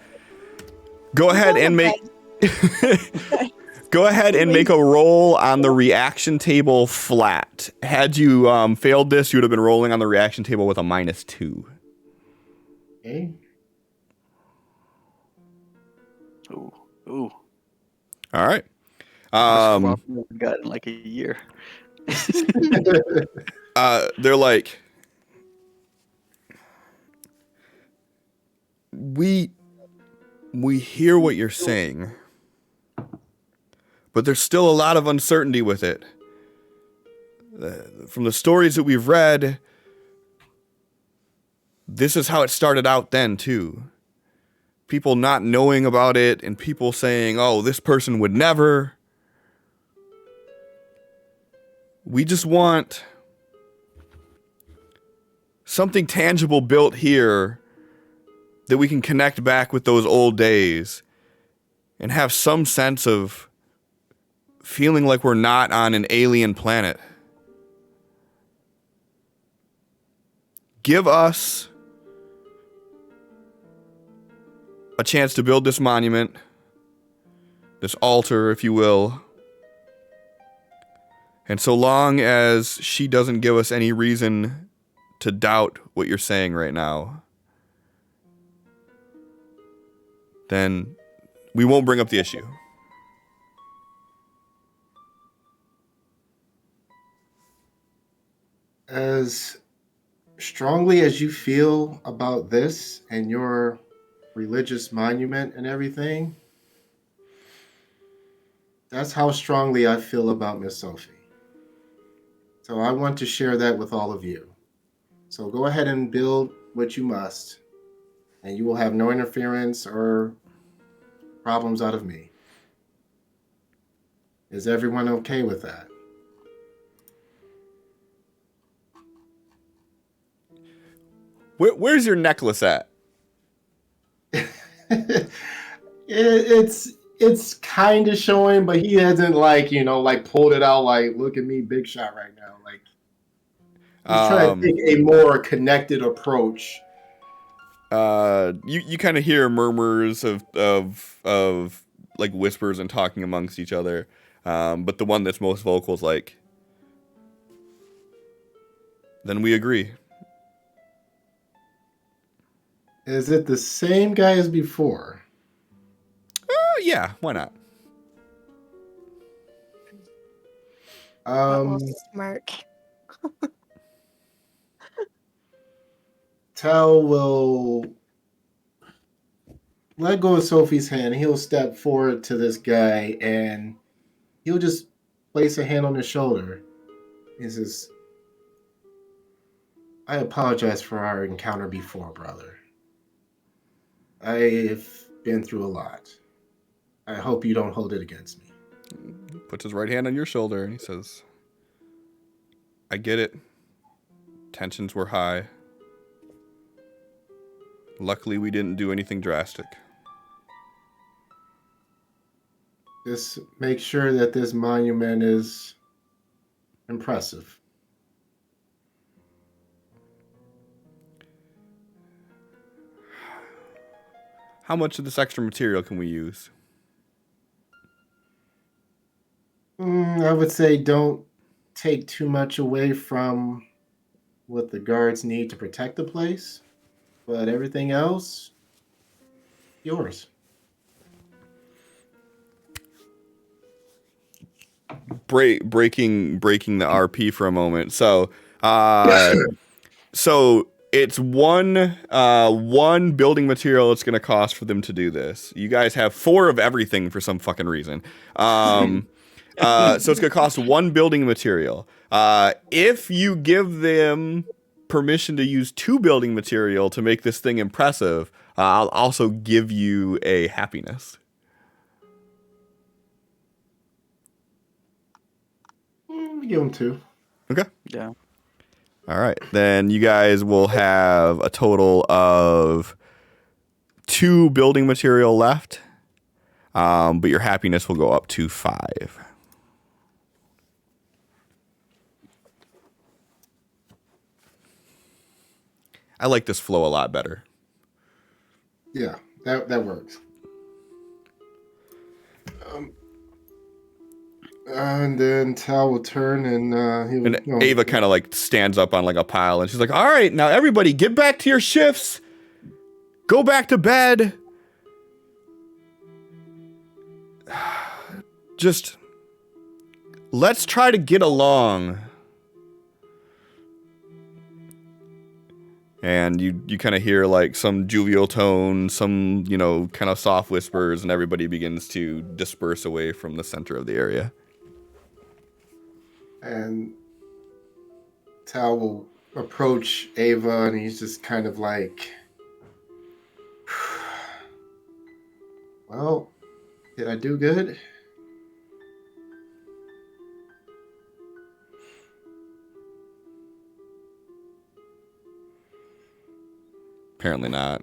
go ahead and make go ahead and make a roll on the reaction table flat. Had you failed this, you would have been rolling on the reaction table with a -2. Okay. Ooh. All right. I've gotten like a year. They're like, we hear what you're saying, but there's still a lot of uncertainty with it. From the stories that we've read, this is how it started out then too. People not knowing about it and people saying, oh, this person would never. We just want something tangible built here that we can connect back with those old days and have some sense of feeling like we're not on an alien planet. Give us a chance to build this monument, this altar, if you will. And so long as she doesn't give us any reason to doubt what you're saying right now, then we won't bring up the issue. As strongly as you feel about this and your religious monument and everything, that's how strongly I feel about Miss Sophie. So I want to share that with all of you. So go ahead and build what you must, and you will have no interference or problems out of me. Is everyone okay with that? Where's your necklace at? It's kind of showing, but he hasn't pulled it out like, look at me, big shot right now. Like, he's trying to take a more connected approach. You kind of hear murmurs of like whispers and talking amongst each other, but the one that's most vocal is like, then we agree. Is it the same guy as before? Yeah, why not? Smirk. Tal will let go of Sophie's hand. He'll step forward to this guy and he'll just place a hand on his shoulder. He says, I apologize for our encounter before, brother. I've been through a lot. I hope you don't hold it against me. Puts his right hand on your shoulder and he says, I get it. Tensions were high. Luckily, we didn't do anything drastic. Just make sure that this monument is impressive. How much of this extra material can we use? I would say don't take too much away from what the guards need to protect the place. But everything else, yours. Breaking the RP for a moment. So so it's one building material it's gonna cost for them to do this. You guys have 4 of everything for some fucking reason. So it's gonna cost 1 building material. If you give them permission to use 2 building material to make this thing impressive, I'll also give you a happiness. We give him 2. Okay. Yeah. All right. Then you guys will have a total of 2 building material left. But your happiness will go up to 5. I like this flow a lot better. Yeah, that works. And then Tal will turn and he will. And Ava kind of like stands up on like a pile and she's like, all right, now everybody get back to your shifts. Go back to bed. Just let's try to get along. And you kind of hear like some jovial tone, some, kind of soft whispers, and everybody begins to disperse away from the center of the area. And Tal will approach Ava and he's just kind of like, well, did I do good? Apparently not.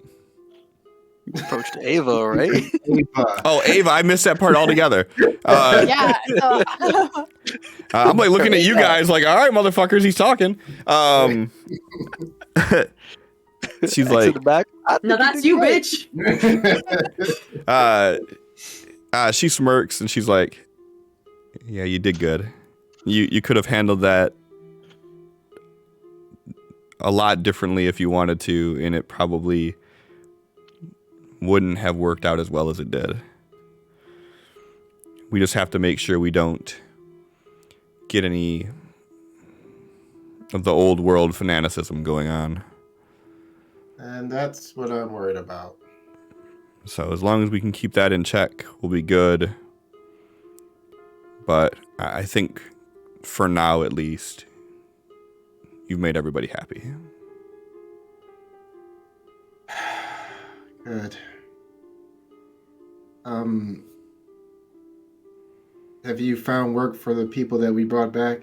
You approached Ava, right? Ava. Oh, Ava, I missed that part altogether. Yeah. So, I'm like looking at you guys like, all right, motherfuckers, he's talking. She's X like, in the back. No, that's you, bitch. she smirks and she's like, yeah, you did good. You could have handled that a lot differently if you wanted to, and it probably wouldn't have worked out as well as it did. We just have to make sure we don't get any of the old world fanaticism going on. And that's what I'm worried about. So as long as we can keep that in check, we'll be good. But I think for now, at least, you've made everybody happy. Good. Have you found work for the people that we brought back?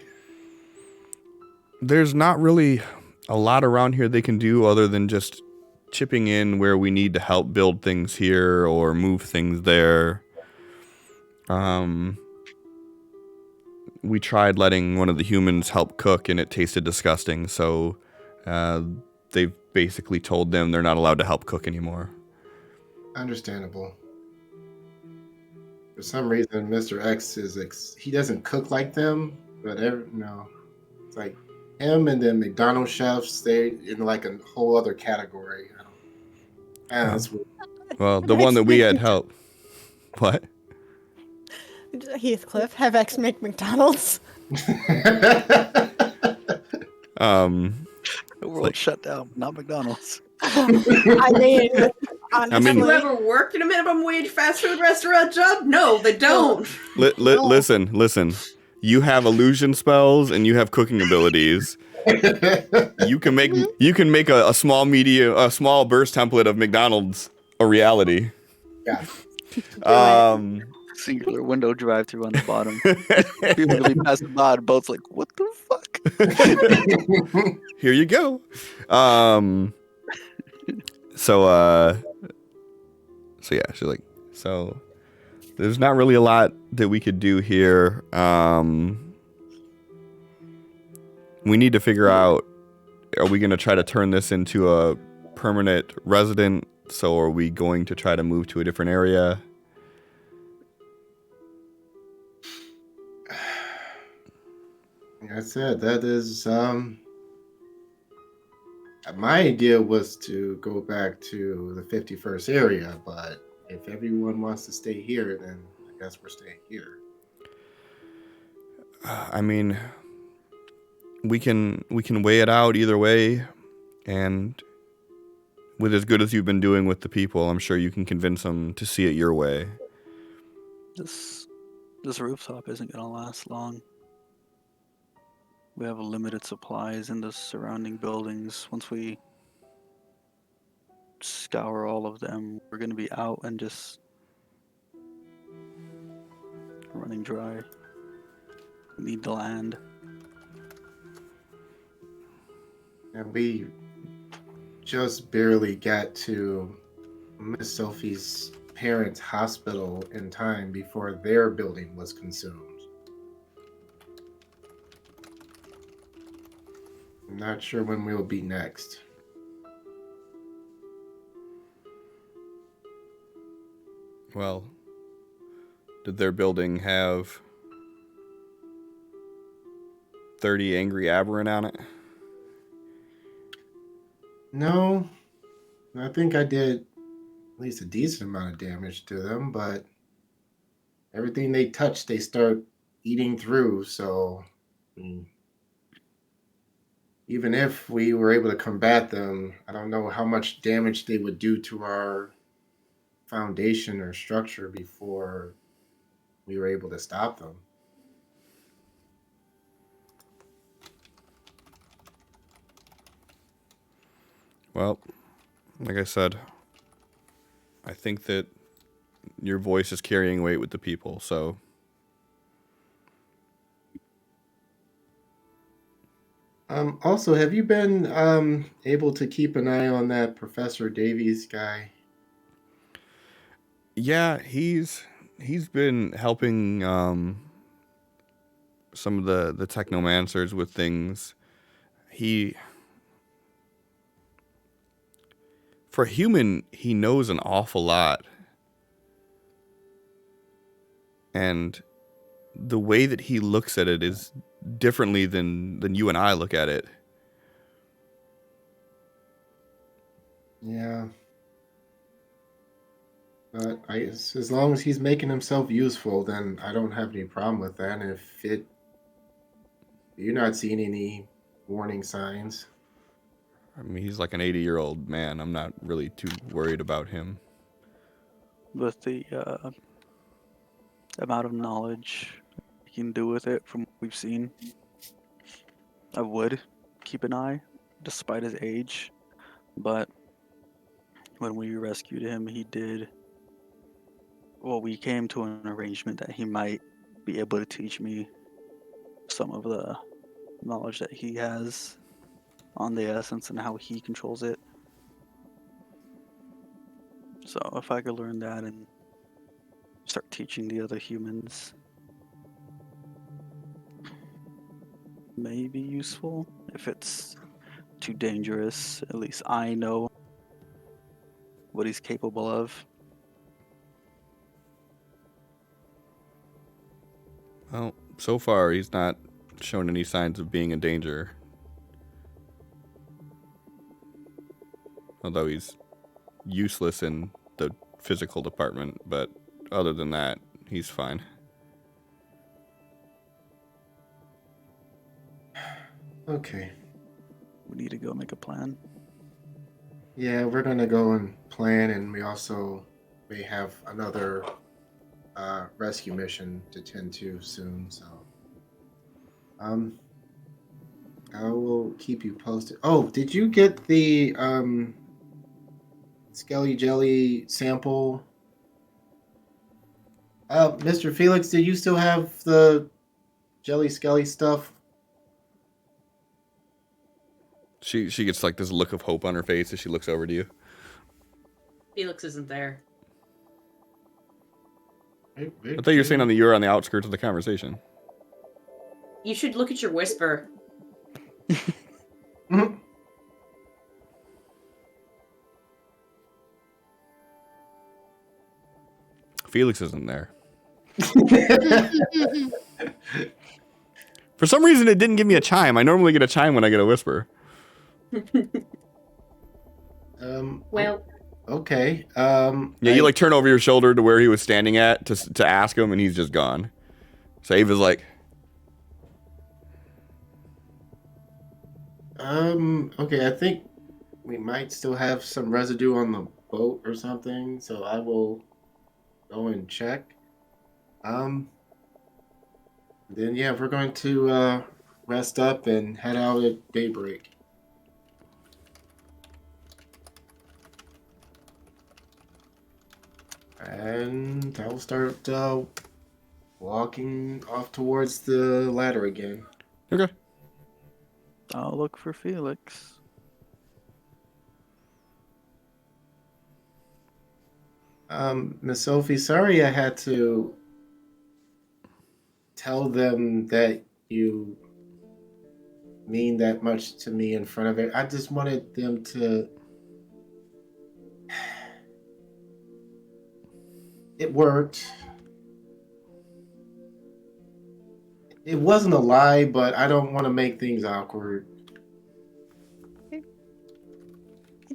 There's not really a lot around here they can do other than just chipping in where we need to help build things here or move things there. We tried letting one of the humans help cook and it tasted disgusting, so they've basically told them they're not allowed to help cook anymore. Understandable. For some reason, Mr. X he doesn't cook like them, but it's like him and then McDonald's chefs, they in like a whole other category. I don't know, that's weird. Well, the one that we had help. What? Heathcliff, have X make McDonald's. The world shut down, not McDonald's. I mean, honestly. Have you ever worked in a minimum wage fast food restaurant job? No, they don't. Listen. You have illusion spells and you have cooking abilities. You can make a small burst template of McDonald's a reality. Yeah. Singular window drive-through on the bottom. People gonna be passing by and boats like, what the fuck? Here you go. So yeah, she's like, so there's not really a lot that we could do here. We need to figure out, are we going to try to turn this into a permanent resident? So are we going to try to move to a different area? Like I said, that is My idea was to go back to the 51st area, but if everyone wants to stay here, then I guess we're staying here. I mean, we can weigh it out either way, and with as good as you've been doing with the people, I'm sure you can convince them to see it your way. This rooftop isn't gonna last long. We have limited supplies in the surrounding buildings. Once we scour all of them, we're gonna be out and just running dry. We need the land. And we just barely got to Miss Sophie's parents' hospital in time before their building was consumed. I'm not sure when we'll be next. Well, did their building have 30 angry aberrant on it? No, I think I did at least a decent amount of damage to them, but everything they touch, they start eating through. So even if we were able to combat them, I don't know how much damage they would do to our foundation or structure before we were able to stop them. Well, like I said, I think that your voice is carrying weight with the people, so Also, have you been able to keep an eye on that Professor Davies guy? yeah, he's been helping some of the technomancers with things. For a human, he knows an awful lot. And the way that he looks at it is differently than you and I look at it. Yeah. But as long as he's making himself useful, then I don't have any problem with that. And if you're not seeing any warning signs. I mean, he's like an 80-year-old man. I'm not really too worried about him. With the amount of knowledge you can do with it from what we've seen, I would keep an eye, despite his age. But when we rescued him, we came to an arrangement that he might be able to teach me some of the knowledge that he has on the essence and how he controls it. So if I could learn that and start teaching the other humans, may be useful. If it's too dangerous, at least I know what he's capable of. Well, so far he's not shown any signs of being in danger. Although he's useless in the physical department, but other than that, he's fine. Okay. We need to go make a plan. Yeah, we're gonna go and plan, and we also may have another rescue mission to tend to soon. So, I will keep you posted. Oh, did you get the Skelly Jelly sample? Mr. Felix, did you still have the Jelly Skelly stuff? She gets like this look of hope on her face as she looks over to you. Felix isn't there. I thought you were saying you were on the outskirts of the conversation. You should look at your whisper. Felix isn't there. For some reason, it didn't give me a chime. I normally get a chime when I get a whisper. Well, Okay. Yeah, you like turn over your shoulder to where he was standing at to ask him, and he's just gone. So Ava's like, Okay, I think we might still have some residue on the boat or something, so I will go and check. Then yeah, we're going to rest up and head out at daybreak. And I'll start walking off towards the ladder again. okay. I'll look for Felix. Miss Sophie, sorry I had to tell them that you mean that much to me in front of it. I just wanted them to. It worked. It wasn't a lie, but I don't want to make things awkward. I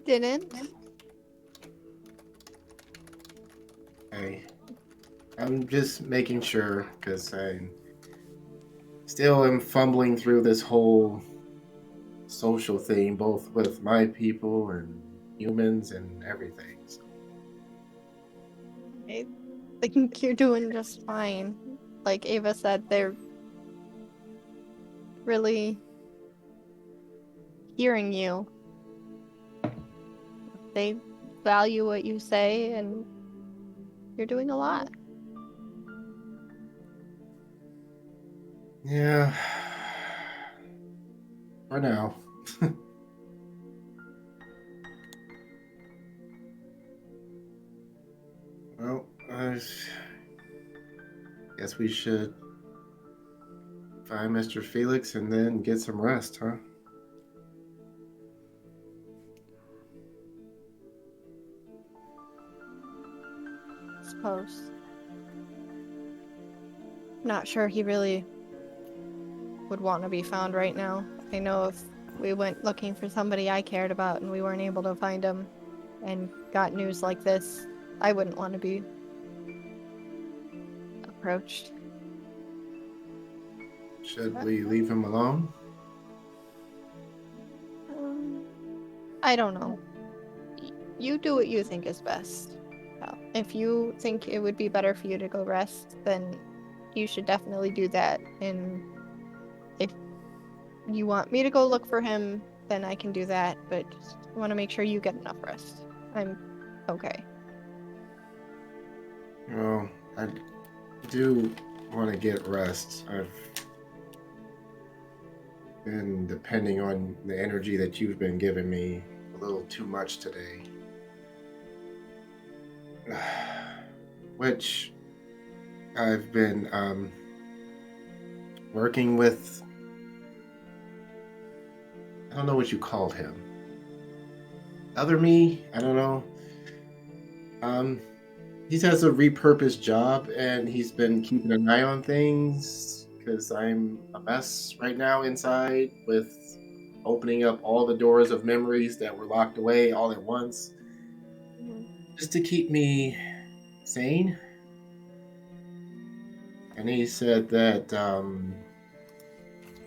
didn't. I'm just making sure because I still am fumbling through this whole social thing, both with my people and humans and everything. So. I think you're doing just fine. Like Ava said, they're really hearing you. They value what you say, and you're doing a lot. Yeah. For now. Well, I guess we should find Mr. Felix and then get some rest, huh? Suppose. Not sure he really would want to be found right now. I know if we went looking for somebody I cared about and we weren't able to find him and got news like this, I wouldn't want to be approached. Should we leave him alone? I don't know. You do what you think is best. Well, if you think it would be better for you to go rest, then you should definitely do that. And if you want me to go look for him, then I can do that. But just want to make sure you get enough rest. I'm okay. Well, I do want to get rest. I've been depending on the energy that you've been giving me a little too much today. Which I've been working with. I don't know what you called him. Other me? I don't know. He has a repurposed job and he's been keeping an eye on things because I'm a mess right now inside with opening up all the doors of memories that were locked away all at once just to keep me sane. And he said that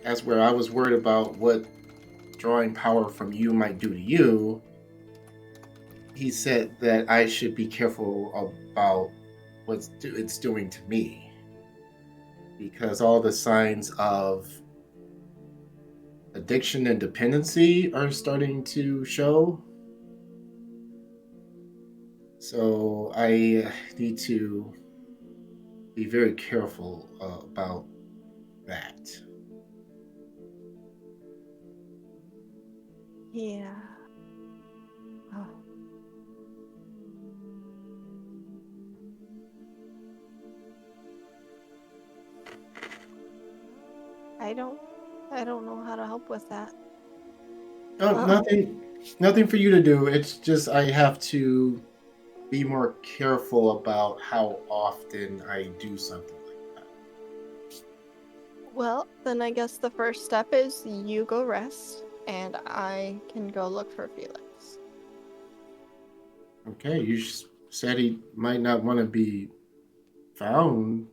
as where I was worried about what drawing power from you might do to you, he said that I should be careful about what it's doing to me. Because all the signs of addiction and dependency are starting to show. So I need to be very careful about that. Yeah. Oh. I don't know how to help with that. Oh, nothing for you to do. It's just I have to be more careful about how often I do something like that. Well, then I guess the first step is you go rest, and I can go look for Felix. Okay, you said he might not want to be found.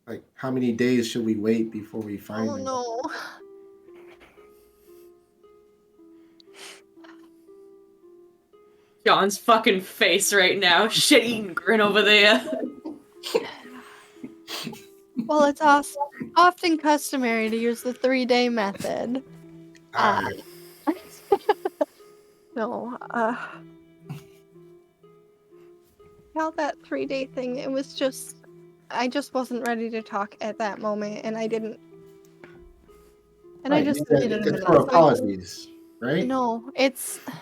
Like, how many days should we wait before we find Oh him? no. John's fucking face right now. Shit-eating grin over there. Well, it's often customary to use the 3-day method. No, how that 3-day thing, it was just, I just wasn't ready to talk at that moment, and I didn't, and I Right, just you said needed a minute. for So apologies, right? no, it's a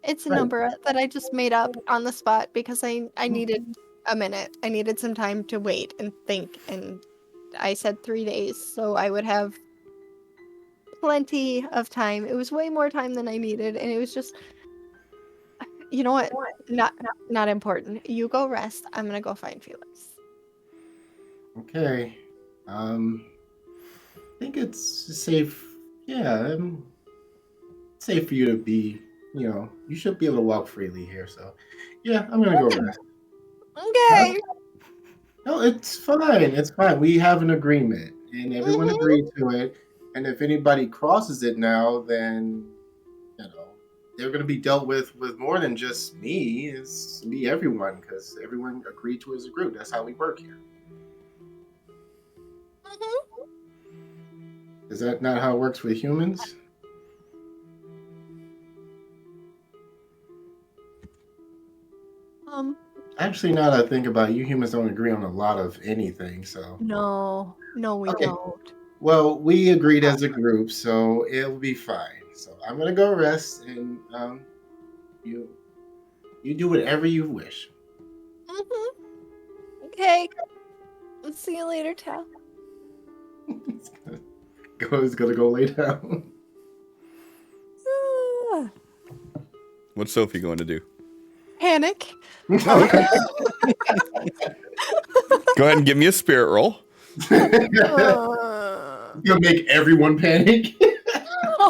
Right. number that I just made up on the spot because I needed a minute. I needed some time to wait and think, and I said 3 days, so I would have plenty of time. It was way more time than I needed, and it was just, you know what? Not important. You go rest. I'm gonna go find Felix. Okay. I think it's safe. Yeah, safe for you to be. You should be able to walk freely here. So, yeah, I'm gonna go rest. Okay. No, it's fine. It's fine. We have an agreement, and everyone Mhm. agreed to it. And if anybody crosses it now, then they're going to be dealt with more than just me. It's be everyone because everyone agreed to as a group. That's how we work here. Mhm. Is that not how it works with humans? Actually, now that I think about it, you humans don't agree on a lot of anything. So No, we Okay. don't. well, we agreed as a group, so it'll be fine. So I'm gonna go rest, and you do whatever you wish. Mhm. Okay. Let's see you later, Tal. It's gonna go lay down. Ah. What's Sophie going to do? Panic. Okay. Go ahead and give me a spirit roll. You'll make everyone panic.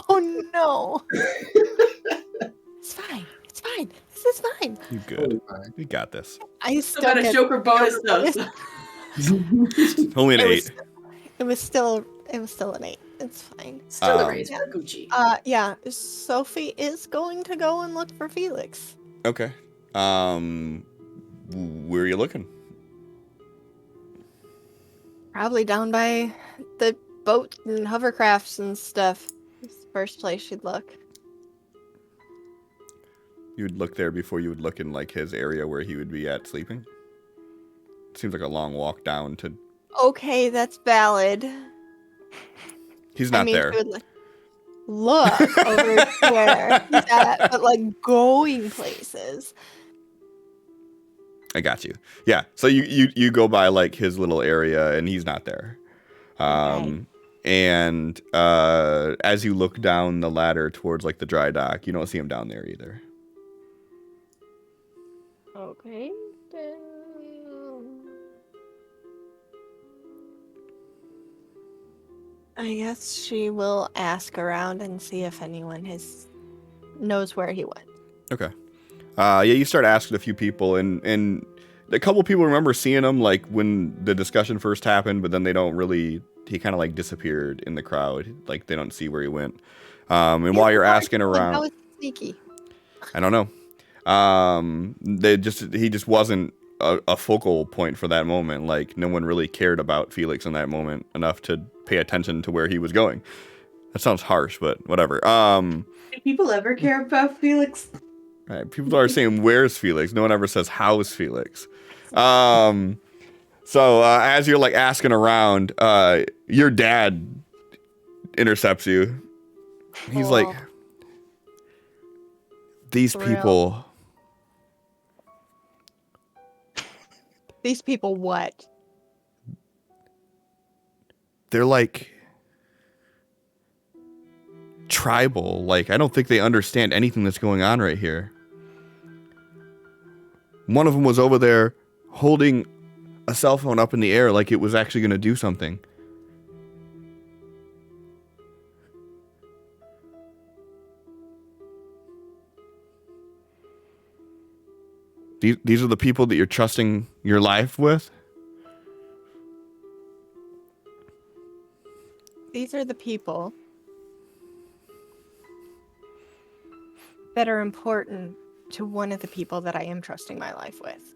Oh no. It's fine. It's fine. This is fine. You good. Totally fine. You got this. I Still still got a get Joker bonus though. So. Only an It 8. it was still an 8. It's fine. Still a Um, raise for Gucci. Yeah, Sophie is going to go and look for Felix. Okay. Where are you looking? Probably down by the boat and hovercrafts and stuff. It's the first place she'd look. You would look there before you would look in like his area where he would be at sleeping. Seems like a long walk down to. Okay, that's valid. He's not there. She would look over where he's at, but like going places. I got you. Yeah. So you go by like his little area and he's not there. Okay. And as you look down the ladder towards like the dry dock, you don't see him down there either. Okay. Then... I guess she will ask around and see if anyone knows where he went. Okay. Yeah, you start asking a few people, and a couple people remember seeing him like when the discussion first happened, but then they don't really. He kind of like disappeared in the crowd, like they don't see where he went. And while you're asking around, how is he sneaky? I don't know. He just wasn't a focal point for that moment. Like no one really cared about Felix in that moment enough to pay attention to where he was going. That sounds harsh, but whatever. Do people ever care about Felix? Right. People are saying, "Where's Felix?" No one ever says, "How's Felix?" So as you're like asking around, your dad intercepts you. He's like, "These people." These people what? They're like tribal. Like, I don't think they understand anything that's going on right here. One of them was over there holding a cell phone up in the air like it was actually going to do something. These are the people that you're trusting your life with? These are the people that are important to one of the people that I am trusting my life with.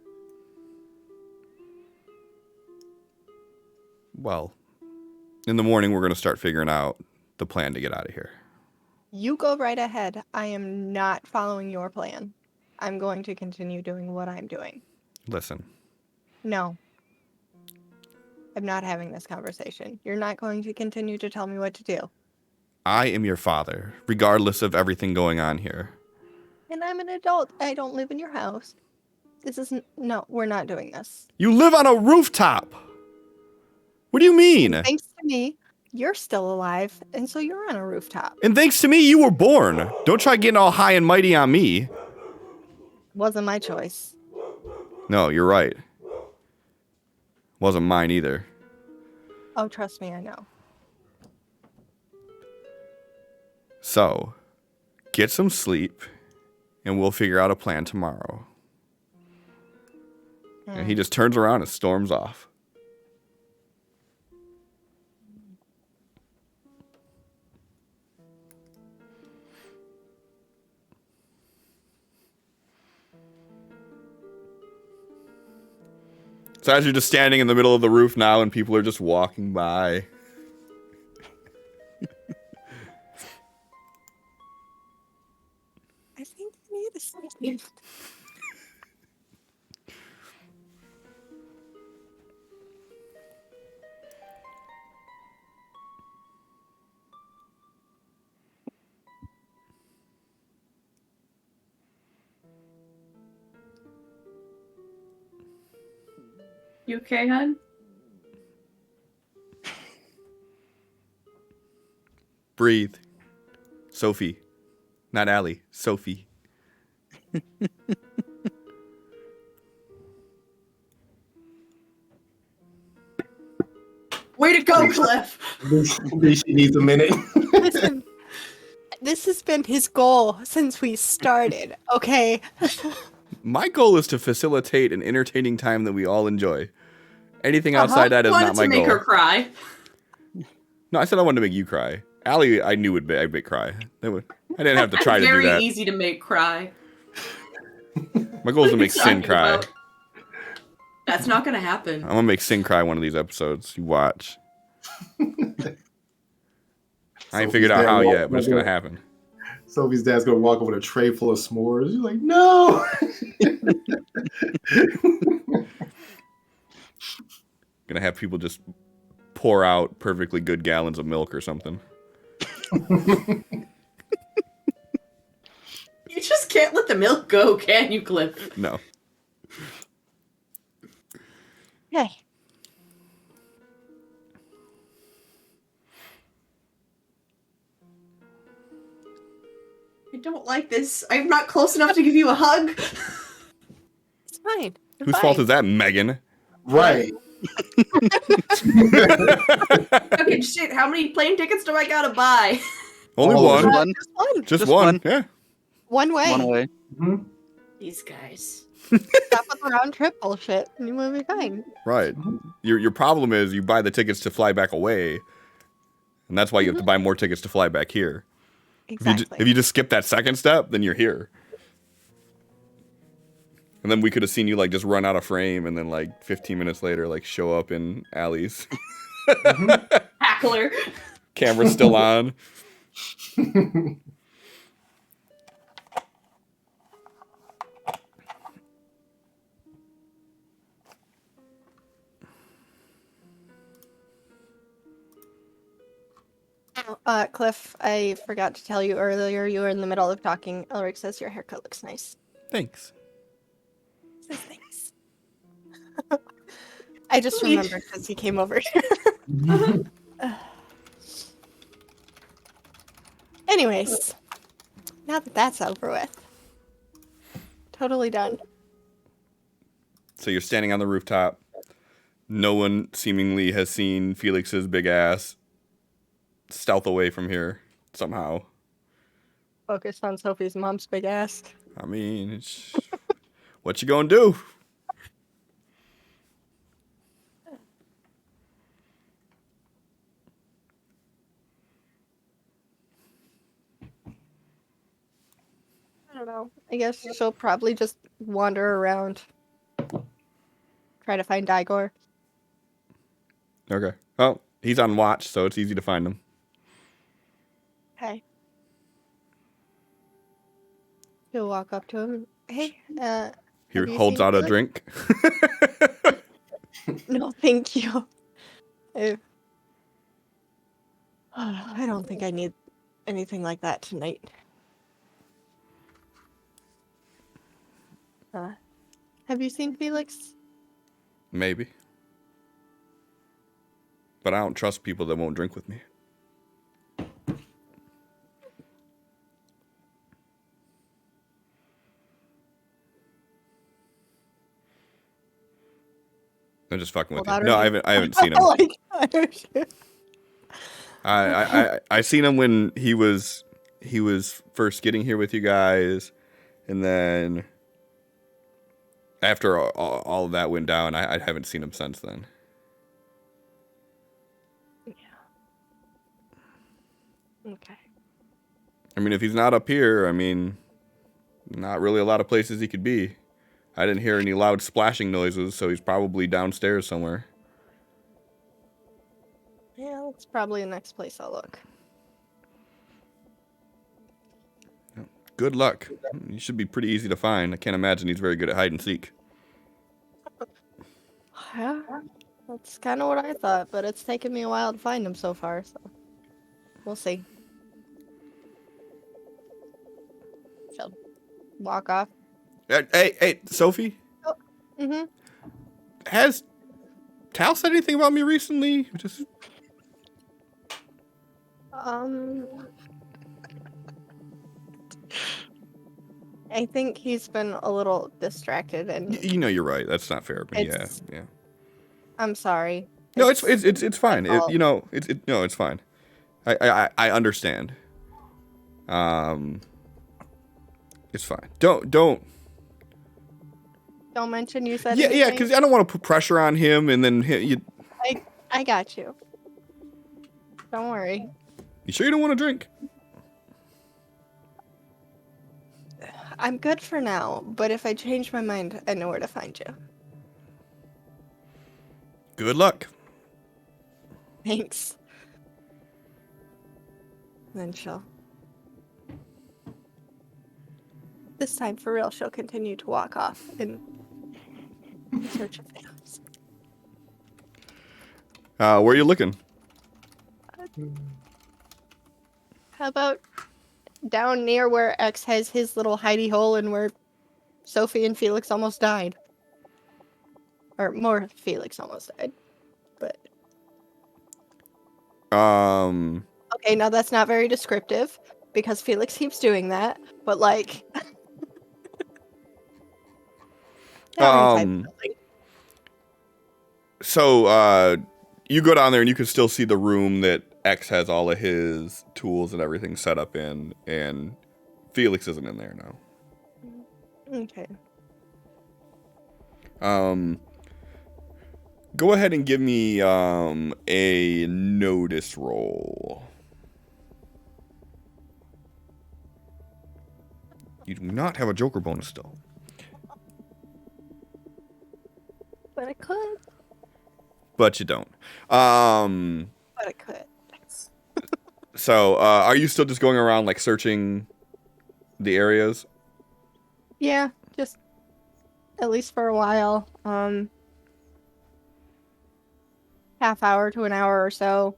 Well, in the morning, we're going to start figuring out the plan to get out of here. You go right ahead. I am not following your plan. I'm going to continue doing what I'm doing. Listen, No. I'm not having this conversation. You're not going to continue to tell me what to do. I am your father, regardless of everything going on here. And I'm an adult. I don't live in your house. This isn't... No, we're not doing this. You live on a rooftop! What do you mean? Thanks to me, you're still alive, and so you're on a rooftop. And thanks to me, you were born. Don't try getting all high and mighty on me. Wasn't my choice. No, you're right. Wasn't mine either. Oh, trust me, I know. So, get some sleep, and we'll figure out a plan tomorrow. And he just turns around and storms off. So as you're just standing in the middle of the roof now and people are just walking by. I think you need a sleep. You okay, hon? Breathe. Sophie. Not Allie. Sophie. Way to go, Cliff! She needs a minute. Listen, this has been his goal since we started, okay? My goal is to facilitate an entertaining time that we all enjoy. Anything outside that is Wanted not my to make goal. her cry. No, I said I wanted to make you cry. Allie, I knew I'd make cry. I didn't have to try to do Very that. easy to make cry. My goal is to What are make you Sin talking cry. about? That's not gonna happen. I'm gonna make Sin cry one of these episodes. You watch. I ain't figured out how yet, but it's gonna happen. Sophie's dad's gonna walk over with a tray full of s'mores. She's like, no. Gonna have people just pour out perfectly good gallons of milk or something. You just can't let the milk go, can you, Cliff? No. Hey. I don't like this. I'm not close enough to give you a hug. It's fine. You're Whose fine. fault is that, Megan? Right. Okay, shit, how many plane tickets do I gotta buy? Only Oh, one. just one? Just one. Just Just one. one. Yeah. One way. One way. Mhm. These guys. Stop with the round trip bullshit, and you will be fine. Right. Your problem is you buy the tickets to fly back away, and that's why you have to buy more tickets to fly back here. Exactly. If you just skip that second step, then you're here. And then we could have seen you like just run out of frame, and then like 15 minutes later, like show up in alleys. Hackler. Camera's still on. Cliff, I forgot to tell you earlier, you were in the middle of talking. Elric says your haircut looks nice. Thanks. Says thanks. I just remembered because he came over here. Anyways, now that that's over with, totally done. So you're standing on the rooftop. No one seemingly has seen Felix's big ass stealth away from here somehow. Focused on Sophie's mom's big ass. I mean, What you gonna do? I don't know. I guess she'll probably just wander around, try to find Igor. Okay. Well, he's on watch, so it's easy to find him. Okay. She'll walk up to him. Hey, He have you holds seen out a Felix? drink. No, thank you. I don't think I need anything like that tonight. Have you seen Felix? Maybe. But I don't trust people that won't drink with me. I'm just fucking with Well, you. No, I haven't seen him. I seen him when he was first getting here with you guys, and then after all of that went down, I haven't seen him since then. Yeah. Okay. I mean, if he's not up here, I mean, not really a lot of places he could be. I didn't hear any loud splashing noises, so he's probably downstairs somewhere. Yeah, that's probably the next place I'll look. Good luck. He should be pretty easy to find. I can't imagine he's very good at hide and seek. Yeah, that's kind of what I thought, but it's taken me a while to find him so far, so we'll see. She'll walk off. Hey, Sophie? Mm-hmm. Has Tal said anything about me recently? Just... I think he's been a little distracted, and You know you're right. That's not fair. But yeah. I'm sorry. No, it's fine. my fault. It's fine. I understand. It's fine. Don't. Don't mention you said Yeah, anything. because I don't want to put pressure on him, and then you. I got you. Don't worry. You sure you don't want to drink? I'm good for now, but if I change my mind, I know where to find you. Good luck. Thanks. And then this time for real, she'll continue to walk off in search of things. Where are you looking? How about down near where X has his little hidey hole and where Sophie and Felix almost died? Or more, Felix almost died. But okay, now that's not very descriptive because Felix keeps doing that. But like, So you go down there and you can still see the room that X has all of his tools and everything set up in, and Felix isn't in there now. Okay. Go ahead and give me a notice roll. You do not have a Joker bonus still. But I could. But you don't. But I could. So, are you still just going around, like, searching the areas? Yeah, just at least for a while. Half hour to an hour or so.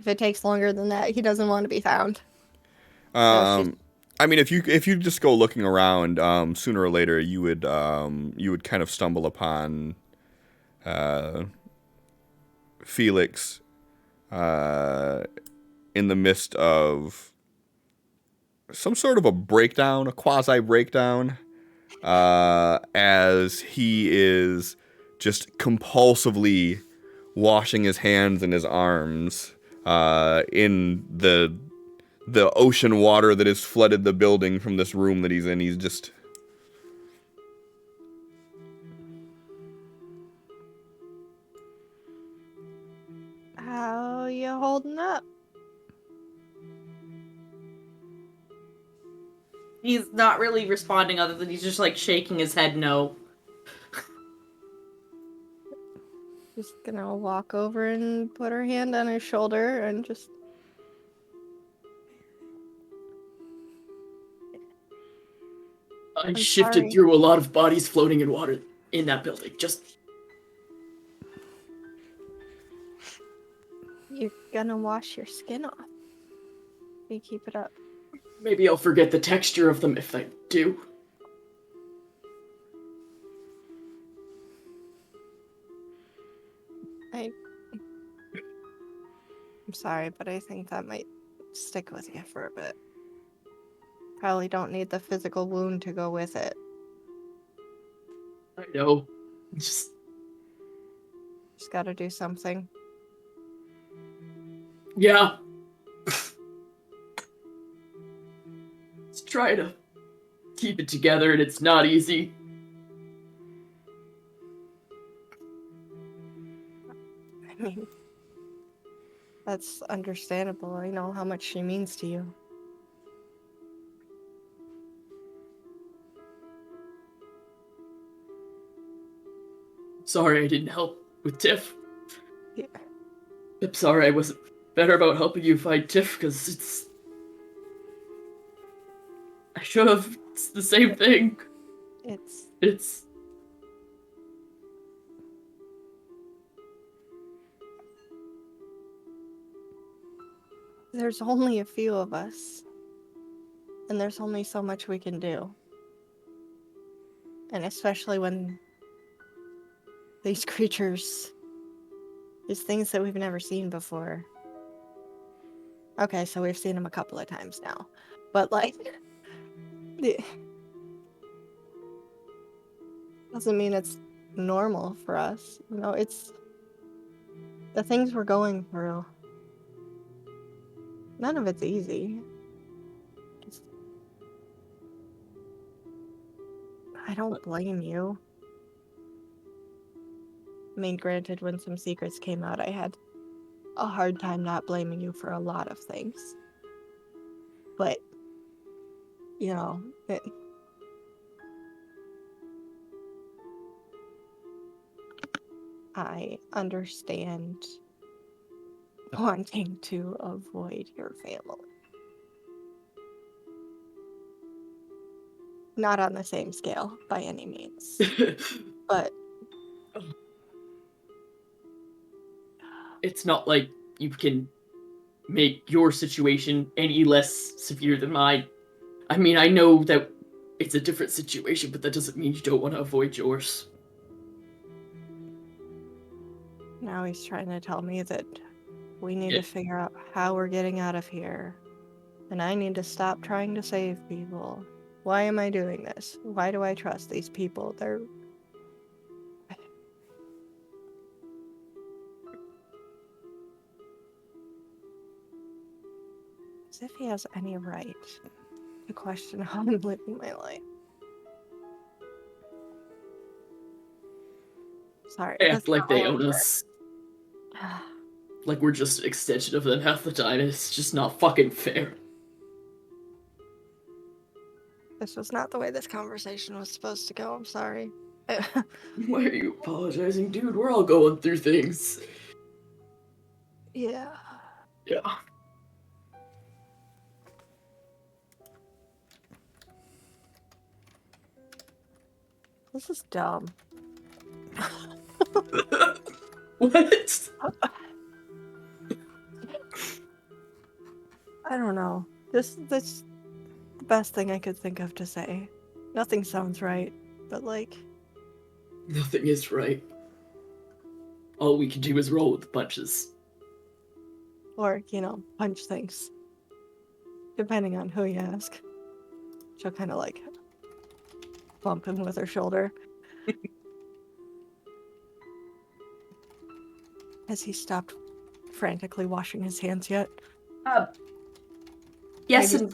If it takes longer than that, he doesn't want to be found. I mean, if you just go looking around, sooner or later you would kind of stumble upon Felix in the midst of some sort of a breakdown, a quasi breakdown, as he is just compulsively washing his hands and his arms in the ocean water that has flooded the building from this room that he's in. He's just How you holding up? He's not really responding other than he's just like shaking his head no. Just gonna walk over and put her hand on his shoulder and just... I I'm shifted sorry. through a lot of bodies floating in water in that building. Just You're gonna wash your skin off. You keep it up. maybe I'll forget the texture of them if I do. I'm sorry, but I think that might stick with you for a bit. Probably don't need the physical wound to go with it. I know. Just Just gotta do something. yeah. Let's try to keep it together, and it's not easy. I mean, that's understandable. I know how much she means to you. Sorry I didn't help with Tiff. Yeah. I'm sorry I wasn't better about helping you find Tiff, because it's... I should have. It's the same thing. It's... There's only a few of us. And there's only so much we can do. And especially when these creatures... These things that we've never seen before. Okay, so we've seen them a couple of times now. But, like... It doesn't mean it's normal for us. You know, it's... The things we're going through. None of it's easy. I don't blame you. I mean, granted, when some secrets came out, I had a hard time not blaming you for a lot of things. But, you know, I understand wanting to avoid your family. Not on the same scale, by any means. But It's not like you can make your situation any less severe than mine. I mean, I know that it's a different situation, but that doesn't mean you don't want to avoid yours. now he's trying to tell me that we need to figure out how we're getting out of here. And I need to stop trying to save people. Why am I doing this? Why do I trust these people? They're... As if he has any right to question how I'm living my life. Sorry. They that's act like not they why I'm own here. us. Like we're just an extension of them half the time, and it's just not fucking fair. This was not the way this conversation was supposed to go. I'm sorry. Why are you apologizing, dude? We're all going through things. Yeah. Yeah. This is dumb. What? I don't know. This the best thing I could think of to say. Nothing sounds right, but like... Nothing is right. All we can do is roll with the punches. Or, you know, punch things. Depending on who you ask. She'll kind of like bump him with her shoulder. Has he stopped frantically washing his hands yet? Yes Maybe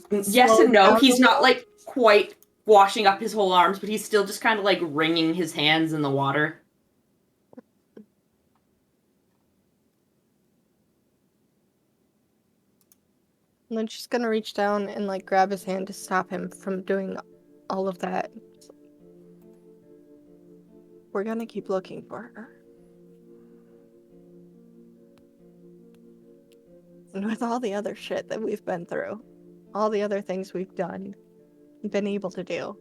and no. down He's a not like quite washing up his whole arms, but he's still just kind of like wringing his hands in the water. And then she's gonna reach down and like grab his hand to stop him from doing all of that. We're gonna keep looking for her. And with all the other shit that we've been through, all the other things we've done, been able to do,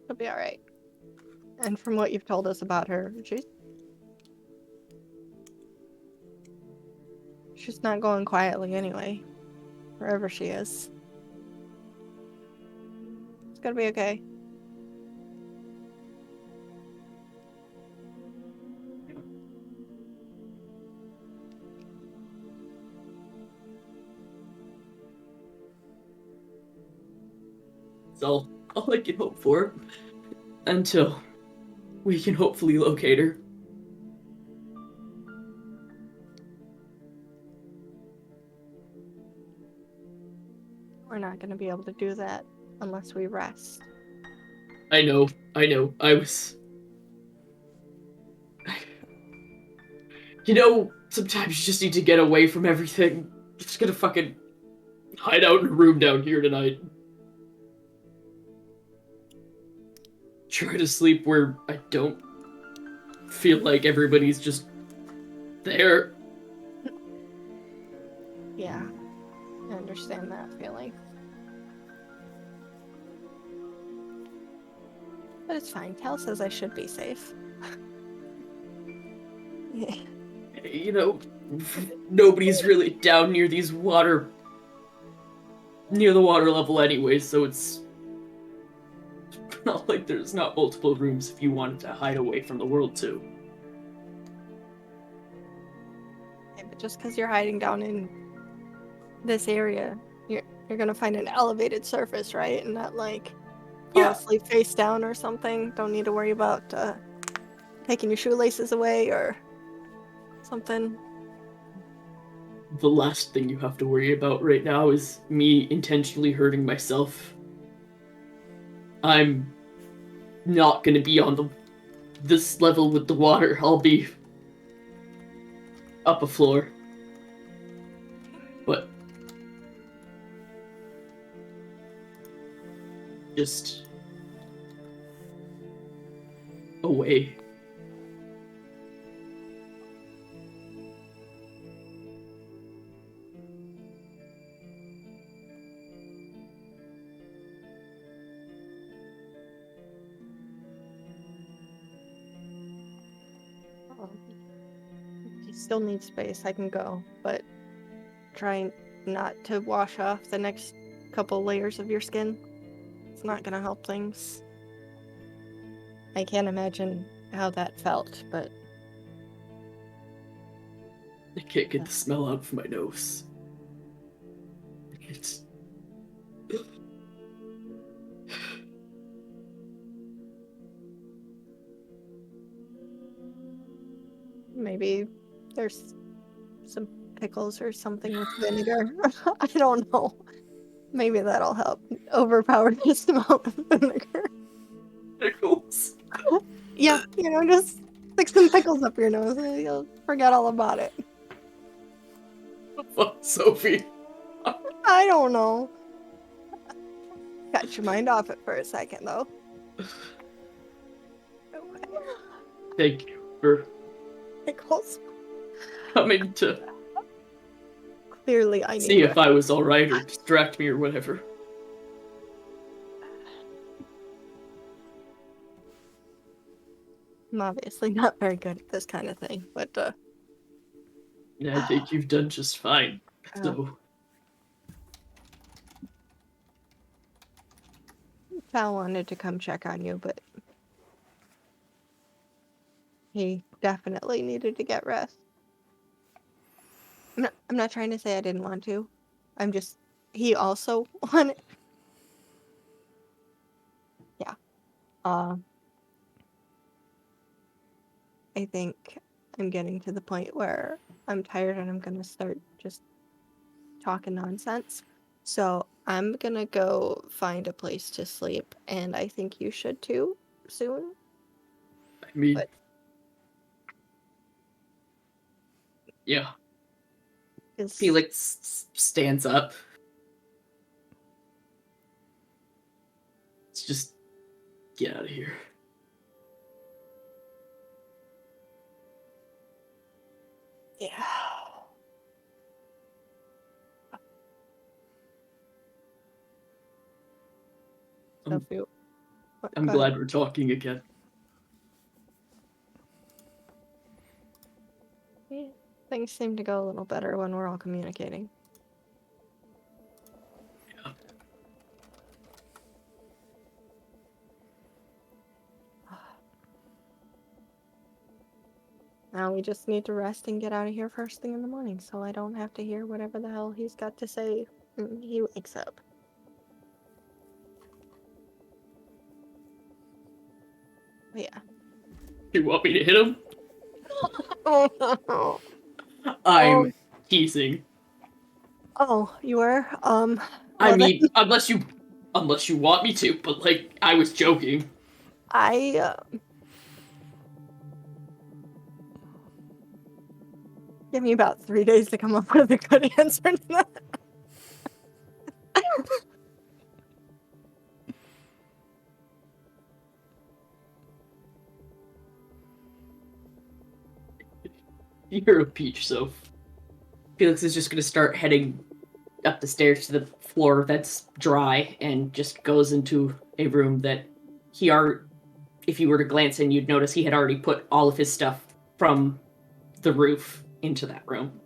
it'll be alright. And from what you've told us about her, she's not going quietly anyway. Wherever she is. It's gonna be okay. It's all I can hope for. Until we can hopefully locate her. We're not gonna be able to do that unless we rest. I know. I was... You know, sometimes you just need to get away from everything. I'm just gonna fucking hide out in a room down here tonight. Try to sleep where I don't feel like everybody's just there. Yeah, I understand that feeling. But it's fine. Cal says I should be safe. Yeah. You know, nobody's really down near these water... near the water level anyway, so it's not like there's not multiple rooms if you wanted to hide away from the world too. Yeah, but just because you're hiding down in this area, you're gonna find an elevated surface, right? And not like fall asleep face down or something. Don't need to worry about taking your shoelaces away or something. The last thing you have to worry about right now is me intentionally hurting myself. I'm not gonna be on this level with the water. I'll be up a floor. But just away. If you still need space, I can go, but try not to wash off the next couple layers of your skin. It's not gonna help things. I can't imagine how that felt, but I can't get the smell out of my nose. It's... maybe there's some pickles or something with vinegar. I don't know. Maybe that'll help overpower the smell of vinegar. Pickles. Yeah, just stick some pickles up your nose and you'll forget all about it. Fuck, Sophie. I don't know. Got your mind off it for a second, though. Thank you for Pickles. coming to Clearly, I need see if rest. I was alright or distract me or whatever. I'm obviously not very good at this kind of thing, but Yeah, I think you've done just fine. So, Cal wanted to come check on you, but he definitely needed to get rest. I'm not trying to say I didn't want to. He also wanted. Yeah. I think I'm getting to the point where I'm tired and I'm gonna start just talking nonsense. So I'm gonna go find a place to sleep, and I think you should too, soon. I mean, But- yeah. Felix stands up. Let's just get out of here. Yeah. Sophie, I'm go ahead. glad we're talking again. Yeah, things seem to go a little better when we're all communicating. Yeah. Now we just need to rest and get out of here first thing in the morning so I don't have to hear whatever the hell he's got to say when he wakes up. But yeah. You want me to hit him? Oh, I'm teasing. you were? I well, mean, unless you want me to, but like, I was joking. Give me about 3 days to come up with a good answer to that. You're a peach, so Felix is just gonna start heading up the stairs to the floor that's dry and just goes into a room that if you were to glance in, you'd notice he had already put all of his stuff from the roof into that room.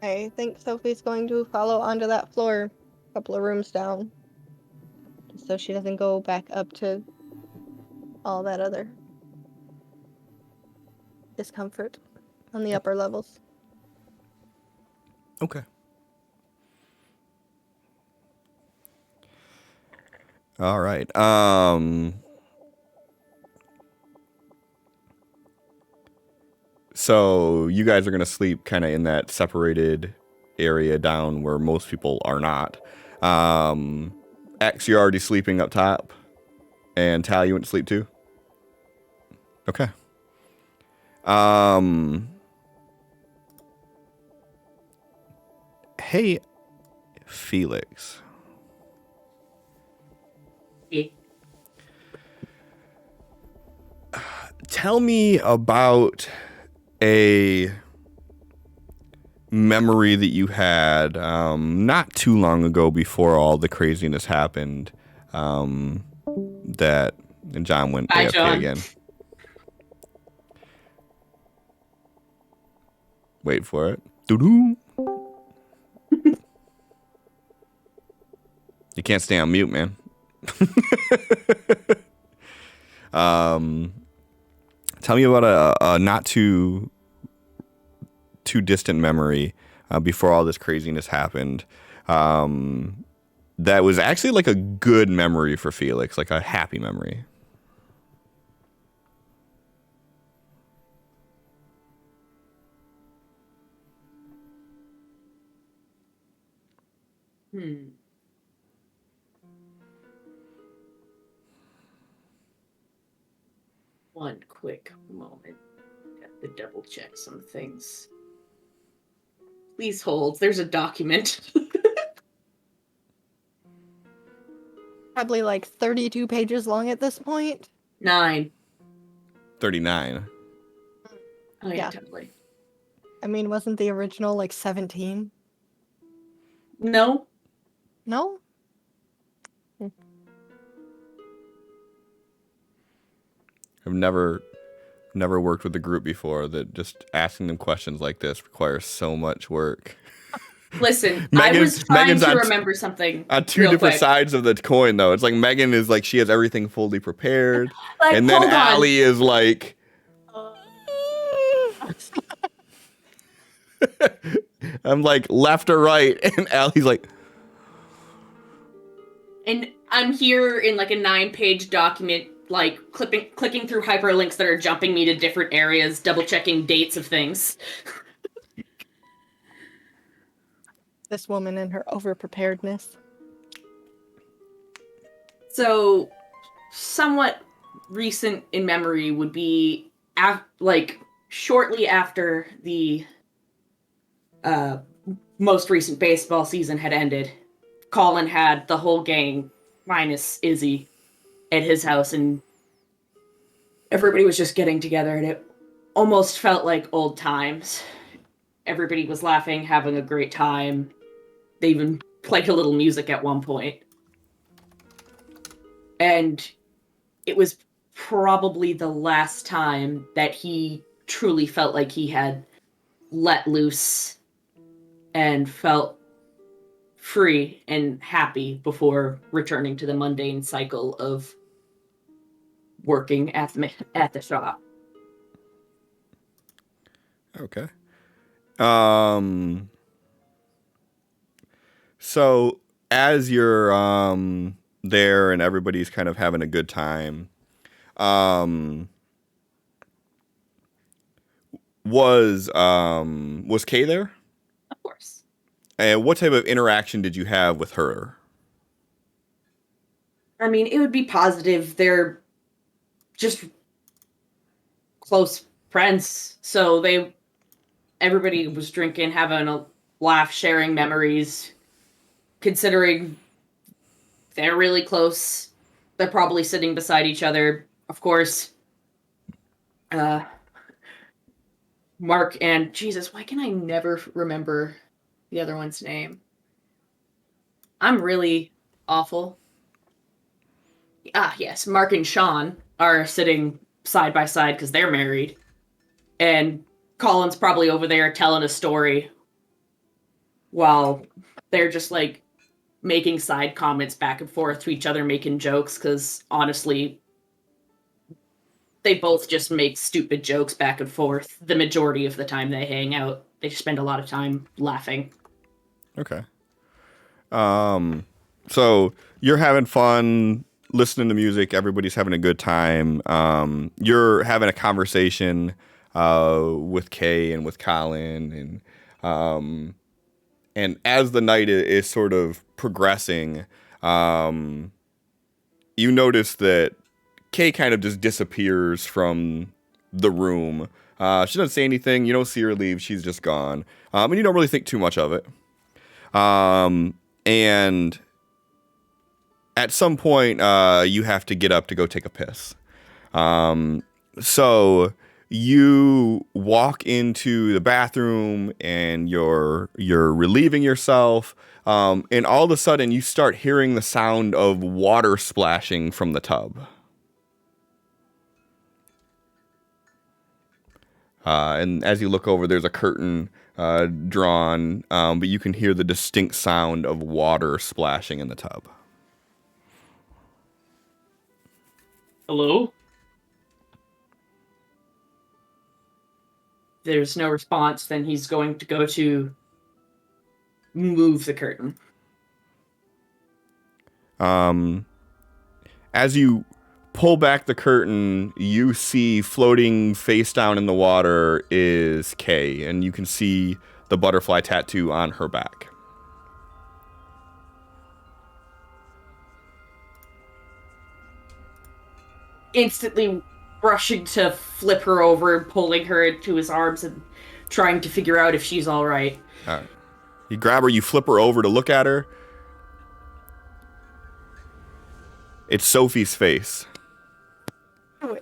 I think Sophie's going to follow onto that floor a couple of rooms down. Just so she doesn't go back up to all that other discomfort on the upper levels. Okay. All right. So you guys are gonna sleep kind of in that separated area down where most people are not. X, you're already sleeping up top, and Tal, you went to sleep too. Okay. Hey, Felix. Yeah. Tell me about a memory that you had not too long ago before all the craziness happened. That and John went Bye, AFK John. again. Wait for it. Doo-doo. You can't stay on mute, man. Tell me about a not too distant memory before all this craziness happened. That was actually like a good memory for Felix, like a happy memory. One quick moment. Got to double check some things. Please hold. There's a document. Probably like 32 pages long at this point. 9. 39. Oh yeah, Yeah. totally. I mean, wasn't the original like 17? No. No? I've never worked with a group before that just asking them questions like this requires so much work. Listen, I Megan- was trying Megan's to on remember something On two real different quick. sides of the coin, though. It's like Megan is like she has everything fully prepared, Like, and then hold on. Allie is like, I'm like left or right, and Allie's like, And I'm here in like a 9-page document, like clicking through hyperlinks that are jumping me to different areas, double checking dates of things. This woman and her over-preparedness. So somewhat recent in memory would be like shortly after the most recent baseball season had ended. Colin had the whole gang minus Izzy at his house, and everybody was just getting together, and it almost felt like old times. Everybody was laughing, having a great time. They even played a little music at one point. And it was probably the last time that he truly felt like he had let loose and felt free and happy before returning to the mundane cycle of working at the shop. Okay. So as you're there and everybody's kind of having a good time, was Kay there? Of course. And what type of interaction did you have with her? I mean, it would be positive. They're just close friends. So everybody was drinking, having a laugh, sharing memories. Considering they're really close, they're probably sitting beside each other. Of course, Mark and Jesus, why can I never remember the other one's name? I'm really awful. Yes, Mark and Sean are sitting side by side because they're married. And Colin's probably over there telling a story while they're just like making side comments back and forth to each other, making jokes, because honestly, they both just make stupid jokes back and forth the majority of the time they hang out. They spend a lot of time laughing. Okay. So you're having fun, listening to music, everybody's having a good time. You're having a conversation with Kay and with Colin, and as the night is sort of progressing, you notice that Kay kind of just disappears from the room. She doesn't say anything. You don't see her leave. She's just gone. And you don't really think too much of it. And at some point, you have to get up to go take a piss. So you walk into the bathroom and you're relieving yourself. And all of a sudden, you start hearing the sound of water splashing from the tub. And as you look over, there's a curtain drawn, but you can hear the distinct sound of water splashing in the tub. Hello? There's no response, then he's going to go to move the curtain. As you pull back the curtain, you see floating face down in the water is Kay, and you can see the butterfly tattoo on her back. Instantly rushing to flip her over and pulling her into his arms and trying to figure out if she's all right. All right. You grab her, you flip her over to look at her. It's Sophie's face. Oh,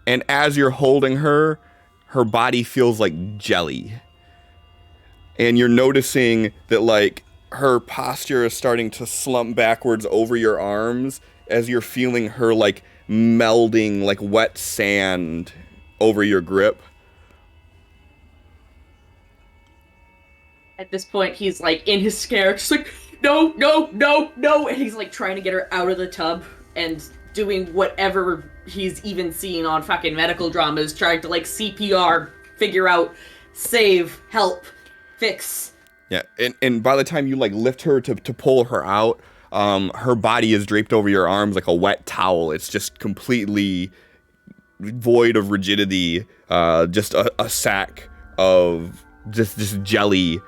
And as you're holding her, her body feels like jelly. And you're noticing that, like, her posture is starting to slump backwards over your arms as you're feeling her, like, melding like wet sand over your grip. At this point, he's like in his scare, just like, no, no, no, no, and he's like trying to get her out of the tub and doing whatever he's even seen on fucking medical dramas, trying to like CPR, figure out, save, help, fix. Yeah, and by the time you like lift her to pull her out, her body is draped over your arms like a wet towel. It's just completely void of rigidity, just a sack of just jelly.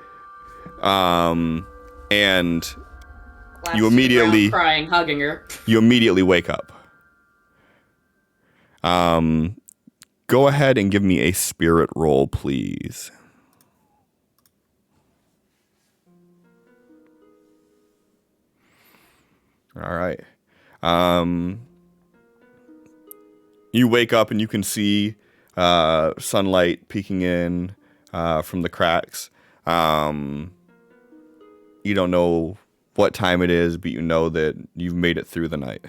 And You to the ground, immediately crying, hugging her. wake up. Go ahead and give me a spirit roll, please. All right. You wake up and you can see sunlight peeking in from the cracks. You don't know what time it is, but you know that you've made it through the night.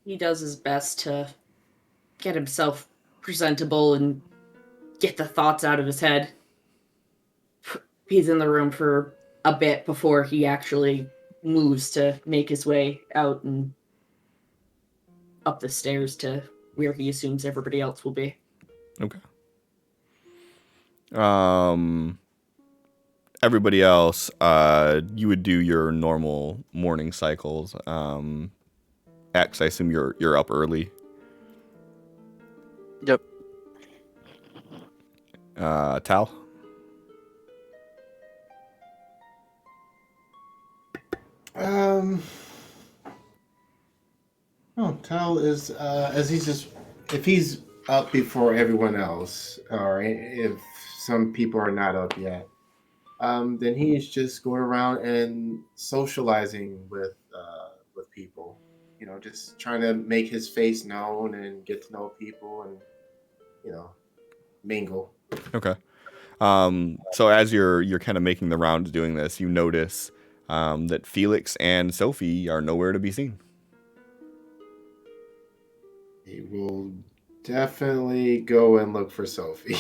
He does his best to get himself presentable and get the thoughts out of his head. He's in the room for a bit before he actually moves to make his way out and up the stairs to where he assumes everybody else will be. Okay. Everybody else, you would do your normal morning cycles. X, I assume you're up early. Yep. Tal? Tal is if he's up before everyone else, or if some people are not up yet, then he's just going around and socializing with people. You know, just trying to make his face known and get to know people, and mingle. Okay. So as you're kind of making the rounds doing this, you notice that Felix and Sophie are nowhere to be seen. He will definitely go and look for Sophie.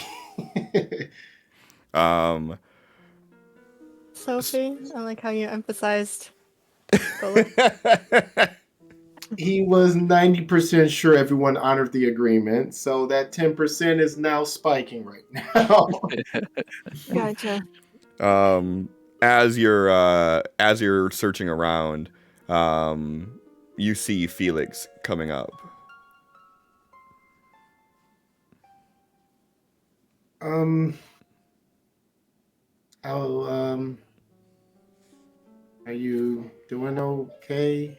Sophie, I like how you emphasized both. He was 90% sure everyone honored the agreement, so that 10% is now spiking right now. Gotcha. As you're searching around, you see Felix coming up. Are you doing okay?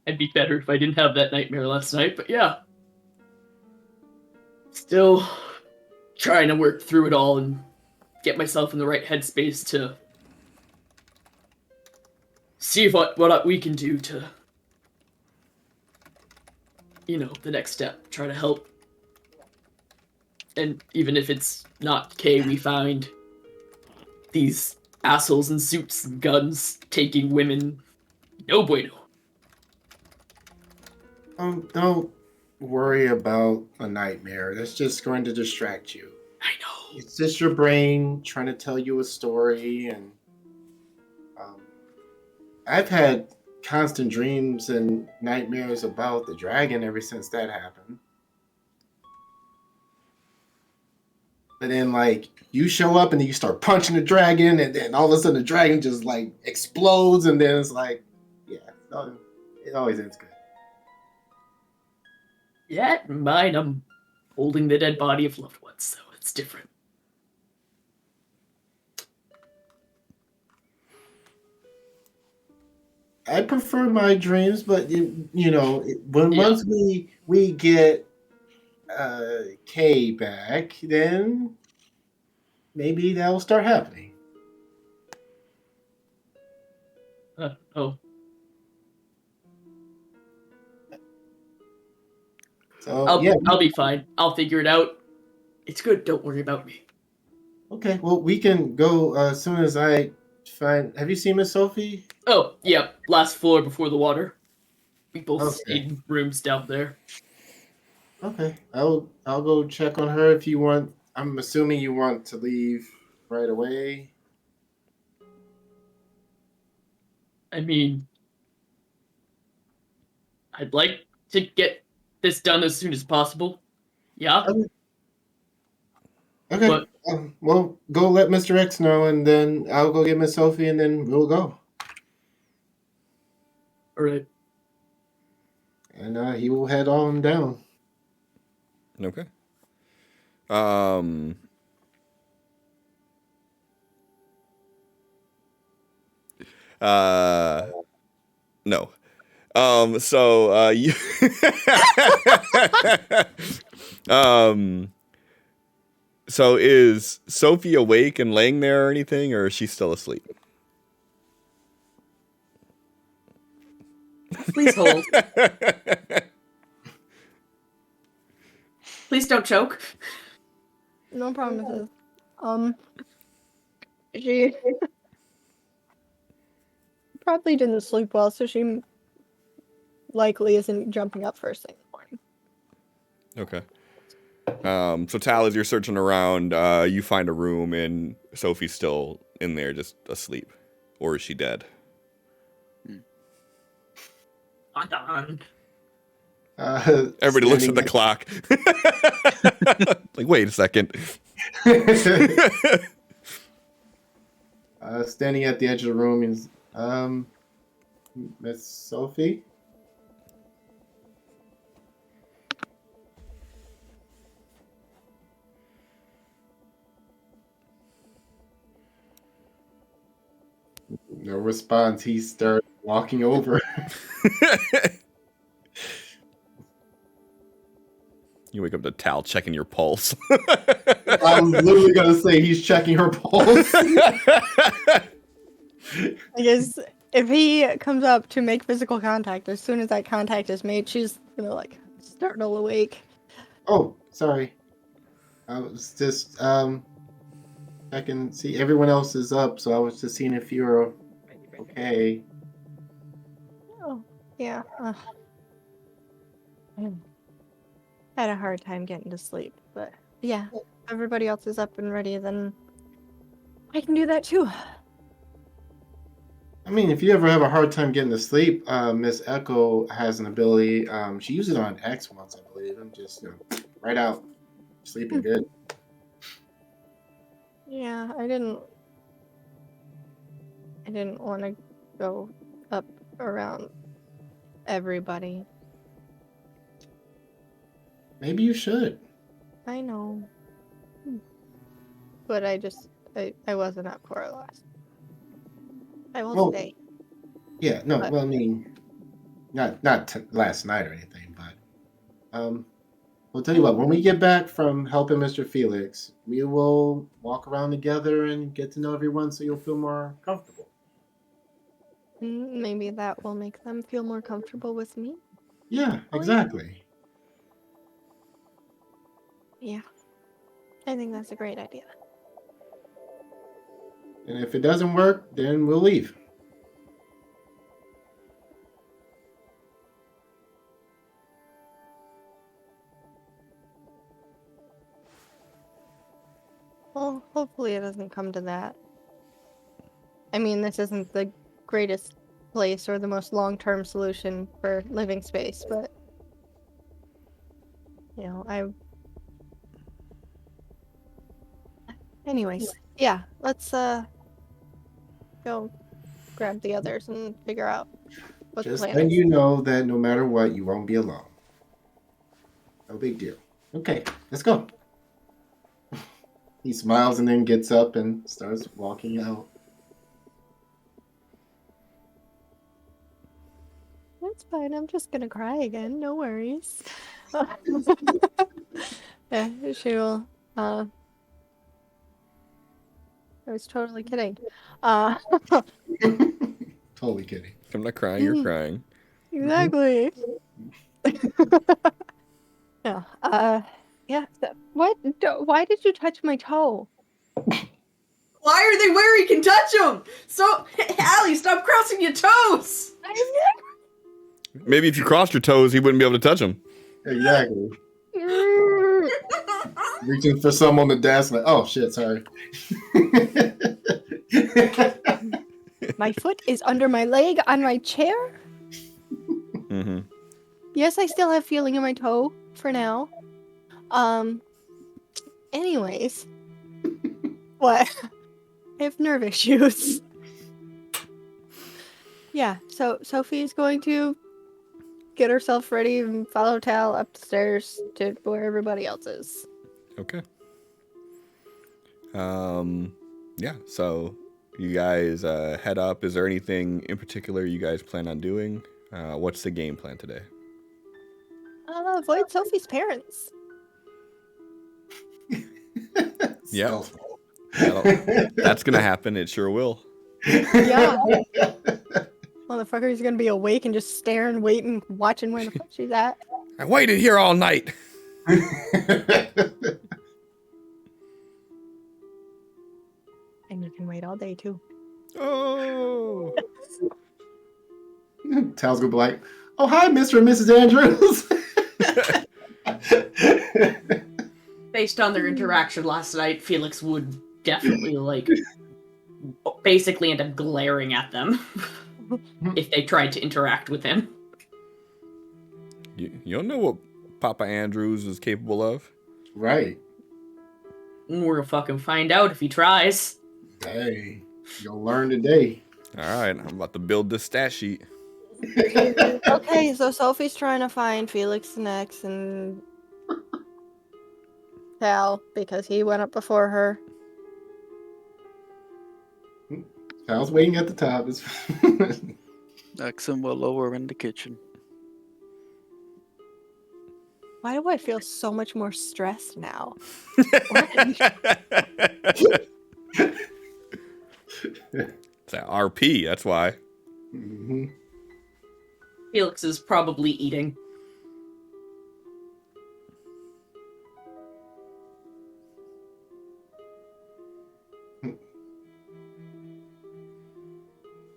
It'd be better if I didn't have that nightmare last night, but yeah. Still trying to work through it all and get myself in the right headspace to see what we can do to, the next step. Try to help. And even if it's not Kay, we find these assholes in suits and guns taking women. No bueno. Don't worry about a nightmare. That's just going to distract you. I know. It's just your brain trying to tell you a story, and I've had constant dreams and nightmares about the dragon ever since that happened. But then, you show up and then you start punching the dragon, and then all of a sudden the dragon just, explodes, and then it's yeah, it always ends good. Yeah, mine, I'm holding the dead body of loved ones, so it's different. I prefer my dreams, but once we get Kay back, then maybe that'll start happening. Oh. So I'll be fine. I'll figure it out. It's good. Don't worry about me. Okay, well, we can go as soon as I find. Have you seen Miss Sophie? Oh, yeah. Last floor before the water. We both Okay. stayed in rooms down there. Okay, I'll go check on her if you want. I'm assuming you want to leave right away. I mean, I'd like to get this done as soon as possible. Yeah? Okay. But- Well, go let Mr. X know, and then I'll go get Miss Sophie, and then we'll go. Alright. And he will head on down. Okay. No. You so is Sophie awake and laying there or anything, or is she still asleep? Please hold. Please don't choke. No promises. She probably didn't sleep well, so she likely isn't jumping up first thing in the morning. Okay. So Tal, as you're searching around, you find a room and Sophie's still in there, just asleep, or is she dead? On. Everybody looks at the clock. Like, wait a second. Standing at the edge of the room is Miss Sophie. No response. He starts walking over. You wake up to Tal checking your pulse. I was literally gonna say he's checking her pulse. I guess if he comes up to make physical contact, as soon as that contact is made, she's gonna like startle awake. Oh, sorry. I was just I can see everyone else is up, so I was just seeing if you're okay. Oh, yeah. I had a hard time getting to sleep, but yeah, if everybody else is up and ready, then I can do that too. I mean, if you ever have a hard time getting to sleep, Miss Echo has an ability. She used it on X once, I believe. I'm just right out, sleeping good. Yeah, I didn't want to go up around everybody. Maybe you should. I know. But I wasn't up for it last. I will stay. Yeah, no, But- well, I mean, not last night or anything, but we'll tell you what. When we get back from helping Mr. Felix, we will walk around together and get to know everyone, so you'll feel more comfortable. Maybe that will make them feel more comfortable with me. Yeah, exactly. Yeah. I think that's a great idea. And if it doesn't work, then we'll leave. Well, hopefully it doesn't come to that. I mean, this isn't the greatest place or the most long-term solution for living space, but anyways, yeah, let's go grab the others and figure out what Just the plan letting is. you know that no matter what, you won't be alone. No big deal. Okay, let's go. He smiles and then gets up and starts walking out. That's fine. I'm just gonna cry again. No worries. Yeah, she will. I was totally kidding. Totally kidding. I'm not crying, you're crying. Exactly. Yeah. Yeah. What? Why did you touch my toe? Why are they where he can touch them? So, Allie, stop crossing your toes! Maybe if you crossed your toes, he wouldn't be able to touch them. Exactly. Reaching for some on the desk, like, oh shit, sorry. My foot is under my leg on my chair. Mm-hmm. Yes, I still have feeling in my toe for now. Anyways. What? I have nerve issues. Yeah, so Sophie is going to get herself ready and follow Tal up the stairs to where everybody else is. Okay. Yeah, so you guys head up. Is there anything in particular you guys plan on doing? What's the game plan today? Avoid Sophie's parents. Yep. Stealth. That's gonna happen. It sure will. Yeah. Motherfucker's gonna be awake and just staring, waiting, watching where the fuck she's at. I waited here all night. And you can wait all day too. Oh. Tal's gonna be like, "Oh, hi, Mr. and Mrs. Andrews." Based on their interaction last night, Felix would definitely, like, basically end up glaring at them if they tried to interact with him. You don't know what Papa Andrews is capable of. Right. We're gonna fucking find out if he tries. Hey, you'll learn today. All right, I'm about to build this stat sheet. Okay, so Sophie's trying to find Felix next and Tal because he went up before her. Tal's waiting at the top. X and Willow are in the kitchen. Why do I feel so much more stressed now? It's that RP, that's why. Mm-hmm. Felix is probably eating.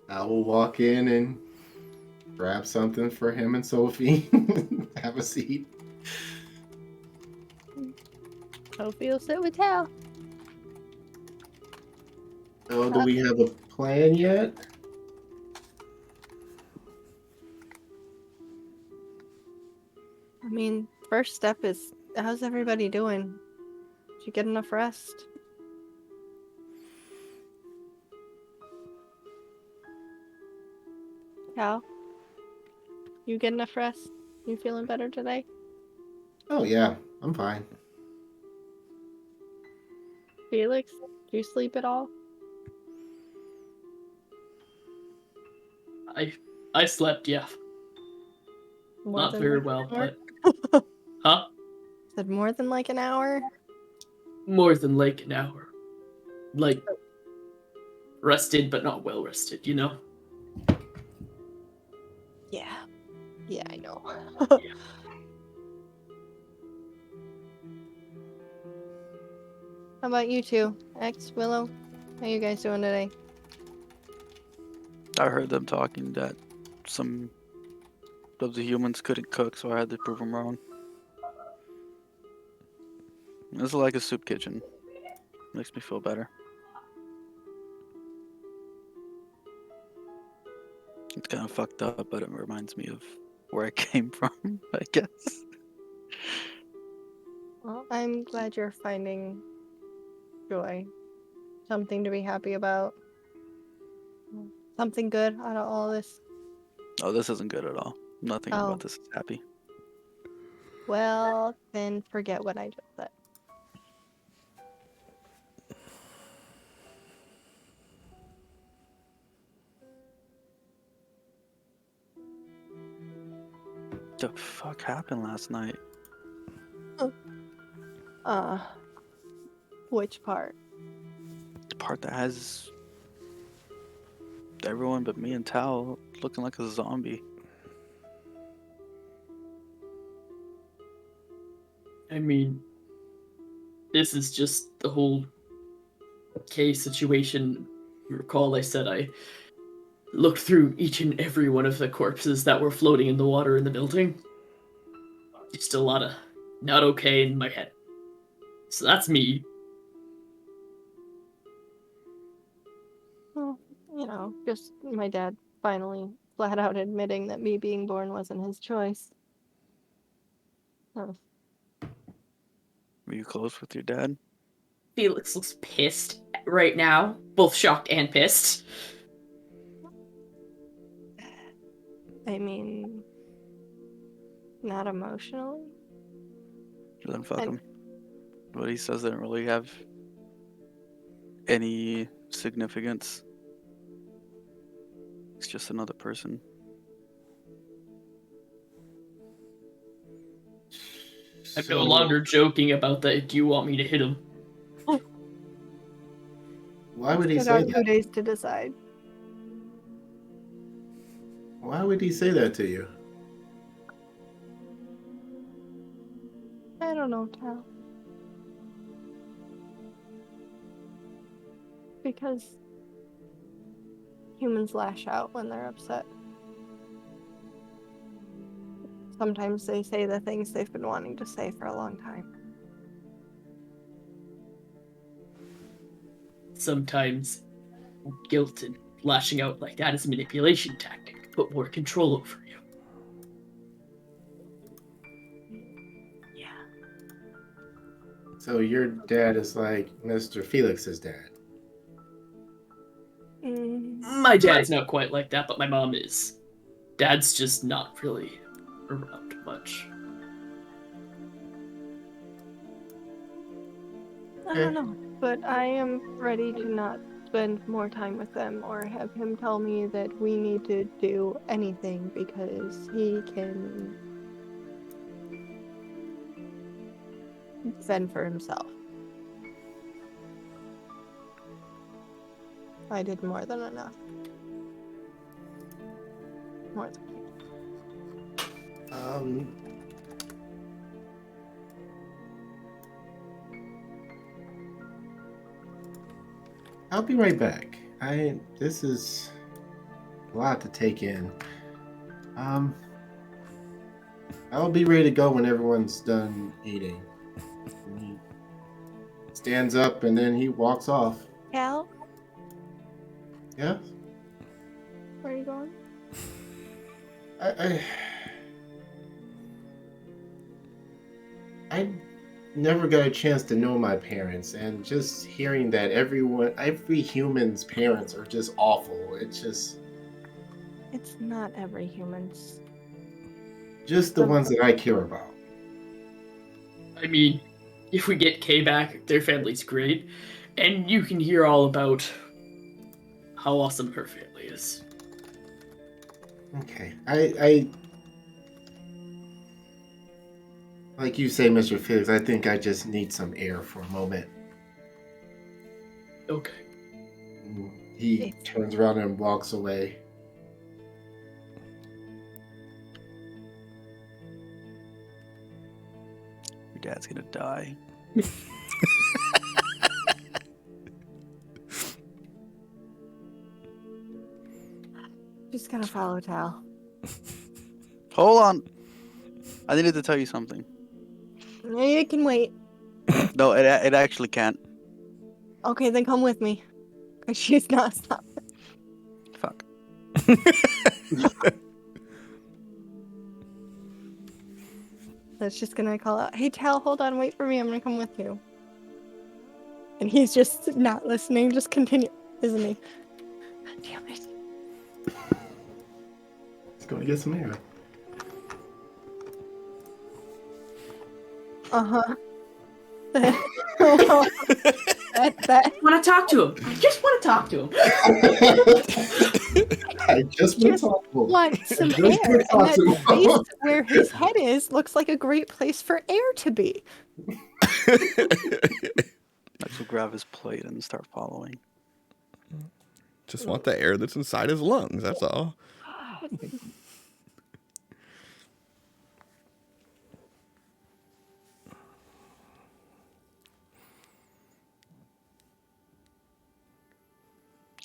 I will walk in and grab something for him and Sophie. Have a seat. Sophie will sit with Tal. Oh, do we have a plan yet? I mean, first step is, how's everybody doing? Did you get enough rest? Tal? You get enough rest? You feeling better today? Oh yeah, I'm fine. Felix, do you sleep at all? I slept, yeah. More Not than very like well, an hour? but huh? Said more than like an hour? More than like an hour. Like rested but not well rested, you know? Yeah. Yeah, I know. Yeah. How about you two? X, Willow? How you guys doing today? I heard them talking that some of the humans couldn't cook, so I had to prove them wrong. This is like a soup kitchen. Makes me feel better. It's kind of fucked up, but it reminds me of where I came from, I guess. Well, I'm glad you're finding joy. Something to be happy about. Something good out of all this. Oh, this isn't good at all. Nothing Oh. about this is happy. Well, then forget what I just said. The fuck happened last night? Which part? The part that has everyone but me and Tal looking like a zombie. I mean, this is just the whole case situation. You recall I said I looked through each and every one of the corpses that were floating in the water in the building. Just a lot of not okay in my head. So that's me. Well, you know, just my dad finally flat out admitting that me being born wasn't his choice. Oh. Were you close with your dad? Felix looks pissed right now, both shocked and pissed. I mean, Not emotionally. Then fuck And- him. What he says didn't really have any significance. It's just another person. I'm no longer joking about that. Do you want me to hit him? Why would he Get say our 2 that? days to decide. Why would he say that to you? I don't know, Tal. Because humans lash out when they're upset. Sometimes they say the things they've been wanting to say for a long time. Sometimes guilt and lashing out like that is a manipulation tactic to put more control over you. Yeah. So your dad is like Mr. Felix's dad. My dad's not quite like that, but my mom is. Dad's just not really around much. I don't know, but I am ready to not spend more time with them or have him tell me that we need to do anything because he can fend for himself. I did more than enough. More than I'll be right back. This is a lot to take in. I'll be ready to go when everyone's done eating. And he stands up and then he walks off. Cal, Yeah? where are you going? I never got a chance to know my parents, and just hearing that every human's parents are just awful. It's not every human's. just the ones that I care about. I mean, if we get Kay back, their family's great, and you can hear all about how awesome her family is. Okay, I like you say, Mr. Felix, I think I just need some air for a moment. Okay. He turns around and walks away. Your dad's gonna die. Just gonna follow Tal. Hold on. I needed to tell you something. You can wait. No, it actually can't. Okay, then come with me. Cause she's not stopping. Fuck. That's just gonna call out, "Hey Tal, hold on, wait for me, I'm gonna come with you." And he's just not listening, just continue, isn't he? Damn it. He's going to get some air. Uh-huh. I want to talk to him. I just want to talk to him. I just want to talk to him. Want some Just air, wanna and talk that to him. space where his head is looks like a great place for air to be. Max will grab his plate and start following. Just want the air that's inside his lungs, that's all.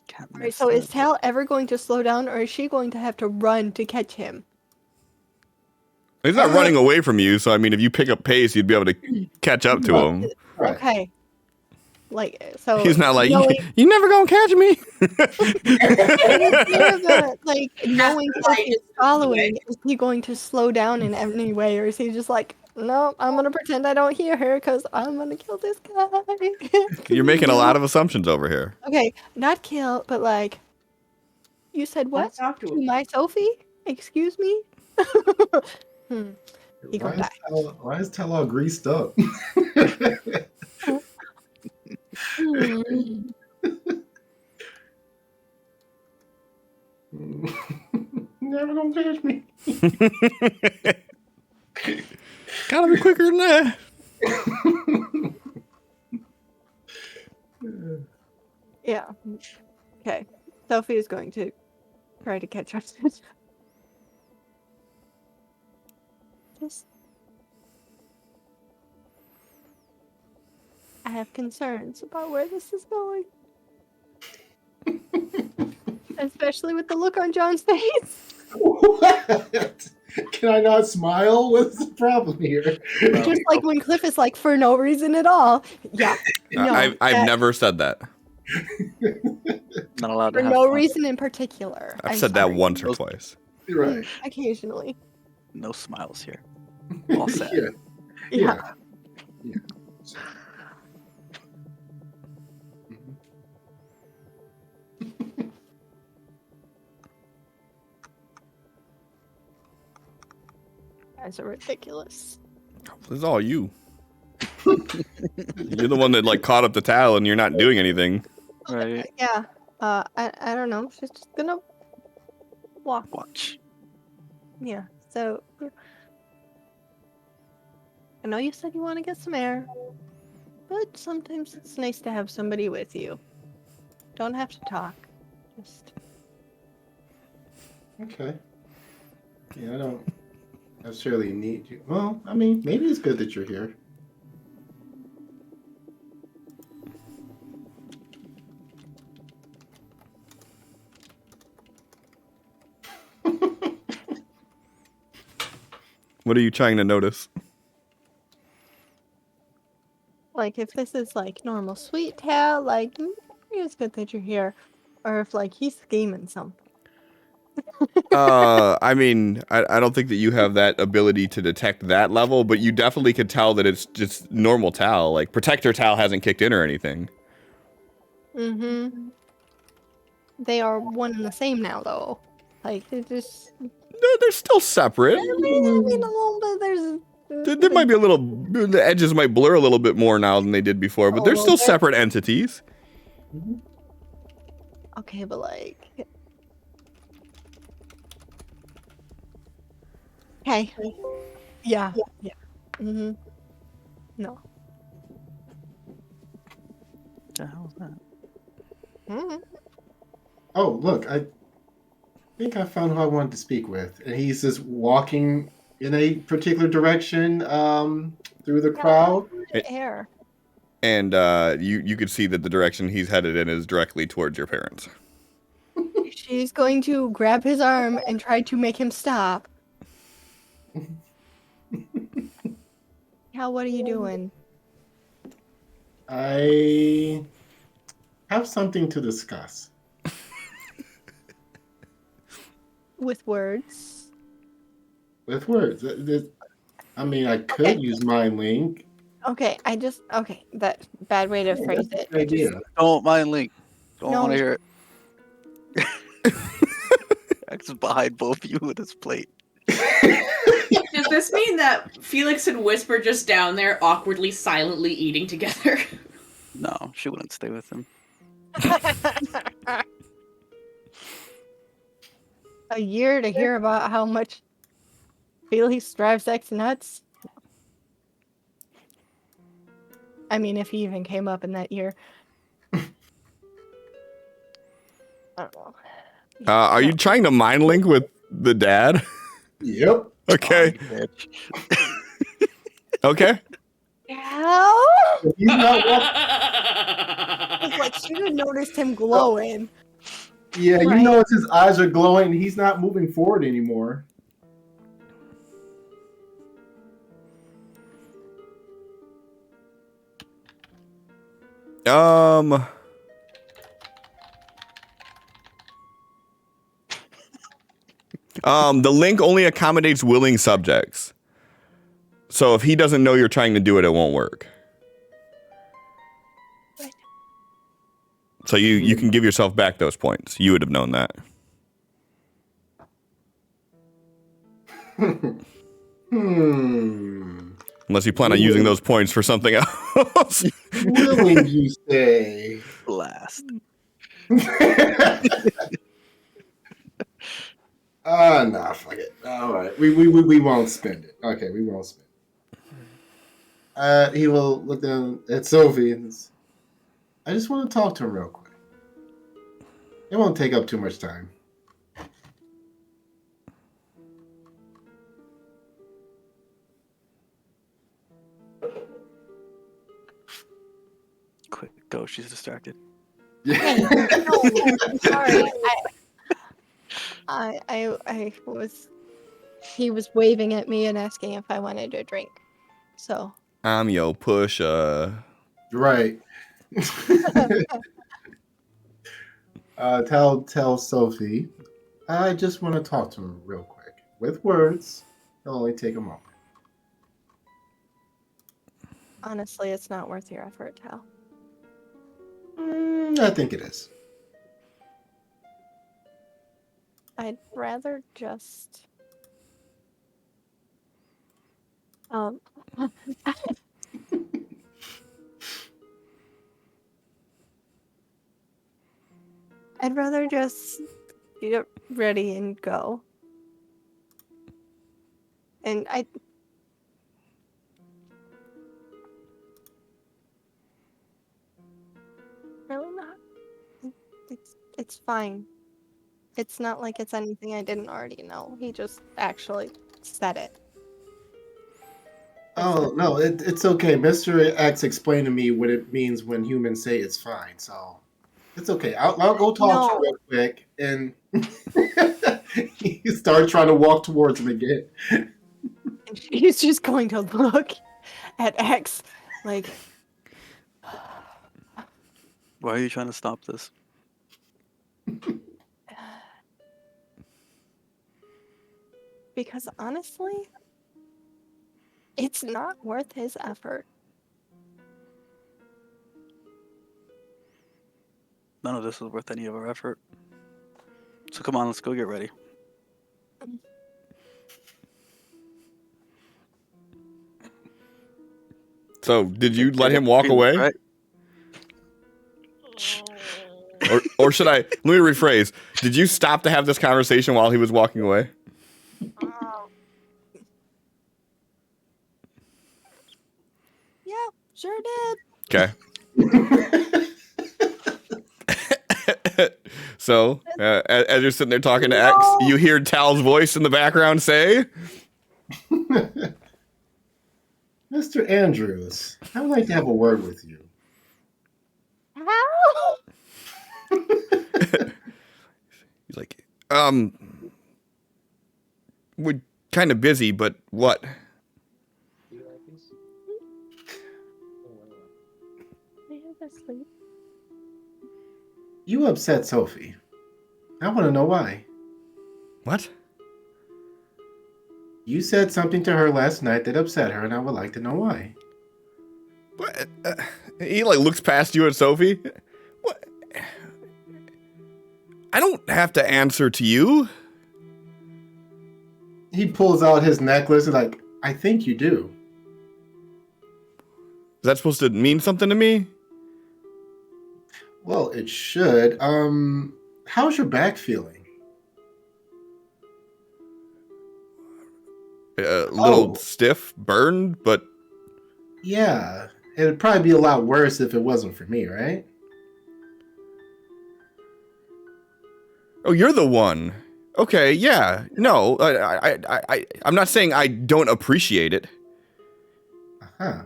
Can't Alright, miss so is that. Tal ever going to slow down, or is she going to have to run to catch him? He's not running away from you, so I mean, if you pick up pace, you'd be able to catch up to him. Right. Okay. Like, so He's not like, knowing, you never gonna catch me. it's more of a, like, knowing that Like, he's following, is he going to slow down in any way, or is he just like, no, I'm gonna pretend I don't hear her because I'm gonna kill this guy? You're making a lot of assumptions over here. Okay, not kill, but like, you said what? Let's talk to To him. my Sophie? Excuse me? He gonna die. Why is Tal all greased up? Never gonna catch me. Gotta be quicker than that. Yeah. Okay. Sophie is going to try to catch up. Just. I have concerns about where this is going. Especially with the look on John's face. What? Can I not smile? What's the problem here? Just like when Cliff is like, for no reason at all. Yeah. No, I've never said that. Not allowed for to have no fun. reason in particular. I've I'm said that sorry. once or twice. Right. Occasionally. No smiles here. All sad. Yeah. Yeah. Guys are ridiculous. This is all you. You're the one that like caught up the towel and you're not doing anything. Right. Yeah. I don't know. She's just gonna Watch. Yeah. So I know you said you want to get some air, but sometimes it's nice to have somebody with you. Don't have to talk. Just Okay. Yeah, I don't necessarily need you. Well, I mean, maybe it's good that you're here. What are you trying to notice? like if this is like normal sweet tail, like it's good that you're here, or if like he's scheming something. I mean, I don't think that you have that ability to detect that level, but you definitely could tell that it's just normal Tal. Like, Protector Tal hasn't kicked in or anything. Mm-hmm. They are one and the same now, though. Like, they're just... They're still separate. I mean, a little bit, There might be a little... The edges might blur a little bit more now than they did before, but they're still separate entities. Okay, but like... Hey. Yeah. Yeah. Mm-hmm. No. What the hell is that? Mm-hmm. Oh, look, I think I found who I wanted to speak with. And he's just walking in a particular direction through the crowd. Air. And you could see that the direction he's headed in is directly towards your parents. She's going to grab his arm and try to make him stop. Cal, what are you doing? I have something to discuss. With words. With words. I mean, I could use Mind Link. Okay, okay, that bad way to phrase it. Good idea. Don't mind Link. Don't No. want to hear it. X is behind both of you with his plate. Does this mean that Felix and Whisper just down there awkwardly, silently eating together? No, she wouldn't stay with him. A year to hear about how much Felix drives X nuts? I mean, if he even came up in that year. I don't know. Are you trying to mind link with the dad? Yep. Okay. Oh, bitch. Okay. Cal? He's not It's like, should have noticed him glowing. Yeah, Right. you notice his eyes are glowing. He's not moving forward anymore. The link only accommodates willing subjects. So if he doesn't know you're trying to do it, it won't work. Right. So you can give yourself back those points. You would have known that. Hmm. Unless you plan on using those points for something else. Willing, you say? Blast. Nah, fuck it. All right, we won't spend it. Okay, we won't spend it. He will look down at Sophie and I just want to talk to him real quick. It won't take up too much time. Quick, go. She's distracted. No, I'm sorry. I was. He was waving at me and asking if I wanted a drink. So. I'm yo pusher. Right. Tell Sophie. I just want to talk to him real quick. With words, it'll only take a moment. Honestly, it's not worth your effort, Tal. I think it is. I'd rather just. I'd rather just get ready and go. And really not. It's fine. It's not like it's anything I didn't already know. He just actually said it. Oh, no, it's okay. Mr. X explained to me what it means when humans say it's fine, so it's okay. I'll go talk to him real quick, and you start trying to walk towards him again. And he's just going to look at X like... Why are you trying to stop this? Because honestly, it's not worth his effort. None of this is worth any of our effort. So come on, let's go get ready. So, did you let him walk away? Right? Or should I, let me rephrase. Did you stop to have this conversation while he was walking away? Yeah, sure did. Okay. So, as you're sitting there talking to X, you hear Tal's voice in the background say, Mr. Andrews, I would like to have a word with you. How? he's like, we're kind of busy, but what? Asleep. You upset Sophie. I want to know why. What? You said something to her last night that upset her, and I would like to know why. What? He like looks past you at Sophie. What? I don't have to answer to you. He pulls out his necklace and like, I think you do. Is that supposed to mean something to me? Well, it should. How's your back feeling? A little stiff, burned, but... Yeah, it'd probably be a lot worse if it wasn't for me, right? Oh, you're the one. Okay, yeah. No, I'm not saying I don't appreciate it. Uh-huh.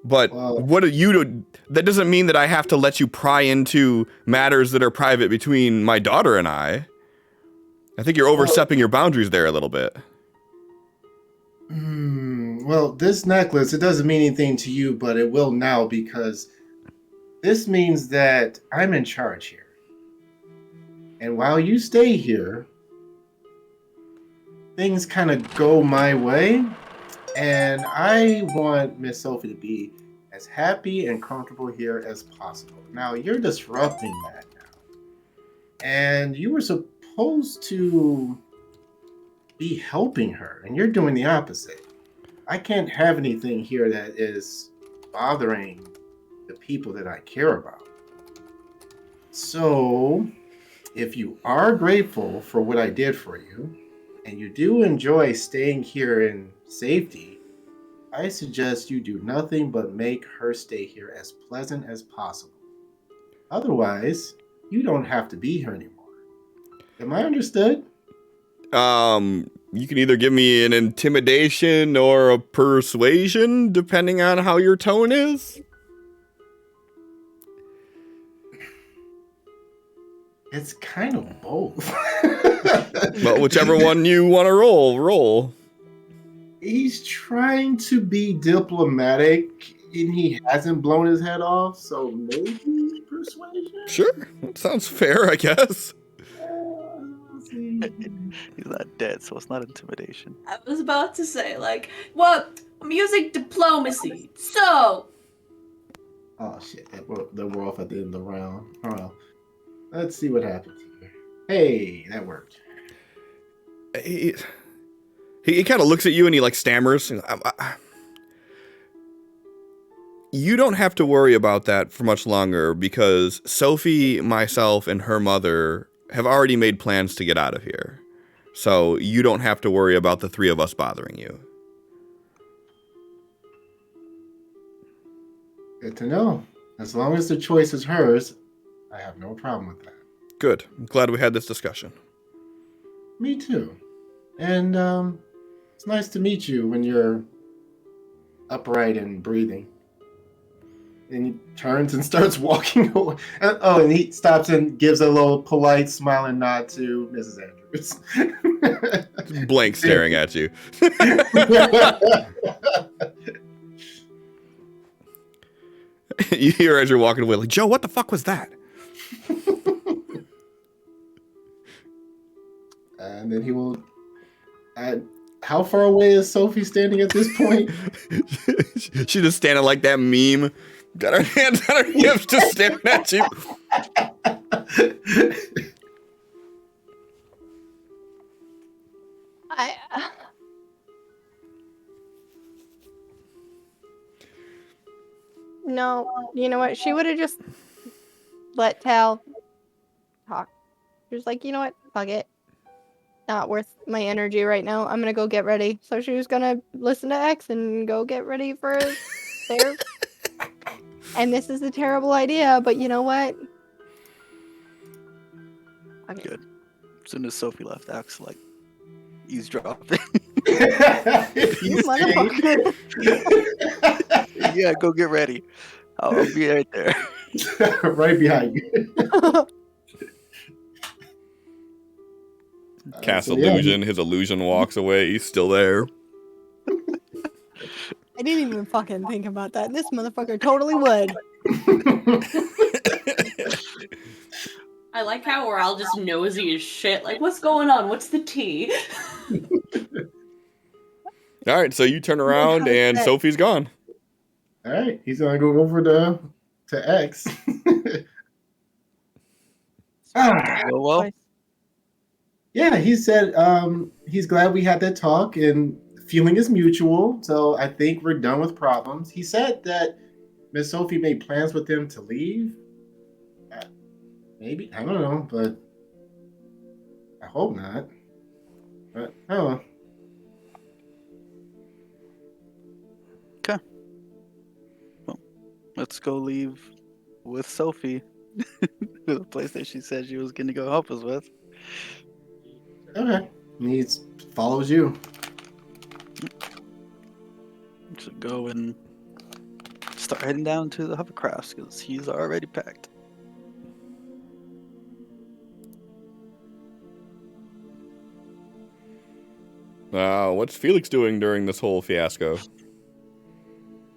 But Well, what do you do? That doesn't mean that I have to let you pry into matters that are private between my daughter and I. I think you're overstepping your boundaries there a little bit. Well, this necklace, it doesn't mean anything to you, but it will now because this means that I'm in charge here. And while you stay here, things kind of go my way. And I want Miss Sophie to be as happy and comfortable here as possible. Now, you're disrupting that now. And you were supposed to be helping her, and you're doing the opposite. I can't have anything here that is bothering the people that I care about. So, if you are grateful for what I did for you, and you do enjoy staying here in safety, I suggest you do nothing but make her stay here as pleasant as possible. Otherwise, you don't have to be here anymore. Am I understood? You can either give me an intimidation or a persuasion, depending on how your tone is. It's kind of both. Well, whichever one you want to roll. He's trying to be diplomatic and he hasn't blown his head off, so maybe persuasion? Sure, that sounds fair, I guess. Let's see. He's not dead, so it's not intimidation. I was about to say, like, what? I'm using diplomacy. So, Oh shit, we're off at the end of the round. Oh well. Let's see what happens here. Hey, that worked. He kind of looks at you and he like stammers. You don't have to worry about that for much longer because Sophie, myself, and her mother have already made plans to get out of here. So you don't have to worry about the three of us bothering you. Good to know. As long as the choice is hers, I have no problem with that. Good. I'm glad we had this discussion. Me too. And it's nice to meet you when you're upright and breathing. And he turns and starts walking away. And he stops and gives a little polite smile and nod to Mrs. Andrews. Blank staring at you. You hear as you're walking away, like, Joe, what the fuck was that? And then he will... how far away is Sophie standing at this point? She's just standing like that meme. Got her hands on her hips, just staring at you. No, you know what? She would have just let Tal talk. She was like, you know what? Fuck it. Not worth my energy right now. I'm gonna go get ready. So she was gonna listen to X and go get ready for their... And this is a terrible idea, but you know what? Okay. Good. As soon as Sophie left, Axe like eavesdropping. You motherfucker. Yeah, go get ready. I'll be right there. Right behind you. Cast So, illusion. His illusion walks away. He's still there. I didn't even fucking think about that. This motherfucker totally would. I like how we're all just nosy as shit. Like, what's going on? What's the tea? All right, so you turn around and Sophie's gone. All right, he's gonna go over to X. Oh, well. Yeah, he said he's glad we had that talk and feeling is mutual. So I think we're done with problems. He said that Miss Sophie made plans with him to leave. Maybe, I don't know, but I hope not. But oh. Okay. Well, let's go leave with Sophie. The place that she said she was going to go help us with. Okay. He follows you. Should go and start heading down to the hovercraft because he's already packed. What's Felix doing during this whole fiasco?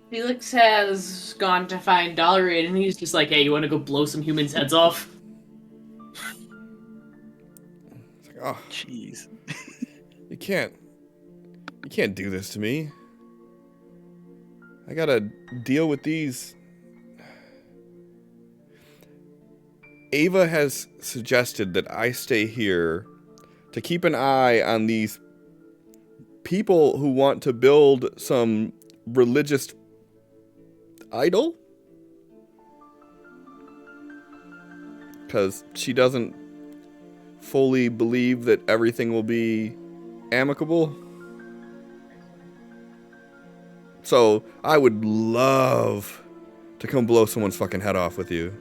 Felix has gone to find Dollarade, and he's just like, hey, you want to go blow some humans' heads off? It's like, oh, Jeez. you can't do this to me. I gotta deal with these. Ava has suggested that I stay here to keep an eye on these people who want to build some religious idol? Because she doesn't fully believe that everything will be amicable. So I would love to come blow someone's fucking head off with you.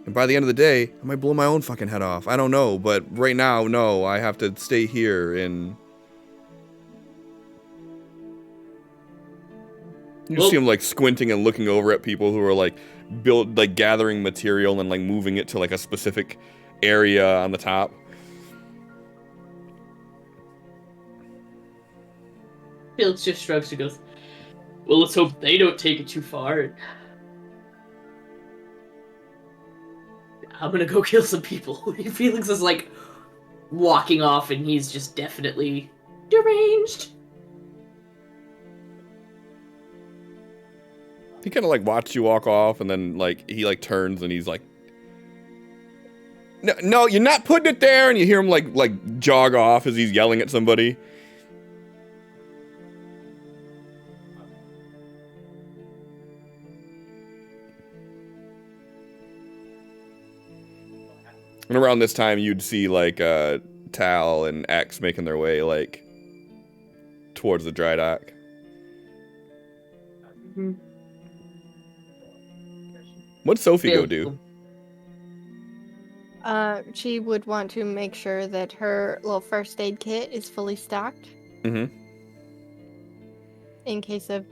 And by the end of the day, I might blow my own fucking head off. I don't know, but right now, no, I have to stay here and... You just see him like squinting and looking over at people who are like gathering material and like moving it to like a specific area on the top. Felix just shrugs and goes, well, let's hope they don't take it too far. I'm gonna go kill some people. Felix is like walking off and he's just definitely deranged. He kind of like watched you walk off, and then like he like turns and he's like, "No, you're not putting it there." And you hear him like jog off as he's yelling at somebody. And around this time, you'd see like Tal and X making their way like towards the dry dock. Mm-hmm. What'd Sophie go do? She would want to make sure that her little first aid kit is fully stocked. Mm-hmm. In case of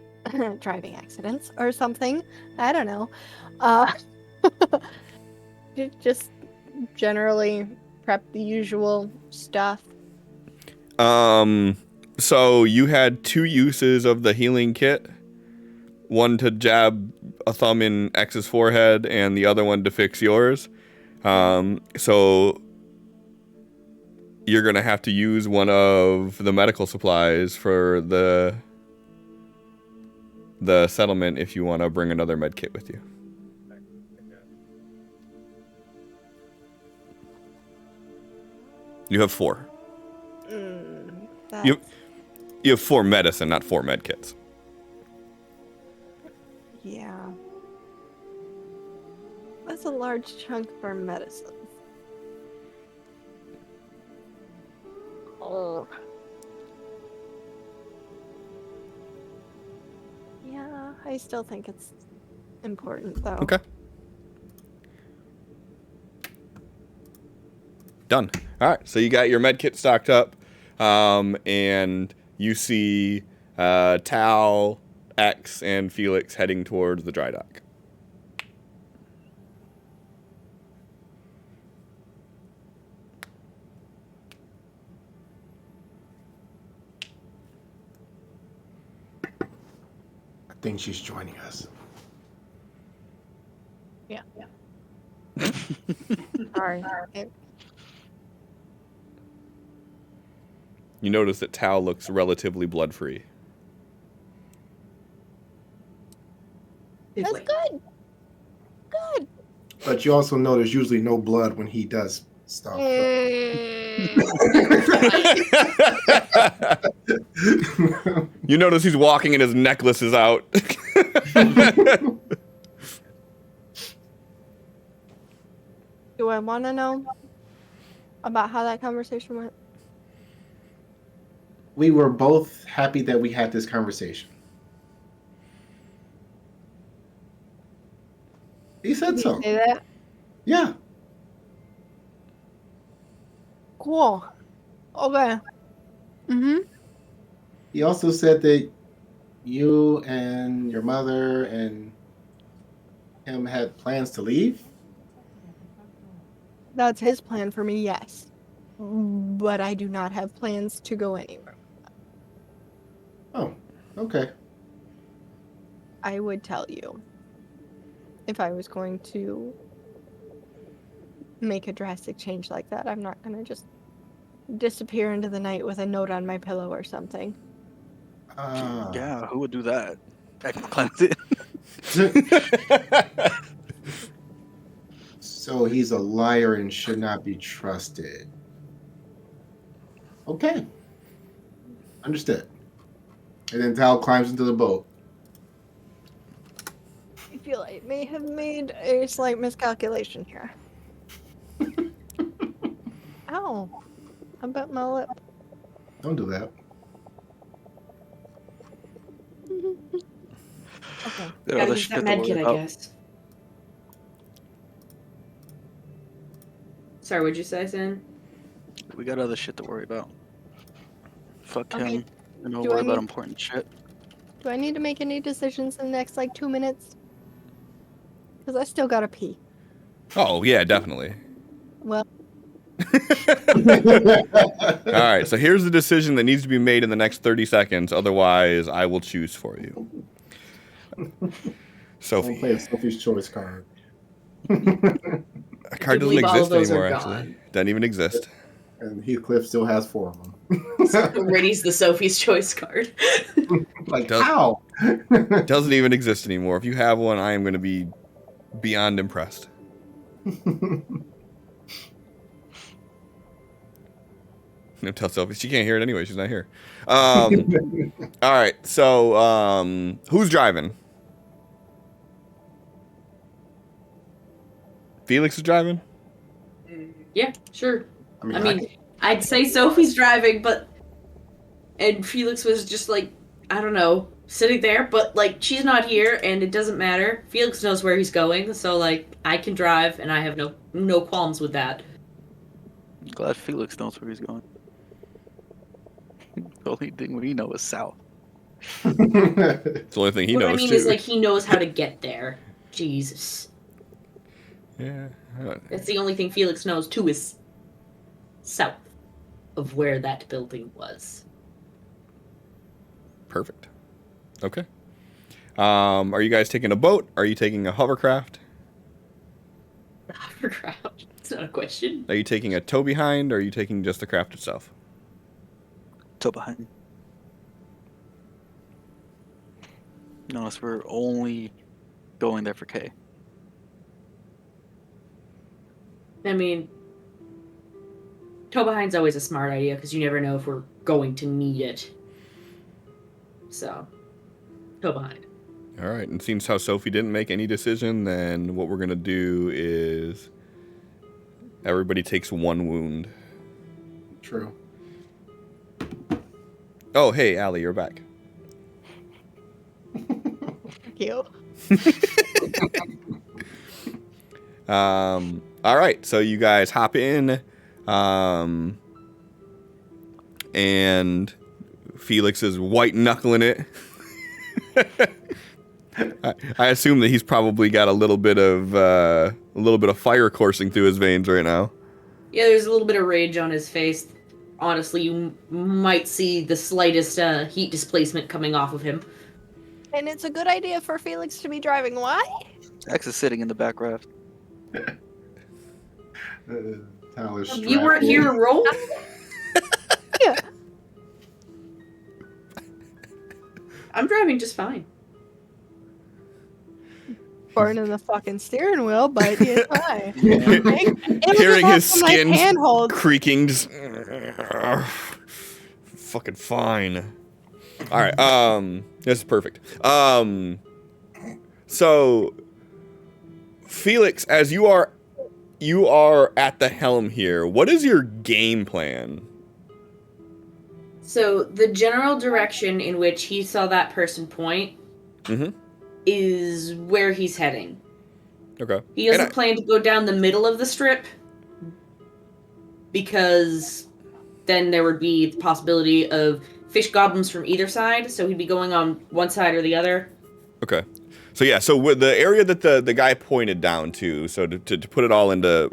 driving accidents or something. I don't know. Just generally prep the usual stuff. So you had 2 uses of the healing kit. One to jab a thumb in X's forehead and the other one to fix yours. So you're going to have to use one of the medical supplies for the settlement if you want to bring another med kit with you. You have 4. You have 4 medicine, not 4 med kits. Yeah. That's a large chunk for medicine. Oh. Yeah, I still think it's important though. Okay. Done. All right, so you got your med kit stocked up, and you see Tal, X, and Felix heading towards the dry dock. I think she's joining us. Yeah. Sorry. You notice that Tal looks relatively blood-free. That's good. Good. But you also know there's usually no blood when he does stuff. You notice he's walking and his necklace is out. Do I want to know about how that conversation went? We were both happy that we had this conversation. He said Did so. you say that? Yeah. Cool. Okay. Mm-hmm. He also said that you and your mother and him had plans to leave. That's his plan for me, yes. But I do not have plans to go anywhere. Oh, okay. I would tell you if I was going to make a drastic change like that. I'm not going to just disappear into the night with a note on my pillow or something. Yeah, who would do that? X climbs in. So he's a liar and should not be trusted. Okay. Understood. And then Tal climbs into the boat. I feel I may have made a slight miscalculation here. Ow. I bit my lip. Don't do that. Okay. There are Gotta other use shit that to med worry kit, I about. guess. Sorry, what'd you say, Sin? We got other shit to worry about. Fuck Okay. him. And we'll Do I worry about need- important shit. Do I need to make any decisions in the next, 2 minutes? Because I still gotta pee. Oh, yeah, definitely. Well, All right, so here's the decision that needs to be made in the next 30 seconds. Otherwise, I will choose for you. Don't Sophie. play a Sophie's Choice card. A card doesn't believe all of exist those are anymore, actually. gone. Doesn't even exist. And Heathcliff still has 4 of them. Brady's the Sophie's Choice card. Like, Does- how? Doesn't even exist anymore. If you have one, I am going to be beyond impressed. No, tell Sophie. She can't hear it anyway. She's not here. All right, so who's driving? Felix is driving? Yeah, sure. I I mean, I'd say Sophie's driving, but and Felix was just like, I don't know, sitting there, but like she's not here and it doesn't matter. Felix knows where he's going, so like I can drive and I have no qualms with that. Glad Felix knows where he's going. The only thing we know is south. It's the only thing he what knows, I mean too. is like he knows how to get there. Jesus. Yeah. That's the only thing Felix knows too is south of where that building was. Perfect. Okay. Are you guys taking a boat? Are you taking a hovercraft? Hovercraft. It's not a question. Are you taking a tow behind, or are you taking just the craft itself? Toe behind. Unless we're only going there for K. I mean, tow behind's always a smart idea because you never know if we're going to need it. So, tow behind. All right. And since how Sophie didn't make any decision, then what we're going to do is everybody takes 1 wound. True. Oh, hey, Allie, you're back. thank you. All right, so you guys hop in, and Felix is white knuckling it. I assume that he's probably got a little bit of fire coursing through his veins right now. Yeah, there's a little bit of rage on his face. Honestly, you might see the slightest heat displacement coming off of him. And it's a good idea for Felix to be driving. Why? X is sitting in the back raft. Tal is You weren't here to roll? Yeah. I'm driving just fine. Burning the fucking steering wheel, but it's fine. Hearing his skin handhold. creaking, just fucking fine. All right, this is perfect. So Felix, as you are at the helm here, what is your game plan? So, the general direction in which he saw that person point is where he's heading. Okay. He doesn't plan to go down the middle of the strip because then there would be the possibility of fish goblins from either side, so he'd be going on one side or the other. Okay. So yeah, so with the area that the guy pointed down to, so to put it all into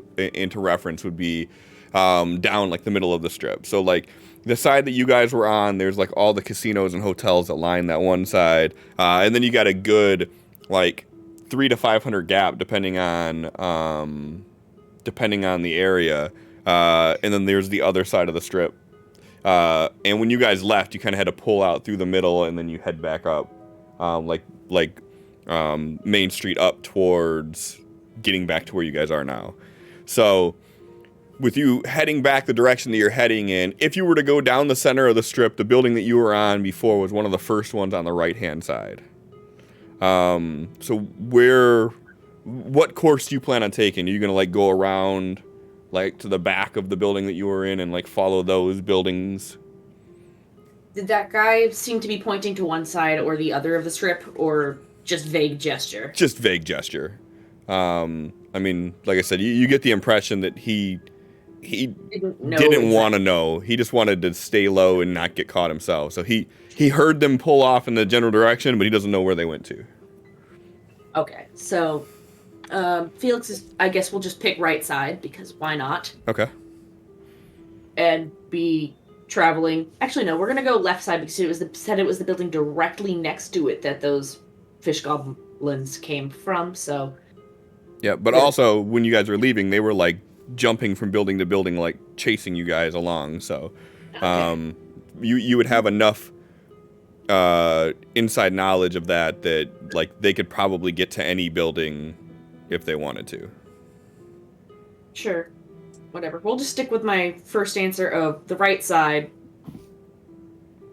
reference would be down like the middle of the strip. So like the side that you guys were on, there's like all the casinos and hotels that line that one side, and then you got a good like 300 to 500 gap depending on the area, and then there's the other side of the strip. And when you guys left, you kind of had to pull out through the middle, and then you head back up, like Main Street up towards getting back to where you guys are now. So with you heading back the direction that you're heading in, if you were to go down the center of the strip, the building that you were on before was one of the first ones on the right-hand side. So what course do you plan on taking? Are you going to, like, go around, like, to the back of the building that you were in and, like, follow those buildings? Did that guy seem to be pointing to one side or the other of the strip, or just vague gesture? Just vague gesture. I mean, like I said, you get the impression that he didn't want to know. He just wanted to stay low and not get caught himself. So he heard them pull off in the general direction, but he doesn't know where they went to. Okay, so Felix is, I guess we'll just pick right side, because why not? Okay. And be traveling. Actually, no, we're going to go left side, because it was the building directly next to it that those fish goblins came from, so... Yeah, but also, when you guys were leaving, they were, like, jumping from building to building, like, chasing you guys along, so... Okay. You would have enough inside knowledge of that, like, they could probably get to any building if they wanted to. Sure. Whatever. We'll just stick with my first answer of the right side,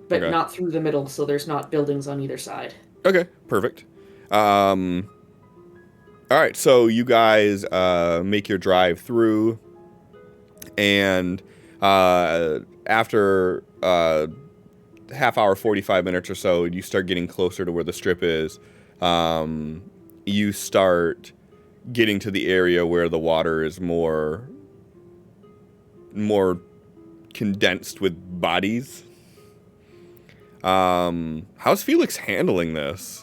but Okay. not through the middle, so there's not buildings on either side. Okay, perfect. All right, so you guys make your drive through, and after half hour, 45 minutes or so, you start getting closer to where the strip is. You start getting to the area where the water is more condensed with bodies. How's Felix handling this?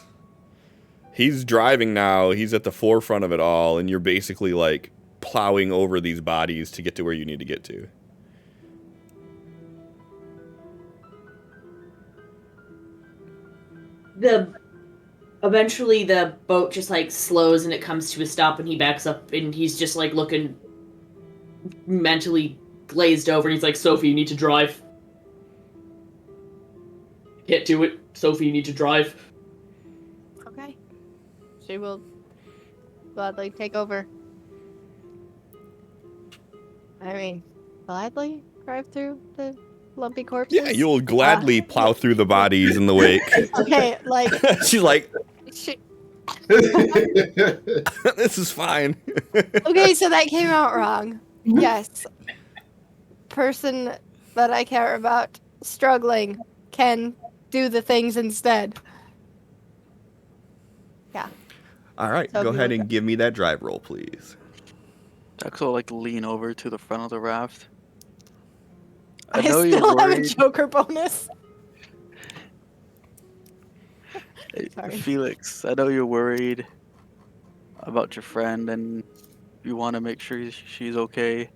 He's driving now, he's at the forefront of it all, and you're basically, like, plowing over these bodies to get to where you need to get to. Eventually the boat just, like, slows and it comes to a stop and he backs up and he's just, like, looking mentally glazed over and he's like, Sophie, you need to drive. Can't do it. Sophie, you need to drive. Okay. She will gladly take over. I mean, gladly drive through the lumpy corpses? Yeah, you'll gladly plow through the bodies in the wake. Okay, like... She's like, She... this is fine. Okay, so that came out wrong. Yes. Person that I care about struggling can do the things instead. Yeah. All right, So go if you ahead look and give me that drive roll, please. Dex will like lean over to the front of the raft. I know you're still have a worried. Joker bonus. Hey, Sorry. Felix, I know you're worried about your friend and you want to make sure she's okay.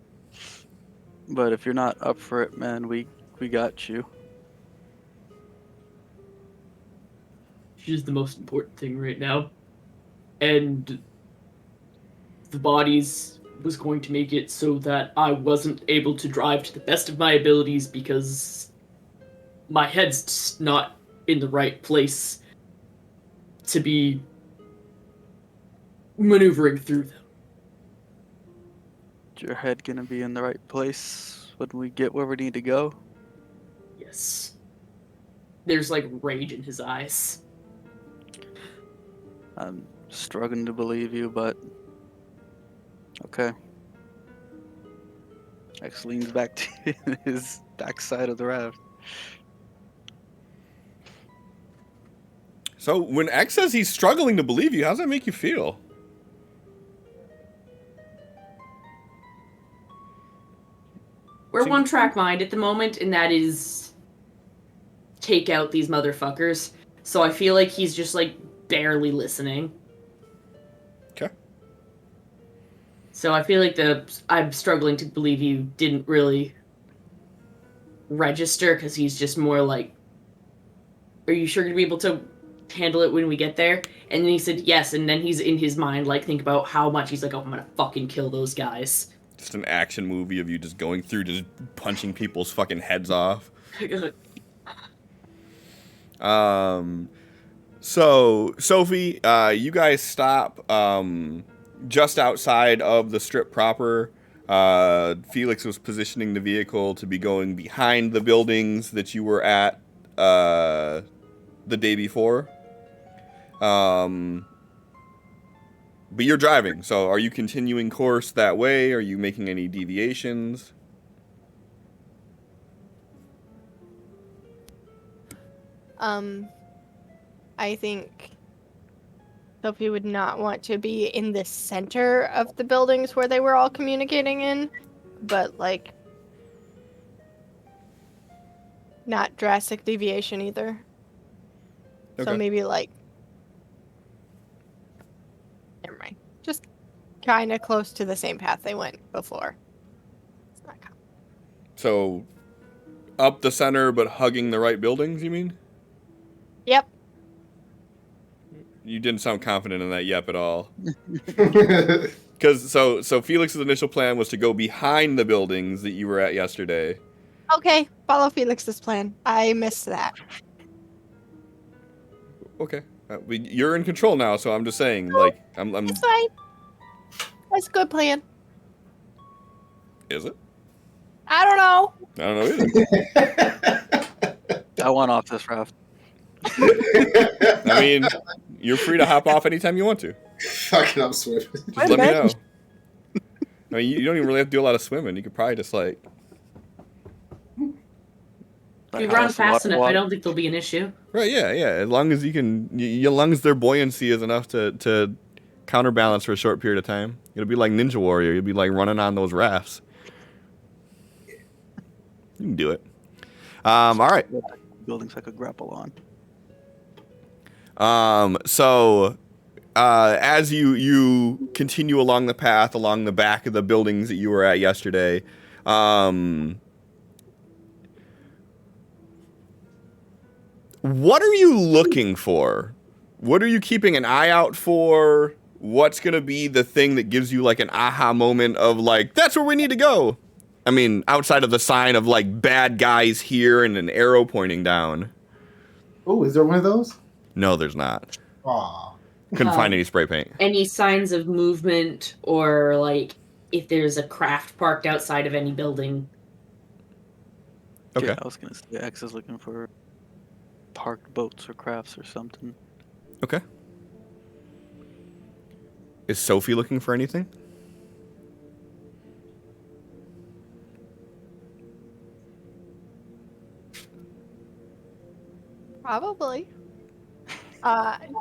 But if you're not up for it, man, we got you. She's the most important thing right now. And the bodies was going to make it so that I wasn't able to drive to the best of my abilities because my head's just not in the right place to be maneuvering through them. Is your head gonna be in the right place when we get where we need to go? Yes. There's like rage in his eyes. I'm struggling to believe you, but okay. X leans back to his backside of the raft. So when X says he's struggling to believe you, how does that make you feel? We're one track mind at the moment, and that is take out these motherfuckers. So I feel like he's just like barely listening. Okay. So I feel like I'm struggling to believe you didn't really register because he's just more like, are you sure you'll be able to handle it when we get there? And then he said yes, and then he's in his mind like think about how much he's like, oh, I'm gonna fucking kill those guys. Just an action movie of you just going through, just punching people's fucking heads off. So, Sophie, you guys stop just outside of the strip proper. Felix was positioning the vehicle to be going behind the buildings that you were at the day before. But you're driving, so are you continuing course that way? Are you making any deviations? I think Sophie would not want to be in the center of the buildings where they were all communicating in, but like not drastic deviation either. So Okay. maybe like, never mind. Just kind of close to the same path they went before. It's not com- So, up the center, but hugging the right buildings, you mean? Yep. You didn't sound confident in that yep at all. Because so Felix's initial plan was to go behind the buildings that you were at yesterday. Okay, follow Felix's plan. I missed that. Okay. You're in control now, so I'm just saying, like, I'm. It's fine. That's a good plan. Is it? I don't know. I don't know either. I want off this raft. I mean, you're free to hop off anytime you want to. Fucking I'm swimming. Just let me know. I mean, you don't even really have to do a lot of swimming. You could probably just like. If you run fast enough, I don't think there'll be an issue. Right? Yeah. As long as you can, as long as their buoyancy is enough to counterbalance for a short period of time, it'll be like Ninja Warrior. You'll be like running on those rafts. You can do it. All right. Buildings I could grapple on. So as you continue along the path, along the back of the buildings that you were at yesterday, what are you looking for? What are you keeping an eye out for? What's going to be the thing that gives you like an aha moment of like, that's where we need to go? I mean, outside of the sign of like bad guys here and an arrow pointing down. Oh, is there one of those? No, there's not. Aw. Couldn't find any spray paint. Any signs of movement or like if there's a craft parked outside of any building. Okay. Yeah, I was gonna say X is looking for parked boats or crafts or something. Okay. Is Sophie looking for anything? Probably.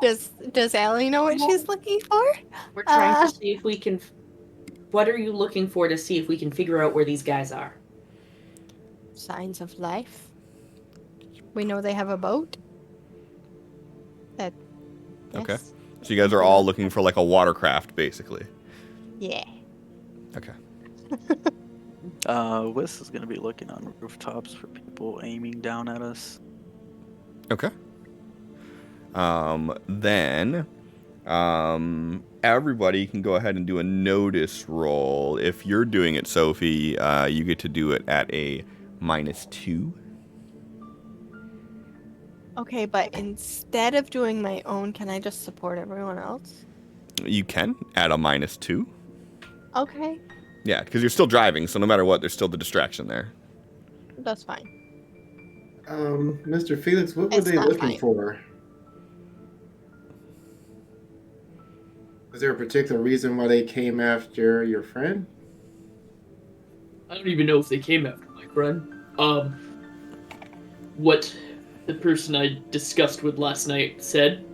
Does Allie know what she's looking for? We're trying to see if we can. What are you looking for to see if we can figure out where these guys are? Signs of life. We know they have a boat. That. Okay. Yes. So you guys are all looking for like a watercraft, basically. Yeah. Okay. Wiss is gonna be looking on rooftops for people aiming down at us. Okay. Then, everybody can go ahead and do a notice roll. If you're doing it, Sophie, you get to do it at a -2. Okay, but instead of doing my own, can I just support everyone else? You can add a -2. Okay, Yeah, because you're still driving, so no matter what, there's still the distraction there. that's fine. Mr. Felix, what were It's they not looking fine. for? Was there a particular reason why they came after your friend? I don't even know if they came after my friend. What the person I discussed with last night said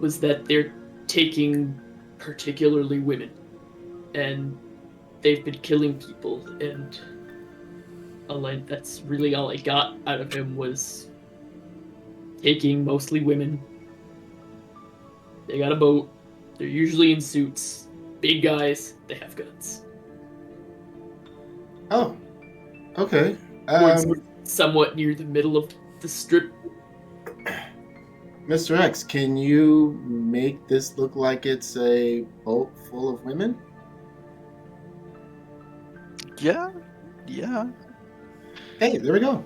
was that they're taking particularly women, and they've been killing people, and that's really all I got out of him was taking mostly women. They got a boat. They're usually in suits. Big guys. They have guns. Oh, okay. We're somewhat near the middle of the strip. Mr. X, can you make this look like it's a boat full of women? Yeah. Hey, there we go.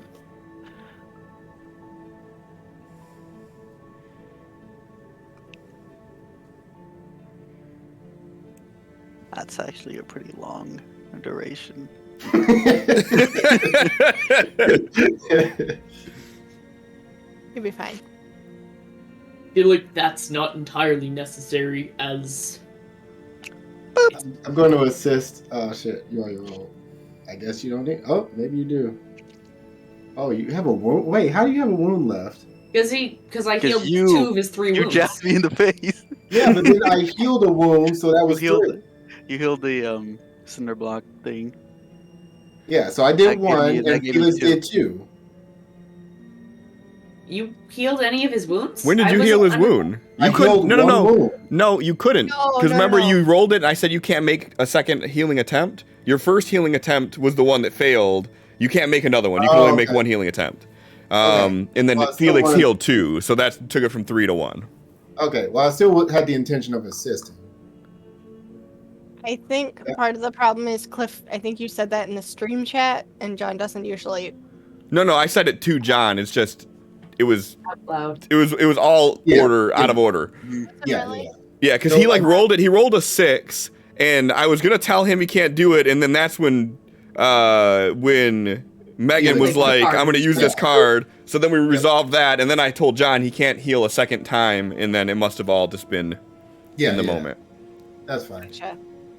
That's actually a pretty long duration. You'll be fine. I feel like that's not entirely necessary as I'm going to assist. Oh shit, you already rolled. I guess you don't need. Oh, maybe you do. Oh, you have a wound. Wait, how do you have a wound left? because I healed 2 of his 3 You wounds. jabbed me in the face. Yeah, but then I healed a wound, so that was you healed. three. You healed the cinder block thing. Yeah, so I did That gave one, me- that and gave me Felix two. did two. You healed any of his wounds? When did I you wasn't heal his under- wound? I You couldn't. healed No, no, one no. wound. No, you couldn't. No, Because no, remember, no. you rolled it, and I said you can't make a second healing attempt. Your first healing attempt was the one that failed. You can't make another one. You can Oh, only make okay. one healing attempt. Okay. And then Well, I still Felix wanna- healed 2, so that took it from 3 to 1. Okay, well, I still had the intention of assisting. I think Yeah. part of the problem is Cliff. I think you said that in the stream chat, and John doesn't usually. No, I said it to John. It's just, it was Out loud. all Yeah, out of order. Yeah, Really? yeah. Yeah, because So, he rolled it. He rolled a 6, and I was gonna tell him he can't do it, and then that's when Megan Yeah, was the like, card. "I'm gonna use this Yeah. card." So then we resolved that, and then I told John he can't heal a second time, and then it must have all just been Yeah, in the yeah. moment. That's fine. Gotcha.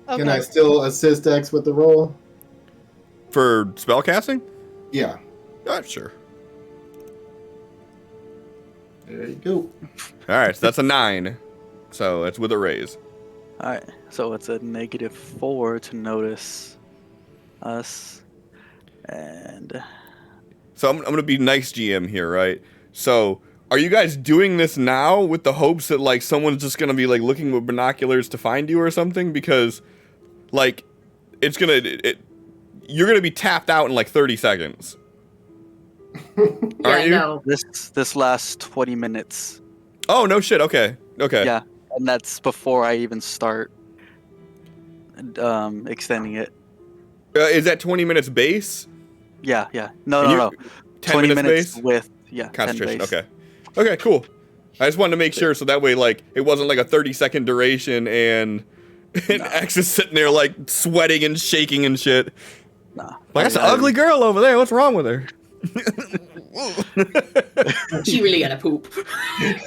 Can I Okay. still assist X with the roll? For spellcasting? Yeah. Sure. There you go. All right, so that's a 9. So it's with a raise. All right, so it's a -4 to notice us, and So I'm gonna be nice GM here, right? So are you guys doing this now with the hopes that someone's just gonna be looking with binoculars to find you or something? Because it's gonna you're gonna be tapped out in 30 seconds. Yeah, Aren't you? no. this lasts 20 minutes. Oh no shit. Okay. Yeah, and that's before I even start extending it. Is that 20 minutes base? Yeah. No, And no, you- no. 10 20 minutes minutes base? with 10 Concentration. base. Okay, cool. I just wanted to make sure so that way it wasn't a 30-second duration and X is sitting there sweating and shaking and shit. Nah. That's an ugly girl over there. What's wrong with her? She really gotta poop.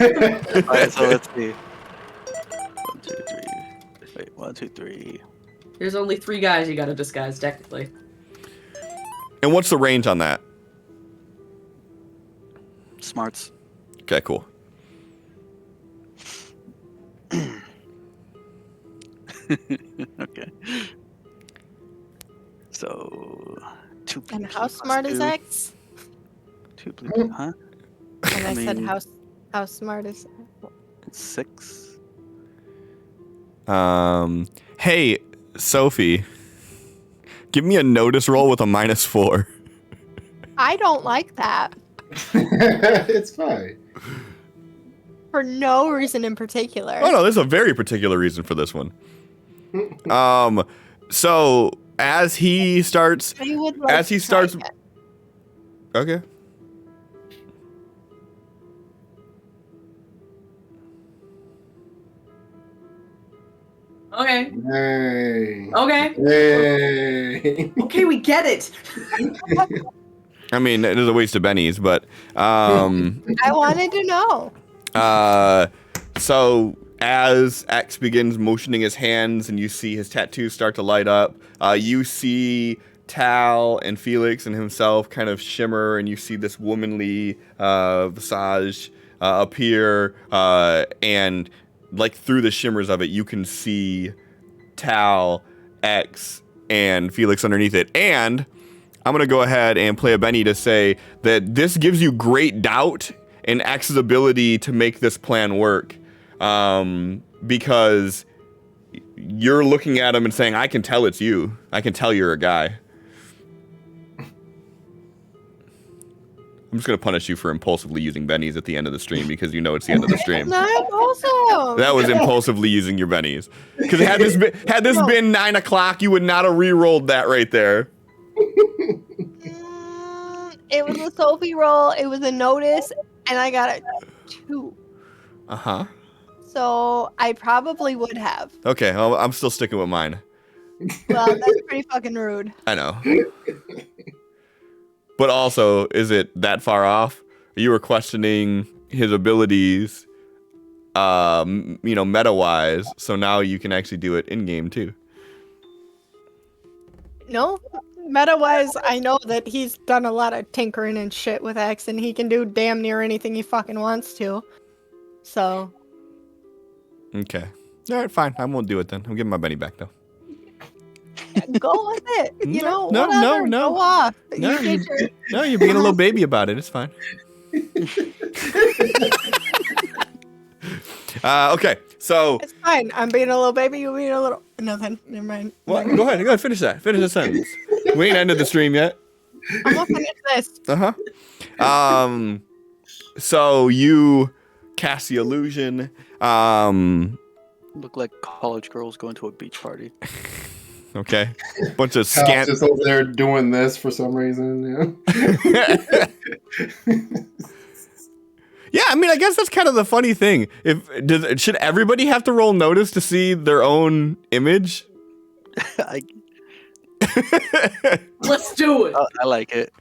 Alright, so let's see. 1, 2, 3. Wait, 1, 2, 3. There's only 3 guys you gotta disguise, technically. And what's the range on that? Smarts. Okay, cool. Okay. So 2 And PP how plus smart is 2. X? 2 PP, huh? And I said, mean- how smart is? 6. Hey, Sophie, give me a notice roll with a -4. I don't like that It's fine. for no reason in particular. Oh no, there's a very particular reason for this one. So as he starts, I would like as he to try starts- it. okay. Okay. Hey. Okay. Hey. Okay, we get it. I mean, it is a waste of bennies, but I wanted to know. so as X begins motioning his hands and you see his tattoos start to light up, you see Tal and Felix and himself kind of shimmer, and you see this womanly visage appear, and through the shimmers of it, you can see Tal, X, and Felix underneath it. And I'm going to go ahead and play a Benny to say that this gives you great doubt in X's ability to make this plan work. Because you're looking at him and saying, I can tell it's you. I can tell you're a guy. I'm just going to punish you for impulsively using bennies at the end of the stream because you know it's the end of the stream. Not awesome. That was impulsively using your bennies. Because had this been 9 o'clock, you would not have re-rolled that right there. It was a Sophie roll. It was a notice, and I got a 2. Uh-huh. So I probably would have. Okay, well, I'm still sticking with mine. Well, that's pretty fucking rude. I know. But also, is it that far off? You were questioning his abilities, meta-wise, so now you can actually do it in-game, too. No, meta-wise, I know that he's done a lot of tinkering and shit with X, and he can do damn near anything he fucking wants to. So. Okay. All right, fine. I won't do it then. I'm giving my Benny back, though. Go with it. You know, No, whatever. no. Go off. No, you're being a little baby about it. It's fine. Okay, so It's fine. I'm being a little baby. You being a little. No, then never mind. what? Go ahead. Finish that. Finish the sentence. We ain't ended the stream yet. I'm gonna finish this. So you cast the illusion. Look like college girls going to a beach party. Okay. Bunch of Cal's scant. just over there doing this for some reason. Yeah. Yeah, I mean, I guess that's kind of the funny thing. Should everybody have to roll notice to see their own image? Let's do it. I like it.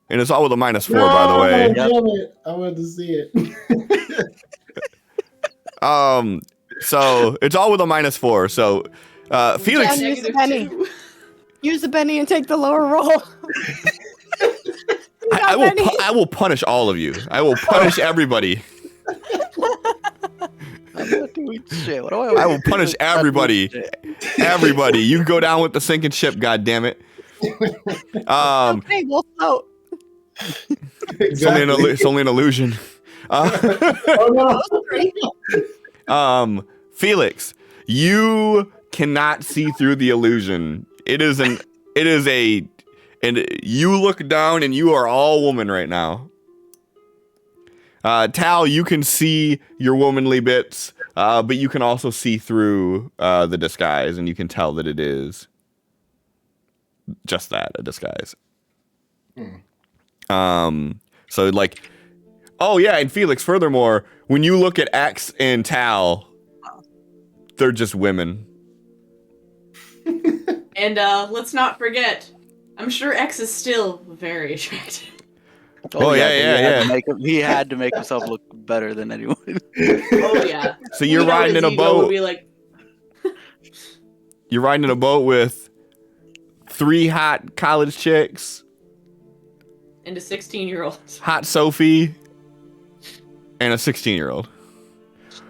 And it's all with a -4, by the way. Damn it. I wanted to see it. So it's all with a -4. So, Felix. Jen, use the penny. Use the penny and take the lower roll. I will punish all of you. I will punish everybody. I'm not doing shit. What do I will punish everybody. Everybody. You go down with the sinking ship, goddammit. Okay, we'll float. It's only an illusion. Felix, you cannot see through the illusion. And you look down and you are all woman right now. Tal, you can see your womanly bits, but you can also see through the disguise, and you can tell that it is just that, a disguise. So like, oh yeah, and Felix, furthermore, when you look at X and Tal, they're just women. And let's not forget, I'm sure X is still very attractive. Oh, yeah. He had to make himself look better than anyone. Oh yeah. So you're riding in a boat. You're riding in a boat with 3 hot college chicks. And a 16-year-old. Hot Sophie. And a 16-year-old.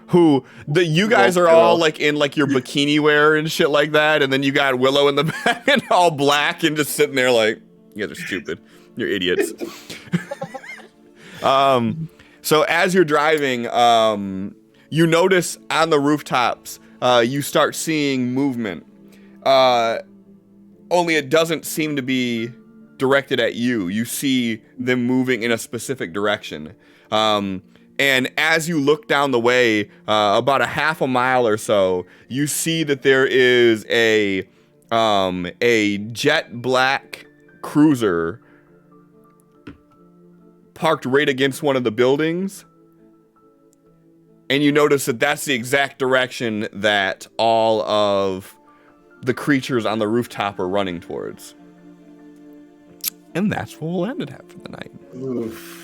Who you guys are all like in like your bikini wear and shit like that, and then you got Willow in the back and all black and just sitting there like, you guys are stupid. You're idiots. So as you're driving, you notice on the rooftops, you start seeing movement. Only it doesn't seem to be directed at you. You see them moving in a specific direction. And as you look down the way, about a half a mile or so, you see that there is a jet black cruiser parked right against one of the buildings. And you notice that that's the exact direction that all of the creatures on the rooftop are running towards. And that's where we'll end it at for the night. Oof.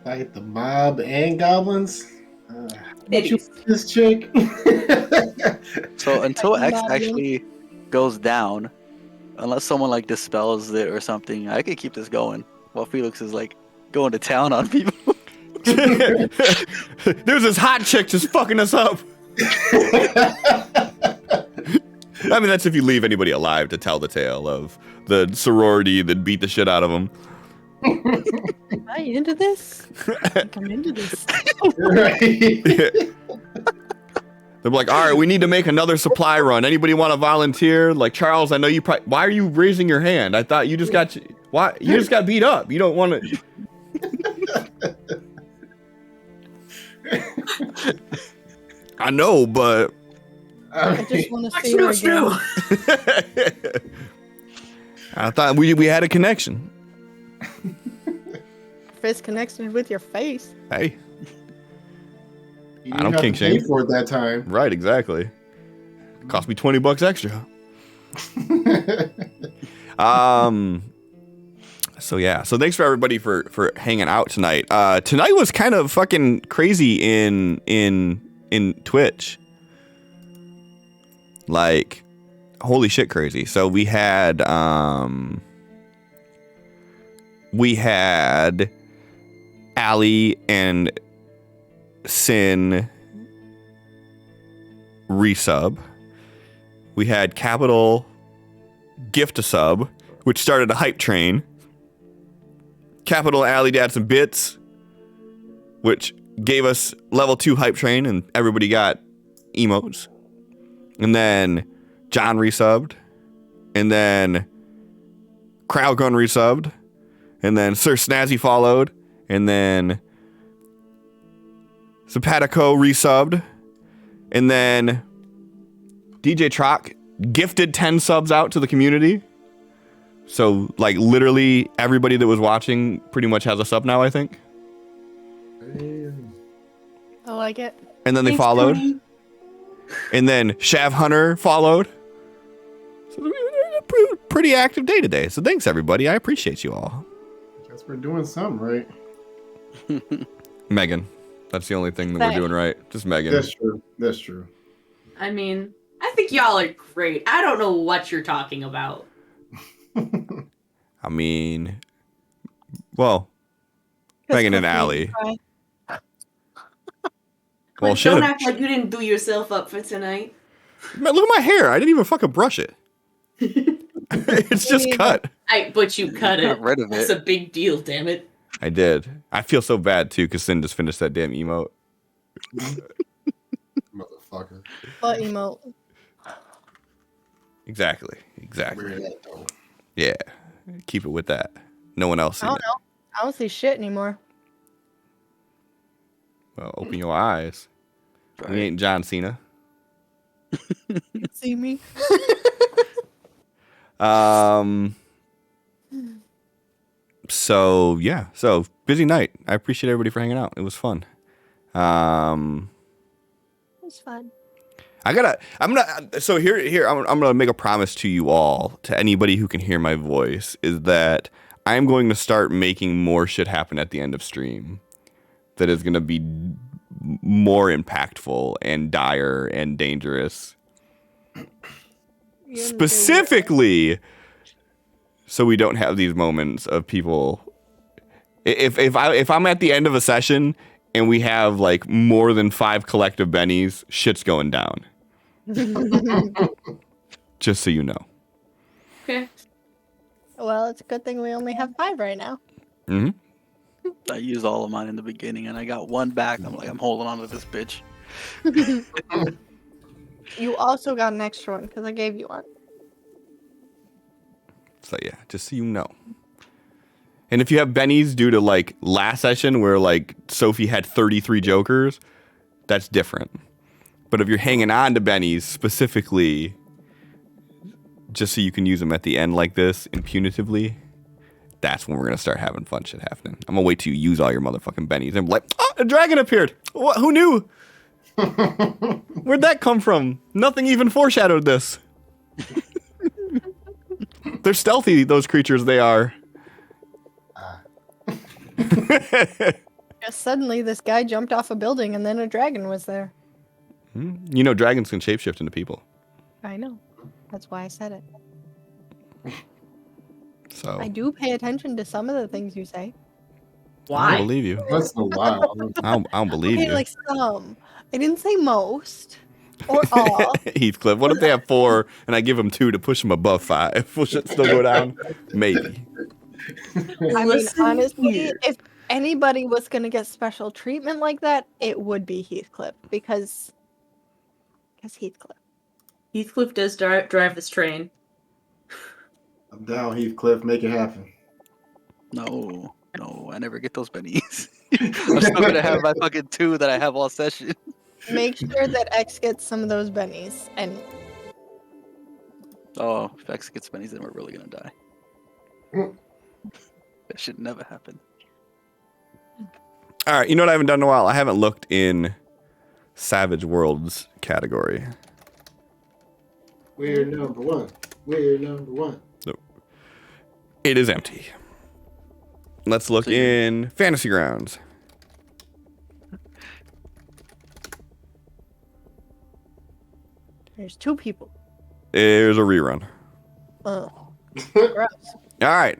Fight the mob and goblins. This chick. So until X actually goes down, unless someone like dispels it or something, I could keep this going while Felix is like going to town on people. There's this hot chick just fucking us up. I mean, that's if you leave anybody alive to tell the tale of the sorority that beat the shit out of them. Am I into this? I think I'm into this. Right. They're like, all right, we need to make another supply run. Anybody want to volunteer? Like, Charles, I know you probably... Why are you raising your hand? I thought you just got... Why? You just got beat up. You don't want to... I know, but... I just want to see her again. I thought we had a connection. Fist connected with your face. Hey. You I didn't don't have kink to pay shame. for it that time. Right, exactly. Cost me $20 extra. So yeah. So thanks for everybody for hanging out tonight. Tonight was kind of fucking crazy in Twitch. Like, holy shit, crazy. So we had Allie and Sin resub. We had Capital gift a sub, which started a hype train. Capital and Allie did some bits, which gave us level 2 hype train, and everybody got emotes. And then John resubbed, and then Crowgun resubbed, and then Sir Snazzy followed, and then Simpatico resubbed, and then DJ Trock gifted 10 subs out to the community. So, like, literally everybody that was watching pretty much has a sub now, I think. I like it. And then they Thanks, followed. Tony. And then Shav Hunter followed. So we had a pretty active day today. So thanks, everybody. I appreciate you all. Guess we're doing something right. Megan. That's the only thing that we're doing right. Just Megan. That's true. That's true. I mean, I think y'all are great. I don't know what you're talking about. I mean, well, Megan and Allie. Well, shit. Don't act like you didn't do yourself up for tonight. Man, look at my hair. I didn't even fucking brush it. It's just cut. But you cut it. Got rid of That's it. a big deal, damn it. I did. I feel so bad, too, because Sin just finished that damn emote. Motherfucker. What emote? Exactly. Where that though? Yeah. Keep it with that. No one else I seen don't it. know. I don't see shit anymore. Well, open your eyes. We ain't John Cena. You see me? So yeah. So busy night. I appreciate everybody for hanging out. It was fun. It's fun. I'm gonna make a promise to you all, to anybody who can hear my voice, is that I'm going to start making more shit happen at the end of stream that is gonna be more impactful and dire and dangerous. Specifically, so we don't have these moments of people. If I'm at the end of a session and we have like more than 5 collective bennies, shit's going down. Just so you know. Okay. Well, it's a good thing we only have 5 right now. Mm-hmm. I used all of mine in the beginning, and I got one back. I'm like, I'm holding on to this bitch. You also got an extra one because I gave you one. So yeah, just so you know. And if you have bennies due to like last session where like Sophie had 33 jokers, that's different. But if you're hanging on to bennies specifically just so you can use them at the end like this impunitively, that's when we're gonna start having fun shit happening. I'm gonna wait till you use all your motherfucking bennies and be like, oh, a dragon appeared. What? Who knew? Where'd that come from? Nothing even foreshadowed this. They're stealthy, those creatures they are. Just suddenly, this guy jumped off a building and then a dragon was there. You know dragons can shapeshift into people. I know. That's why I said it. So I do pay attention to some of the things you say. I Why? don't believe you. That's a while. I don't believe Okay, you. like some. I didn't say most or all. Heathcliff, what if they have 4 and I give them 2 to push them above 5? Will shit still go down? Maybe. I mean, honestly, if anybody was going to get special treatment like that, it would be Heathcliff because Heathcliff. Heathcliff does drive this train. I'm down, Heathcliff. Make it happen. No, I never get those bennies. I'm still gonna have my fucking 2 that I have all session. Make sure that X gets some of those bennies, and Oh, if X gets bennies, then we're really gonna die. That should never happen. All right, you know what I haven't done in a while? I haven't looked in Savage Worlds category. We're number one. We're number one. It is empty. Let's look in Fantasy Grounds. There's 2 people. There's a rerun. Oh, gross. All right,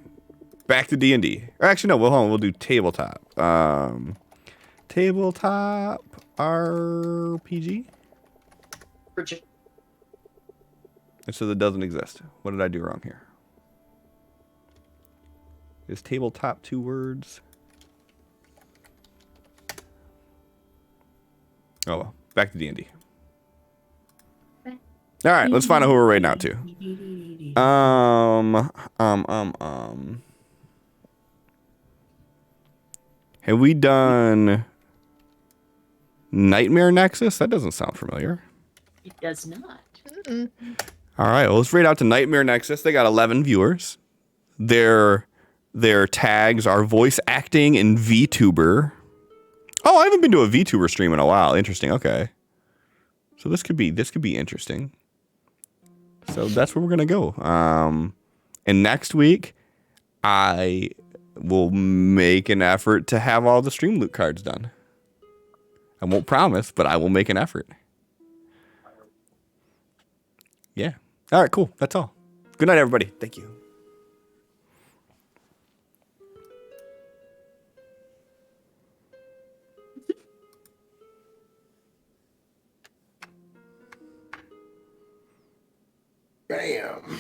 back to D&D. Or actually, no. Well, hold on. We'll do tabletop. Tabletop RPG. Bridget. And so that doesn't exist. What did I do wrong here? Is tabletop 2 words? Oh well. Back to D&D. All right, let's find out who we're raiding out to. Have we done Nightmare Nexus? That doesn't sound familiar. It does not. Mm-mm. All right, well, let's raid out to Nightmare Nexus. They got 11 viewers. Their tags are voice acting and VTuber. Oh, I haven't been to a VTuber stream in a while. Interesting. Okay, so this could be interesting. So that's where we're gonna go. And next week, I will make an effort to have all the stream loot cards done. I won't promise, but I will make an effort. Yeah. All right, cool. That's all. Good night, everybody. Thank you. Bam.